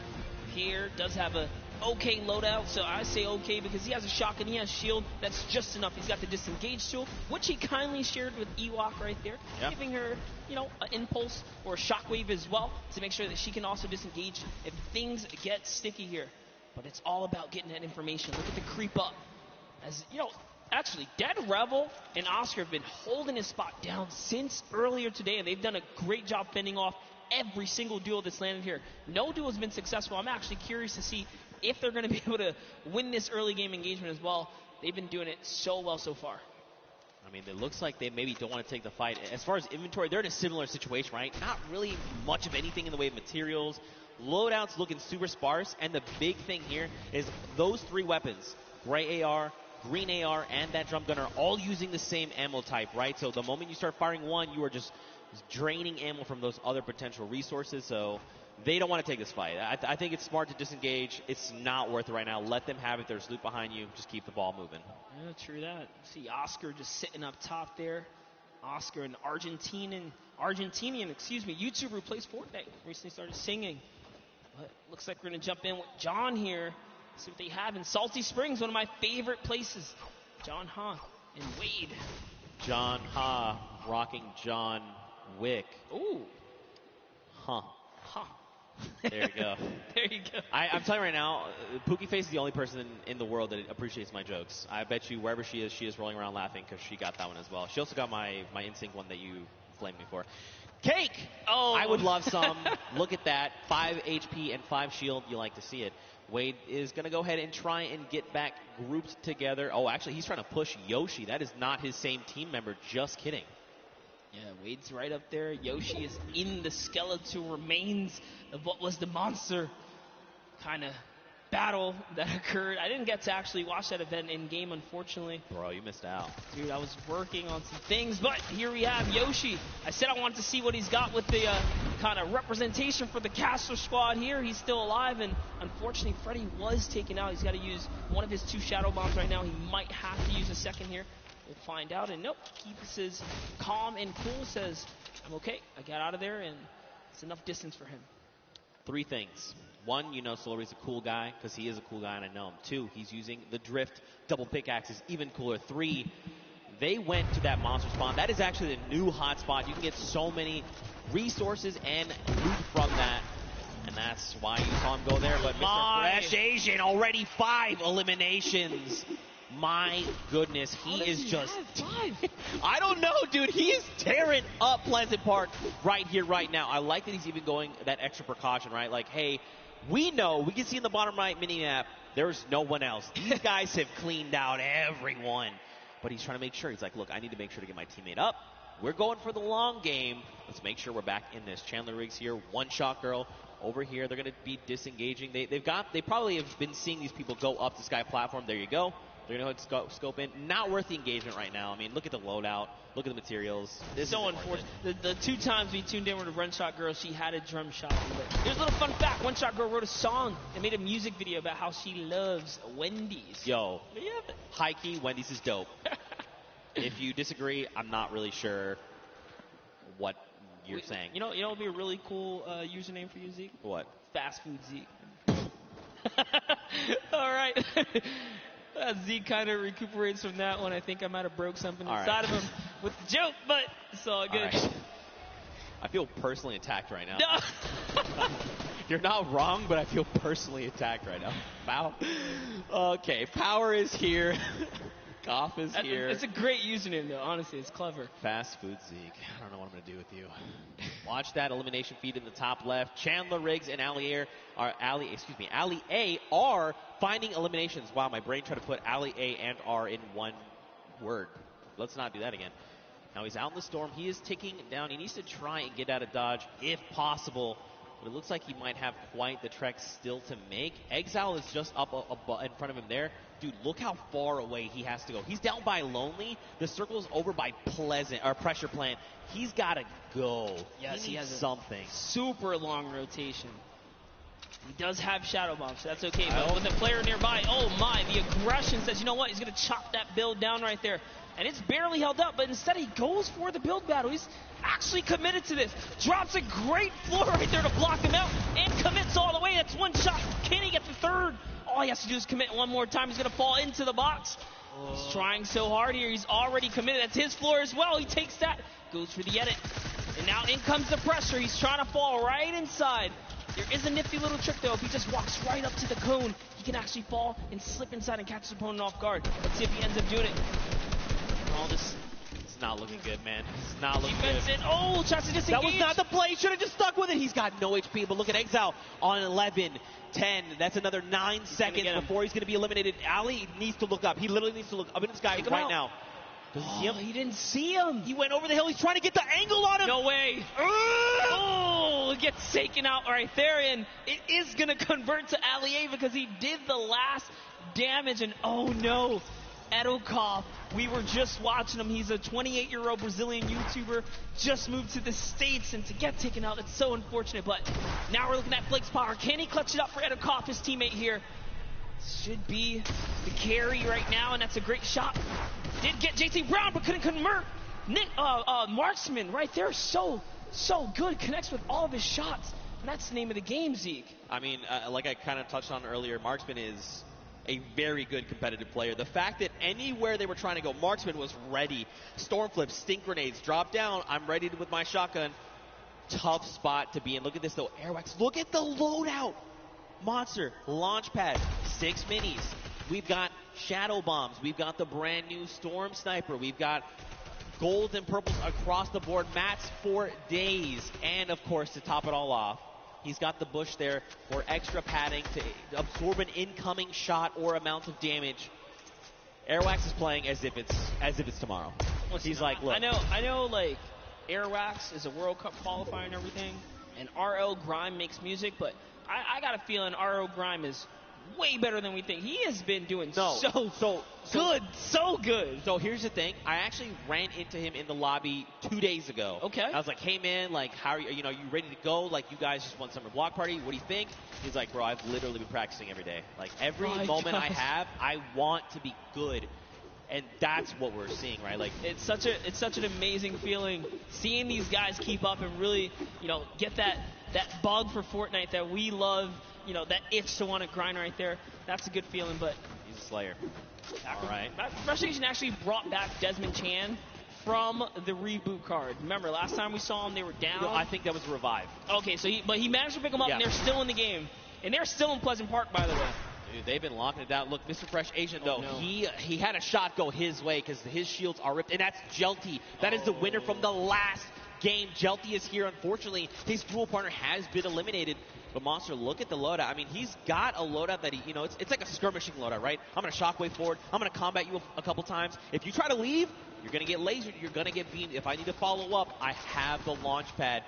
here does have a okay loadout, so I say okay because he has a shotgun, he has shield, that's just enough. He's got the disengage tool, which he kindly shared with Ewok right there, giving her, you know, an impulse or a shockwave as well to make sure that she can also disengage if things get sticky here. But it's all about getting that information. Look at the creep up. As you know, actually, Dead Rebel and Oscar have been holding his spot down since earlier today, and they've done a great job fending off every single duel that's landed here. No duel has been successful. I'm actually curious to see if they're going to be able to win this early game engagement as well. They've been doing it so well so far. I mean, it looks like they maybe don't want to take the fight. As far as inventory, they're in a similar situation, right? Not really much of anything in the way of materials. Loadouts looking super sparse, and the big thing here is those 3 weapons, gray AR, green AR, and that drum gun are all using the same ammo type, right? So the moment you start firing one, you are just draining ammo from those other potential resources, so they don't want to take this fight. I think it's smart to disengage. It's not worth it right now. Let them have it. There's loot behind you. Just keep the ball moving. Yeah, true that. See Oscar just sitting up top there. Oscar, an Argentinian YouTuber who plays Fortnite, recently started singing. But looks like we're going to jump in with John here. See what they have in Salty Springs, one of my favorite places. John Ha and Wade. John Ha rocking John Wick. Ooh. Huh. Huh. There you go. There you go. I'm telling you right now, Pookie Face is the only person in the world that appreciates my jokes. I bet you wherever she is rolling around laughing because she got that one as well. She also got my NSYNC one that you flamed me for. Cake! Oh. I would love some. Look at that. 5 HP and 5 shield. You like to see it. Wade is going to go ahead and try and get back grouped together. Oh, actually, he's trying to push Yoshi. That is not his same team member. Just kidding. Yeah, Wade's right up there. Yoshi is in the skeletal remains of what was the monster kind of battle that occurred. I didn't get to actually watch that event in game, unfortunately. Bro, you missed out. Dude, I was working on some things, but here we have Yoshi. I said I wanted to see what he's got with the kind of representation for the caster squad here. He's still alive, and unfortunately, Freddy was taken out. He's got to use one of his 2 shadow bombs right now. He might have to use a second here. We'll find out, and nope, keeps his calm and cool, says, I'm okay. I got out of there, and it's enough distance for him. 3 things. 1, you know Solari's a cool guy because he is a cool guy and I know him. 2, he's using the drift double pickaxes, even cooler. 3, they went to that monster spawn. That is actually the new hotspot. You can get so many resources and loot from that. And that's why you saw him go there. But Mr. Fresh Asian, already 5 eliminations. My goodness, he is just... I don't know, dude. He is tearing up Pleasant Park right here, right now. I like that he's even going that extra precaution, right? Like, hey, we know, we can see in the bottom right mini-map, there's no one else. These guys have cleaned out everyone. But he's trying to make sure. He's like, look, I need to make sure to get my teammate up. We're going for the long game. Let's make sure we're back in this. Chandler Riggs here, one-shot girl. Over here, they're going to be disengaging. They probably have been seeing these people go up the sky platform. There you go. They're going to scope in. Not worth the engagement right now. I mean, look at the loadout. Look at the materials. This so unfortunate. The 2 times we tuned in with a One Shot Girl, she had a drum shot. But there's a little fun fact. One Shot Girl wrote a song and made a music video about how she loves Wendy's. Yo, high key, Wendy's is dope. If you disagree, I'm not really sure what you're saying. You know what would be a really cool username for you, Zeke? What? Fast Food Zeke. All right. Zeke kind of recuperates from that one. I think I might have broke something inside of him with the joke, but it's all good. Right. I feel personally attacked right now. You're not wrong, but I feel personally attacked right now. Wow. Okay, Power is here. Goff is here. It's a great username, though. Honestly, it's clever. Fast Food Zeke. I don't know what I'm going to do with you. Watch that elimination feed in the top left. Chandler Riggs and Ali A are finding eliminations. Wow, my brain tried to put Ali A and R in one word. Let's not do that again. Now he's out in the storm. He is ticking down. He needs to try and get out of dodge if possible. But it looks like he might have quite the trek still to make. Exile is just up in front of him there. Dude, look how far away he has to go. He's down by Lonely. The circle's over by Pressure Plant. He's got to go. Yes, he has something. Super long rotation. He does have Shadow Bomb, so that's okay. But with a player nearby, oh my, the aggression says, you know what? He's going to chop that build down right there. And it's barely held up, but instead he goes for the build battle. He's actually committed to this. Drops a great floor right there to block him out and commits all the way. That's one shot. Can he get the third? All he has to do is commit one more time. He's going to fall into the box. He's trying so hard here. He's already committed. That's his floor as well. He takes that, goes for the edit. And now in comes the pressure. He's trying to fall right inside. There is a nifty little trick, though. If he just walks right up to the cone, he can actually fall and slip inside and catch his opponent off guard. Let's see if he ends up doing it. All this... It's not looking good, man. It's not looking Defense good. In. Oh, tries to disengage. That was not the play. Should have just stuck with it. He's got no HP, but look at Exile on 11, 10. That's another 9 seconds before he's going to be eliminated. Ali needs to look up. He literally needs to look up in this guy right now. Does he see him? He didn't see him. He went over the hill. He's trying to get the angle on him. No way. Oh, it gets taken out right there, and it is going to convert to Ali because he did the last damage, and oh no. Edokov, we were just watching him. He's a 28-year-old Brazilian YouTuber, just moved to the States, and to get taken out, it's so unfortunate. But now we're looking at Flake's power. Can he clutch it up for Edokov, his teammate here? Should be the carry right now, and that's a great shot. Did get JT Brown, but couldn't convert. Marksman right there, so good. Connects with all of his shots. And that's the name of the game, Zeke. I mean, like I kind of touched on earlier, Marksman is a very good competitive player. The fact that anywhere they were trying to go, Marksman was ready. Storm flips, stink grenades, drop down. I'm ready with my shotgun. Tough spot to be in. Look at this, though. Airwax, look at the loadout. Monster, launch pad, 6 minis. We've got shadow bombs. We've got the brand new Storm Sniper. We've got golds and purples across the board. Mats for days. And, of course, to top it all off, he's got the bush there for extra padding to absorb an incoming shot or amount of damage. Airwax is playing as if it's tomorrow. He's like, look. I know, like, Airwax is a World Cup qualifier and everything, and RL Grime makes music, but I got a feeling RL Grime is way better than we think. He has been doing so good. So here's the thing. I actually ran into him in the lobby 2 days ago. Okay. I was like, hey, man, like, how are you? You know, you ready to go? Like, you guys just won Summer Block Party. What do you think? He's like, bro, I've literally been practicing every day. Like, every moment I have, I want to be good. And that's what we're seeing, right? Like, it's such an amazing feeling seeing these guys keep up and really, you know, get that bug for Fortnite that we love. You know, that itch to want to grind right there. That's a good feeling, but he's a slayer. All right. Fresh Asian actually brought back Desmond Chan from the reboot card. Remember, last time we saw him, they were down. No, I think that was a revive. Okay, so he managed to pick them up, and they're still in the game. And they're still in Pleasant Park, by the way. Dude, they've been locking it down. Look, Mr. Fresh Asian, though, he had a shot go his way because his shields are ripped, and that's Jelty. That is the winner from the last game. Jelty is here. Unfortunately, his dual partner has been eliminated. But Monster, look at the loadout. I mean, he's got a loadout that it's like a skirmishing loadout, right? I'm going to shockwave forward. I'm going to combat you a couple times. If you try to leave, you're going to get lasered. You're going to get beamed. If I need to follow up, I have the launch pad.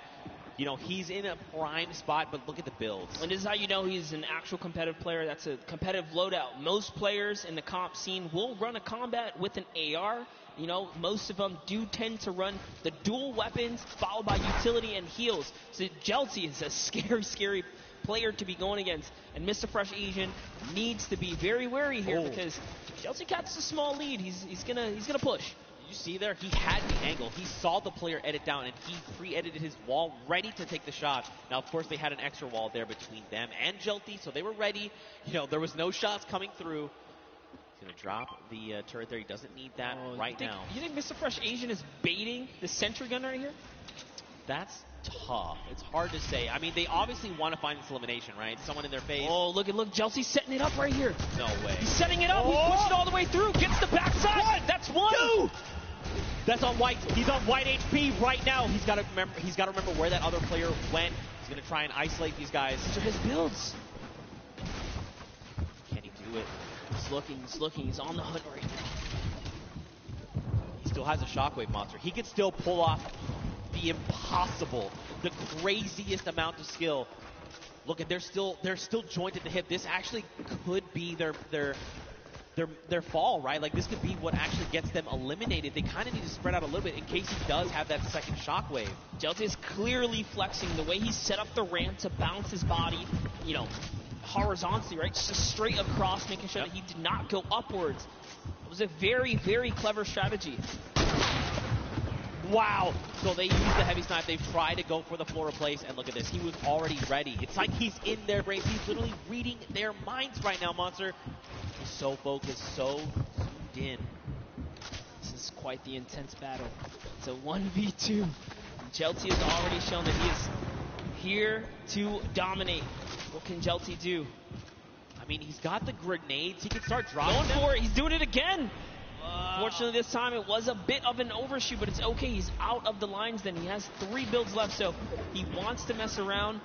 You know, he's in a prime spot, but look at the builds. And this is how you know he's an actual competitive player. That's a competitive loadout. Most players in the comp scene will run a combat with an AR. You know, most of them do tend to run the dual weapons followed by utility and heals. So Jelty is a scary player to be going against. And Mr. Fresh Asian needs to be very wary here because Jelty catches a small lead. He's gonna push. You see there, he had the angle. He saw the player edit down, and he pre-edited his wall, ready to take the shot. Now, of course, they had an extra wall there between them and Jelty, so they were ready. You know, there was no shots coming through. He's going to drop the turret there. He doesn't need that now. You think Mr. Fresh Asian is baiting the sentry gun right here? That's tough. It's hard to say. I mean, they obviously want to find this elimination, right? Someone in their face. Oh, look, Jelty's setting it up right here. No way. He's setting it up. He's pushed it all the way through. Gets the backside. That's one. Two. That's on white. He's on white HP right now. He's got to remember where that other player went. He's going to try and isolate these guys. These are his builds. Can he do it? He's looking. He's on the hunt right now. He still has a shockwave monster. He can still pull off the impossible, the craziest amount of skill. Look, they're still jointed at the hip. This actually could be their fall, right? Like, this could be what actually gets them eliminated. They kind of need to spread out a little bit in case he does have that second shockwave. Jelty is clearly flexing the way he set up the ramp to bounce his body, you know, horizontally, right? Just straight across, making sure that he did not go upwards. It was a very, very clever strategy. Wow. So they use the heavy snipe. They've tried to go for the floor replace, and look at this. He was already ready. It's like he's in their brains. He's literally reading their minds right now, Monster. He's so focused, so zoomed in. This is quite the intense battle. It's a 1v2. Jelty has already shown that he is here to dominate. What can Jelty do? I mean, he's got the grenades. He can start dropping Going them. for it. He's doing it again. Fortunately, this time it was a bit of an overshoot, but it's okay. He's out of the lines then. He has 3 builds left, so he wants to mess around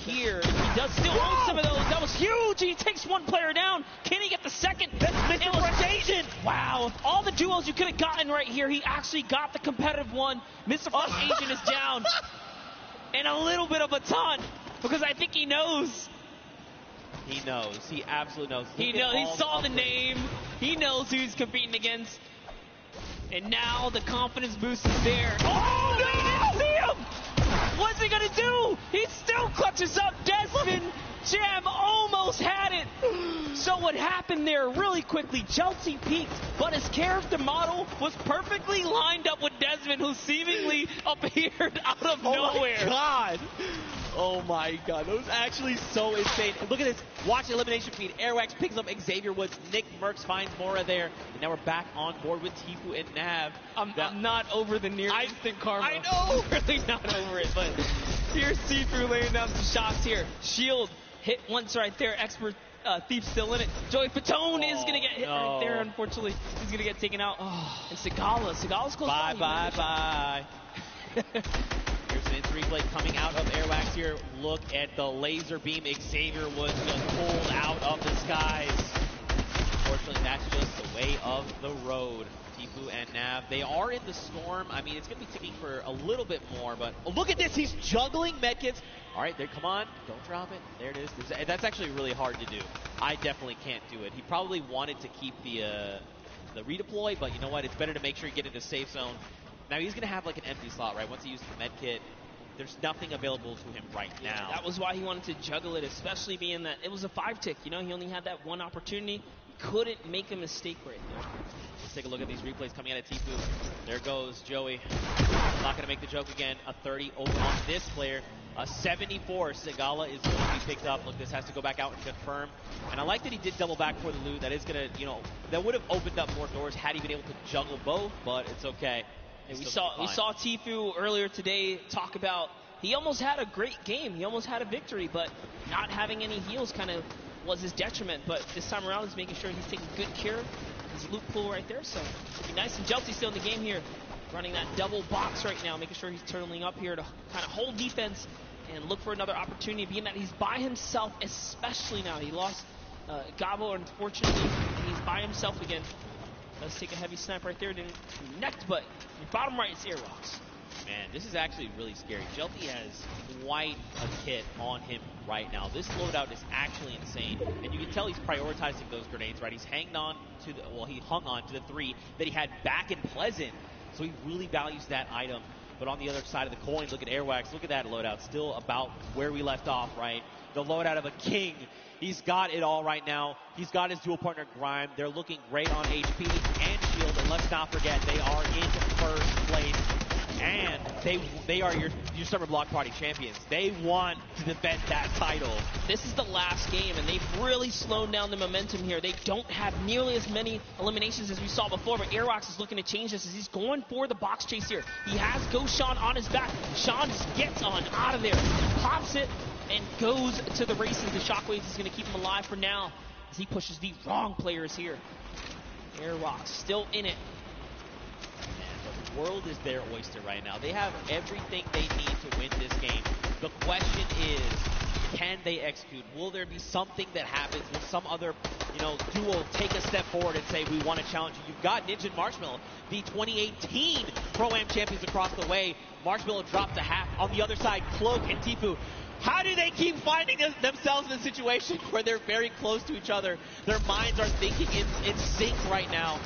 here. He does still own some of those. That was huge. He takes 1 player down. Can he get the second? That's Mr. Fresh Asian. Wow. All the duos you could have gotten right here, he actually got the competitive one. Mr. Fresh Asian is down. And a little bit of a taunt, because I think he knows. He knows. He absolutely knows. He knows. He saw the name. He knows who he's competing against. And now the confidence boost is there. Oh, no! He didn't see him! What's he going to do? He still clutches up. Desmond Jam almost had it. So what happened there really quickly, Jelty peaked, but his character model was perfectly lined up with Desmond, who seemingly appeared out of nowhere. Oh, my God. Oh my God, that was actually so insane. Look at this, watch the elimination feed. Airwax picks up Xavier Woods, Nick Merckx finds Mora there, and now we're back on board with Tfue and Nav. I'm not over the near instant karma. I know! Really not over it, but here's Tfue laying down some shots here. Shield hit once right there, expert Thief still in it. Joey Fatone is going to get hit right there, unfortunately. He's going to get taken out. And Sigala's close by. Bye. Here's an instant replay coming out of Airwax here. Look at the laser beam. Xavier was just pulled out of the skies. Unfortunately, that's just the way of the road. Tfue and Nav, they are in the storm. I mean, it's going to be ticking for a little bit more, but look at this. He's juggling medkits. All right, there, come on. Don't drop it. There it is. That's actually really hard to do. I definitely can't do it. He probably wanted to keep the redeploy, but you know what? It's better to make sure you get into safe zone. Now he's going to have like an empty slot, right? Once he uses the med kit, there's nothing available to him right now. That was why he wanted to juggle it, especially being that it was a 5-tick. You know, he only had that one opportunity. Couldn't make a mistake right there. Let's take a look at these replays coming out of Tfue. There goes Joey. Not going to make the joke again. A 30 over on this player. A 74. Sigala is going to be picked up. Look, this has to go back out and confirm. And I like that he did double back for the loot. That is going to, you know, that would have opened up more doors had he been able to juggle both, but it's okay. And we saw Tfue earlier today talk about he almost had a great game. He almost had a victory, but not having any heals kind of was his detriment. But this time around, he's making sure he's taking good care of his loot pool right there. So it'd be nice. And Jelty's still in the game here, running that double box right now, making sure he's turning up here to kind of hold defense and look for another opportunity, being that he's by himself, especially now. He lost Gabo, unfortunately, and he's by himself again. Let's take a heavy snipe right there. Didn't connect, but your bottom right is air rocks. Man, this is actually really scary. Jelty has quite a kit on him right now. This loadout is actually insane, and you can tell he's prioritizing those grenades, right? He's hanging on to the, well, he hung on to the 3 that he had back in Pleasant, so he really values that item. But on the other side of the coin, look at Airwax. Look at that loadout. Still about where we left off, right? The loadout of a king. He's got it all right now. He's got his dual partner, Grime. They're looking great on HP and shield. And let's not forget, they are in first place. And they are your summer block party champions. They want to defend that title. This is the last game, and they've really slowed down the momentum here. They don't have nearly as many eliminations as we saw before, but Airwax is looking to change this as he's going for the box chase here. He has Ghost Sean on his back. Sean just gets on out of there, pops it, and goes to the races. The Shockwaves is going to keep him alive for now as he pushes the wrong players here. Airwax still in it. The world is their oyster right now. They have everything they need to win this game. The question is, can they execute? Will there be something that happens? Will some other, duo take a step forward and say, we want to challenge you? You've got Ninja and Marshmallow, the 2018 Pro-Am champions across the way. Marshmallow dropped a half. On the other side, Cloak and Tfue. How do they keep finding themselves in a situation where they're very close to each other? Their minds are thinking in sync right now.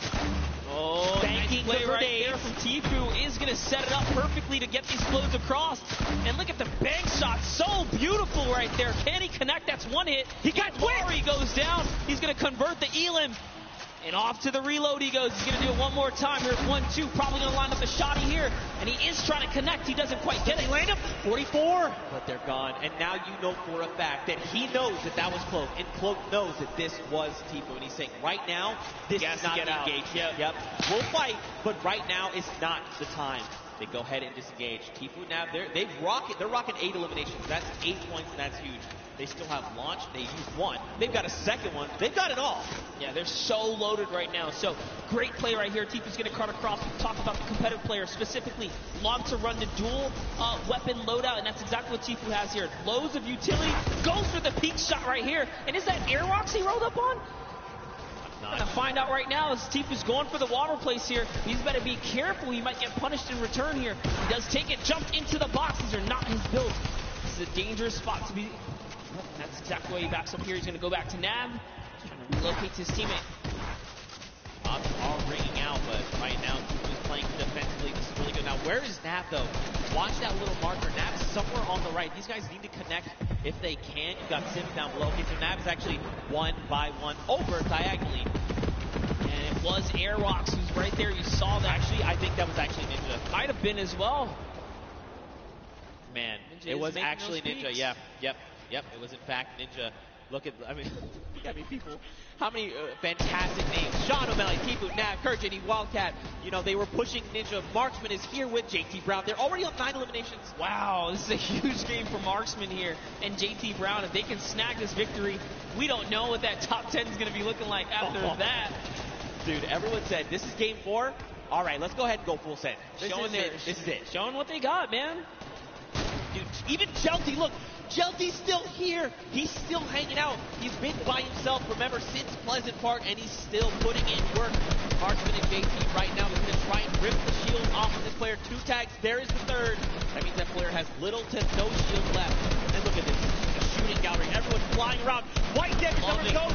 Oh, banking nice play right there from Tfue is going to set it up perfectly to get these flows across. And look at the bank shot, so beautiful right there. Can he connect? That's one hit. He got Wari goes down. He's going to convert the Elim. And off to the reload he goes. He's going to do it one more time. Here's 1-2. Probably going to line up a shotty here. And he is trying to connect. He doesn't quite get it. Land him. 44. But they're gone. And now you know for a fact that he knows that that was Cloak. And Cloak knows that this was Tifu. And he's saying, right now, this is not the engagement. Yep. We'll fight, but right now is not the time. They go ahead and disengage. Tifu now, they're rocking 8 eliminations. That's 8 points, and that's huge. They still have launch. They use 1. They've got a second one. They've got it all. Yeah, they're so loaded right now. So great play right here. Tifu's going to cut across. We talk about the competitive player specifically. Long to run the dual weapon loadout, and that's exactly what Tifu has here. Loads of utility. Goes for the peak shot right here. And is that air rocks he rolled up on? We're going to find out right now as Tifu's going for the water place here. He's better be careful. He might get punished in return here. He does take it, jump into the box. These are not his builds. This is a dangerous spot to be. That's exactly why he backs up here. He's going to go back to Nav. Trying to relocate his teammate. Bots are ringing out, but right now Tifu's playing defensively. This is really good. Now, where is Nav, though? Watch that little marker. Nav is somewhere on the right. These guys need to connect if they can. You've got Sims down below. Okay, so Nav is actually 1 by 1 over diagonally. And it was Airwalks who's right there. You saw that. Actually, I think that was actually Ninja. Might have been as well. Man, it was actually Ninja. Yeah, yep. It was in fact Ninja. Look at, I mean, people. How many fantastic names? Sean O'Malley, Tifu, Nav, Kurt, JD, Wildcat. You know, they were pushing Ninja. Marksman is here with JT Brown. They're already on 9 eliminations. Wow, this is a huge game for Marksman here. And JT Brown, if they can snag this victory, we don't know what that top 10 is going to be looking like after that. Dude, everyone said, this is game 4. All right, let's go ahead and go full send. This is it. Showing what they got, man. Dude, even Jelty, look. Jelty's still here. He's still hanging out. He's been by himself, remember, since Pleasant Park, and he's still putting in work. Marksman and JT right now is going to try and rip the shield off of this player. 2 tags. There is the 3rd. That means that player has little to no shield left. And look at this. The shooting gallery. Everyone flying around. White damage number goes.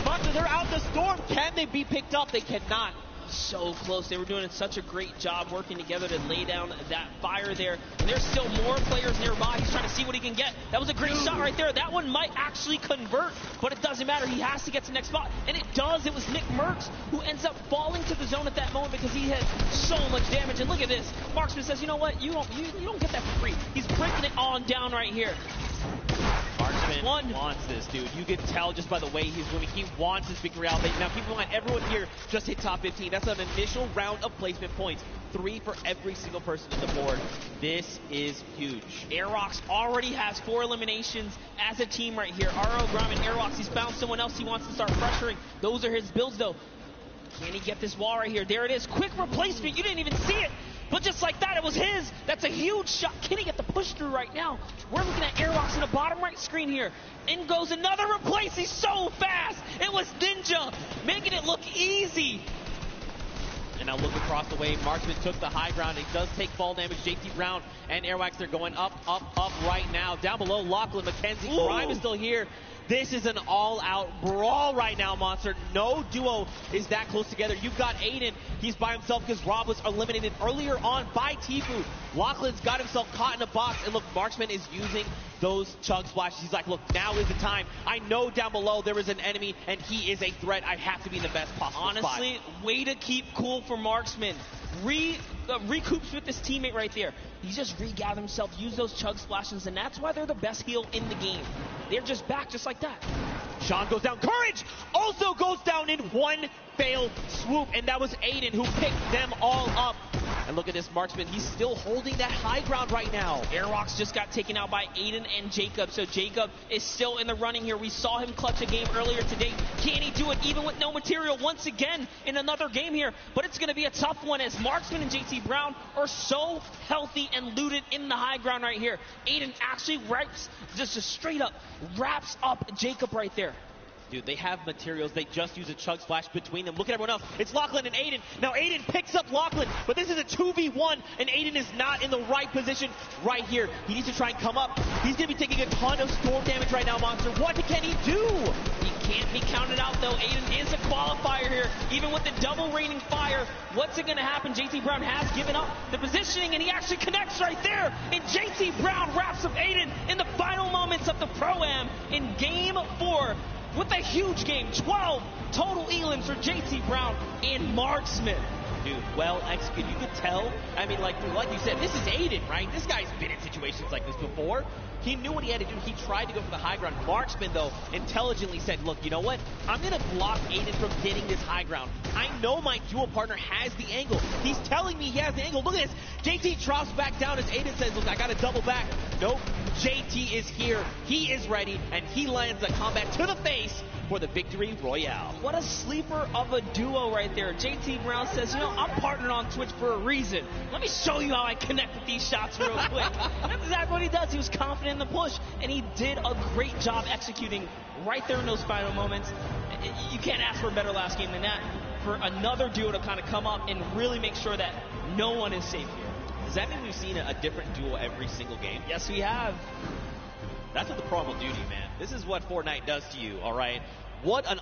Monster, they're out the storm. Can they be picked up? They cannot. So close. They were doing such a great job working together to lay down that fire there. And there's still more players nearby. He's trying to see what he can get. That was a great shot right there. That one might actually convert, but it doesn't matter. He has to get to the next spot. And it does. It was Nick Merckx who ends up falling to the zone at that moment because he had so much damage. And look at this. Marksman says, you know what? You don't get that for free. He's breaking it on down right here. Marksman wants this, dude. You can tell just by the way he's moving. He wants this victory out. Now, keep in mind, everyone here just hit top 15. That's an initial round of placement points. 3 for every single person on the board. This is huge. Airrocks already has 4 eliminations as a team right here. RO, Grom, and Airrocks. He's found someone else he wants to start pressuring. Those are his builds, though. Can he get this wall right here? There it is. Quick replacement. You didn't even see it. But just like that, it was his. That's a huge shot. Can he get the push through right now? We're looking at Airwalks in the bottom right screen here. In goes another replace. He's so fast. It was Ninja, making it look easy. And now look across the way. Marksman took the high ground. He does take fall damage. JT Brown and Airwax, they're going up right now. Down below, Lachlan, McKenzie, Grime is still here. This is an all-out brawl right now, Monster. No duo is that close together. You've got Aiden. He's by himself because Rob was eliminated earlier on by Tifu. Lachlan's got himself caught in a box. And look, Marksman is using those chug splashes. He's like, look, now is the time. I know down below there is an enemy, and he is a threat. I have to be in the best possible spot. Honestly, way to keep cool for Marksman. Recoups with this teammate right there. He just regathered himself, used those chug splashes, and that's why they're the best heal in the game. They're just back just like that. Sean goes down. Courage also goes down in one fail swoop, and that was Aiden who picked them all up. And look at this Marksman. He's still holding that high ground right now. Airwalks just got taken out by Aiden and Jacob. So Jacob is still in the running here. We saw him clutch a game earlier today. Can he do it even with no material once again in another game here? But it's going to be a tough one as Marksman and JT Brown are so healthy and looted in the high ground right here. Aiden actually just straight up wraps up Jacob right there. Dude, they have materials. They just use a chug splash between them. Look at everyone else. It's Lachlan and Aiden. Now Aiden picks up Lachlan, but this is a 2v1, and Aiden is not in the right position right here. He needs to try and come up. He's going to be taking a ton of storm damage right now, Monster. What can he do? He can't be counted out, though. Aiden is a qualifier here. Even with the double raining fire, what's it going to happen? JT Brown has given up the positioning, and he actually connects right there. And JT Brown wraps up Aiden in the final moments of the Pro-Am in Game 4. with a huge game. 12 total elims for JT Brown and Marksman. Dude, well executed. You could tell. I mean, like you said, this is Aiden, right? This guy's been in situations like this before. He knew what he had to do. He tried to go for the high ground. Marksman, though, intelligently said, look, you know what? I'm going to block Aiden from getting this high ground. I know my dual partner has the angle. He's telling me he has the angle. Look at this. JT drops back down as Aiden says, look, I got to double back. Nope. JT is here. He is ready, and he lands a combat to the face for the victory royale. What a sleeper of a duo right there. JT Brown says, you know, I'm partnered on Twitch for a reason. Let me show you how I connect with these shots real quick. That's exactly what he does. He was confident in the push, and he did a great job executing right there in those final moments. You can't ask for a better last game than that for another duo to kind of come up and really make sure that no one is safe here. Does that mean we've seen a different duo every single game? Yes, we have. That's what the promo do to you, man. This is what Fortnite does to you, all right? What an